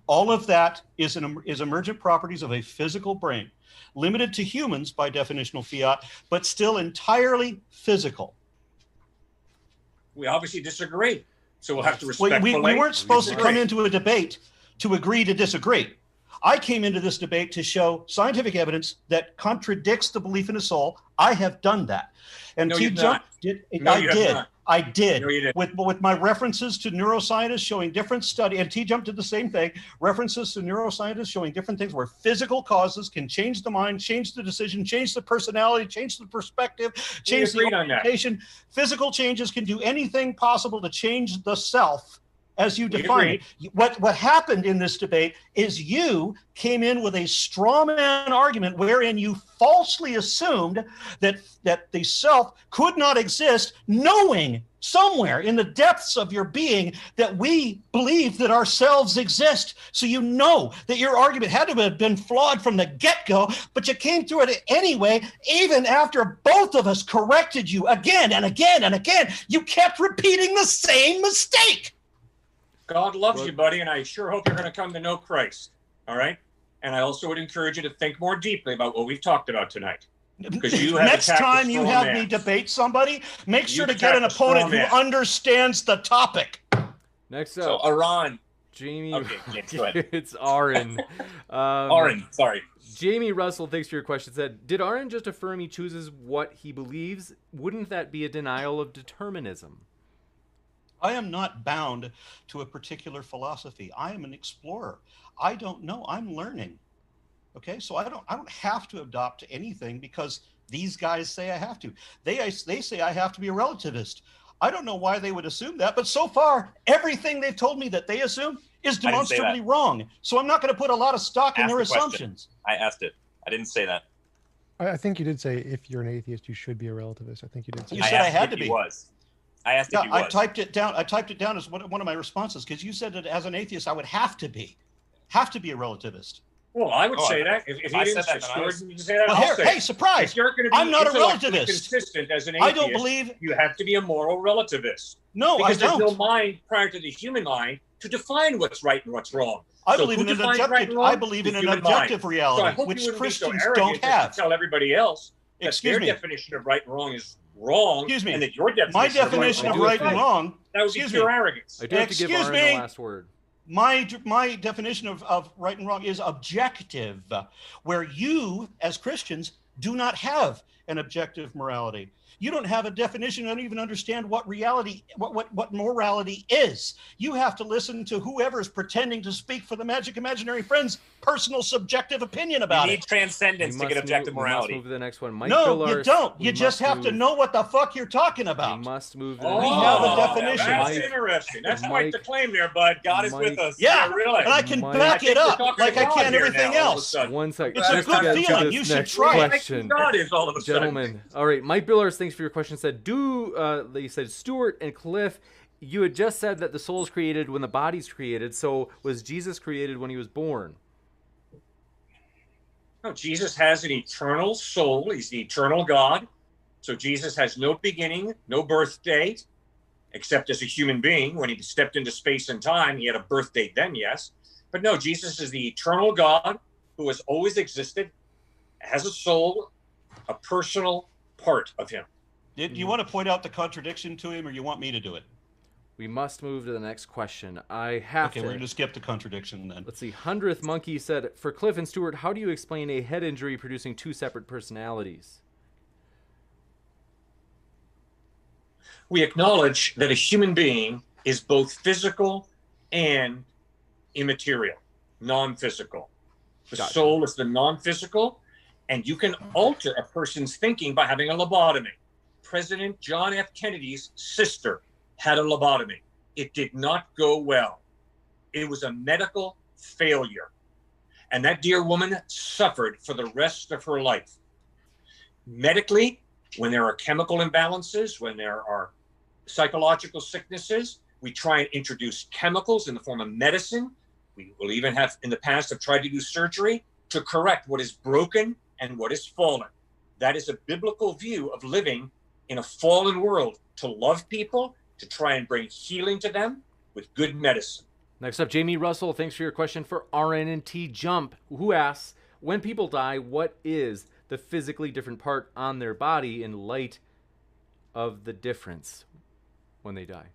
All of that is emergent properties of a physical brain, limited to humans by definitional fiat, but still entirely physical. We obviously disagree, so we'll have to respectfully. We weren't supposed to come into a debate to agree to disagree. I came into this debate to show scientific evidence that contradicts the belief in a soul. I have done that. And No, TJump did. I did. I did. No, you didn't. With my references to neuroscientists showing different study, and TJump did the same thing. References to neuroscientists showing different things where physical causes can change the mind, change the decision, change the personality, change the perspective, change the orientation. Physical changes can do anything possible to change the self as you define it. What happened in this debate is you came in with a straw man argument wherein you falsely assumed that the self could not exist, knowing somewhere in the depths of your being that we believe that ourselves exist. So you know that your argument had to have been flawed from the get-go, but you came through it anyway, even after both of us corrected you again and again and again. You kept repeating the same mistake. God loves you, buddy, and I sure hope you're going to come to know Christ. All right? And I also would encourage you to think more deeply about what we've talked about tonight. Because you have next time you have me debate somebody, make sure to get an opponent who understands the topic. Next up, so Aron. Jamie. Okay, James, go ahead. It's Aron. Aron, sorry. Jamie Russell, thanks for your question. Said, did Aron just affirm he chooses what he believes? Wouldn't that be a denial of determinism? I am not bound to a particular philosophy. I am an explorer. I don't know. I'm learning. Okay, so I don't have to adopt anything because these guys say I have to. They say I have to be a relativist. I don't know why they would assume that, but so far everything they've told me that they assume is demonstrably wrong. So I'm not going to put a lot of stock in their assumptions. I asked it. I didn't say that. I think you did say if you're an atheist, you should be a relativist. I think you did say you said I had to be. I asked if he was. I typed it down. I typed it down as one of my responses because you said that as an atheist, I would have to be a relativist. Well, I would say that. If you didn't say that, well, hey, surprise! If you're going to be I'm not a relativist. Consistent as an atheist, I don't believe you have to be a moral relativist. No, because I don't. There's no mind prior to the human mind to define what's right and what's wrong. I believe in an objective. I believe in an objective reality, which Christians don't have. Tell everybody else that their definition of right and wrong is wrong. Excuse me. And that your definition of right and wrong. That would be pure arrogance. I do have to give Aron the last word. My definition of right and wrong is objective, where you, as Christians, do not have an objective morality. You don't have a definition. You don't even understand what reality, what morality is. You have to listen to whoever is pretending to speak for the Magic Imaginary Friends' personal subjective opinion about it. You need transcendence to get objective morality. We must move to the next one. Mike no, Billars, you don't. You just have to know what the fuck you're talking about. We must move to the next one. We have a definition. That's interesting. That's quite the claim there, bud. God is with us. Yeah, really. And I can back it up like I can everything else. 1 second. It's a good feeling. You should try it. God is all of a sudden. Gentlemen. All right. Mike Billars, thanks for your question. Said, they said, Stuart and Cliffe, you had just said that the soul is created when the body's created. So was Jesus created when he was born? No, Jesus has an eternal soul. He's the eternal God. So Jesus has no beginning, no birth date, except as a human being. When he stepped into space and time, he had a birth date then, yes. But no, Jesus is the eternal God who has always existed, has a soul, a personal part of him. Did you want to point out the contradiction to him, or you want me to do it? We must move to the next question. I have to. Okay, we're going to skip the contradiction then. Let's see. 100th Monkey said, for Cliffe and Stuart, how do you explain a head injury producing two separate personalities? We acknowledge that a human being is both physical and immaterial, non-physical. The soul is the non-physical, and you can alter a person's thinking by having a lobotomy. President John F. Kennedy's sister had a lobotomy. It did not go well. It was a medical failure. And that dear woman suffered for the rest of her life. Medically, when there are chemical imbalances, when there are psychological sicknesses, we try and introduce chemicals in the form of medicine. We will even have, in the past, have tried to do surgery to correct what is broken and what is fallen. That is a biblical view of living in a fallen world, to love people, to try and bring healing to them with good medicine. Next up, Jamie Russell, thanks for your question for Aron and TJump, who asks, when people die, what is the physically different part on their body in light of the difference when they die?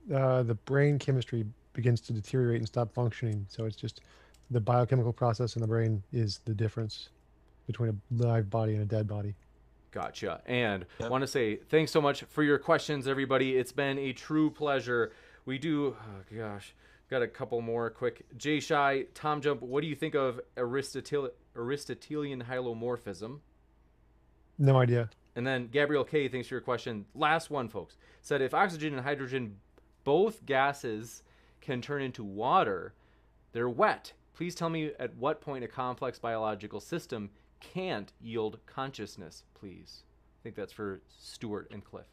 The brain chemistry begins to deteriorate and stop functioning. So it's just the biochemical process in the brain is the difference between a live body and a dead body. Gotcha. And Yep. want to say thanks so much for your questions, everybody. It's been a true pleasure. We do, oh gosh, got a couple more quick. Jay Shy, TJump, what do you think of Aristotelian hylomorphism? No idea. And then Gabrielle K, thanks for your question. Last one, folks. Said if oxygen and hydrogen, both gases, can turn into water, they're wet. Please tell me at what point a complex biological system can't yield consciousness, please. I think that's for Stuart and Cliffe.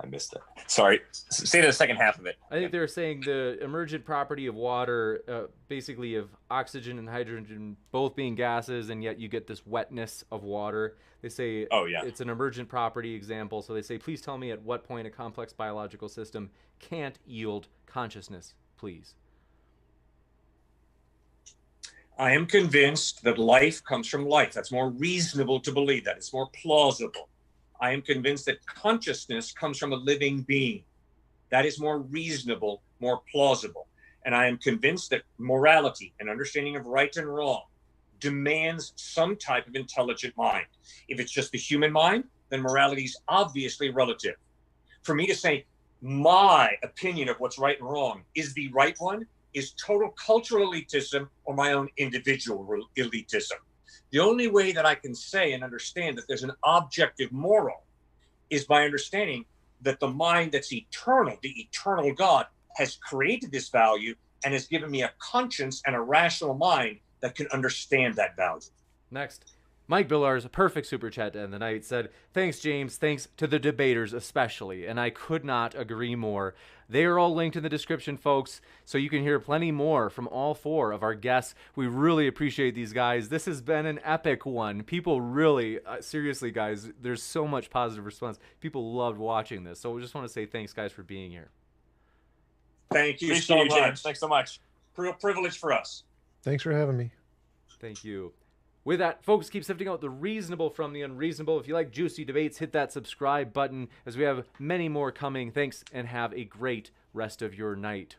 I missed it. Sorry. Say the second half of it. I think they're saying the emergent property of water, basically of oxygen and hydrogen both being gases, and yet you get this wetness of water. They say it's an emergent property example. So they say, please tell me at what point a complex biological system can't yield consciousness, please. I am convinced that life comes from life. That's more reasonable to believe that. It's more plausible. I am convinced that consciousness comes from a living being. That is more reasonable, more plausible. And I am convinced that morality and understanding of right and wrong demands some type of intelligent mind. If it's just the human mind, then morality is obviously relative. For me to say my opinion of what's right and wrong is the right one is total cultural elitism or my own individual elitism. The only way that I can say and understand that there's an objective moral is by understanding that the mind that's eternal, the eternal God, has created this value and has given me a conscience and a rational mind that can understand that value. Next, Mike Billars, a perfect super chat to end the night, said, thanks, James. Thanks to the debaters especially. And I could not agree more. They are all linked in the description, folks, so you can hear plenty more from all four of our guests. We really appreciate these guys. This has been an epic one. People really, seriously, guys, there's so much positive response. People loved watching this. So we just want to say thanks, guys, for being here. Thank you Appreciate so you, much. James. Thanks so much. Real privilege for us. Thanks for having me. Thank you. With that, folks, keep sifting out the reasonable from the unreasonable. If you like juicy debates, hit that subscribe button as we have many more coming. Thanks, and have a great rest of your night.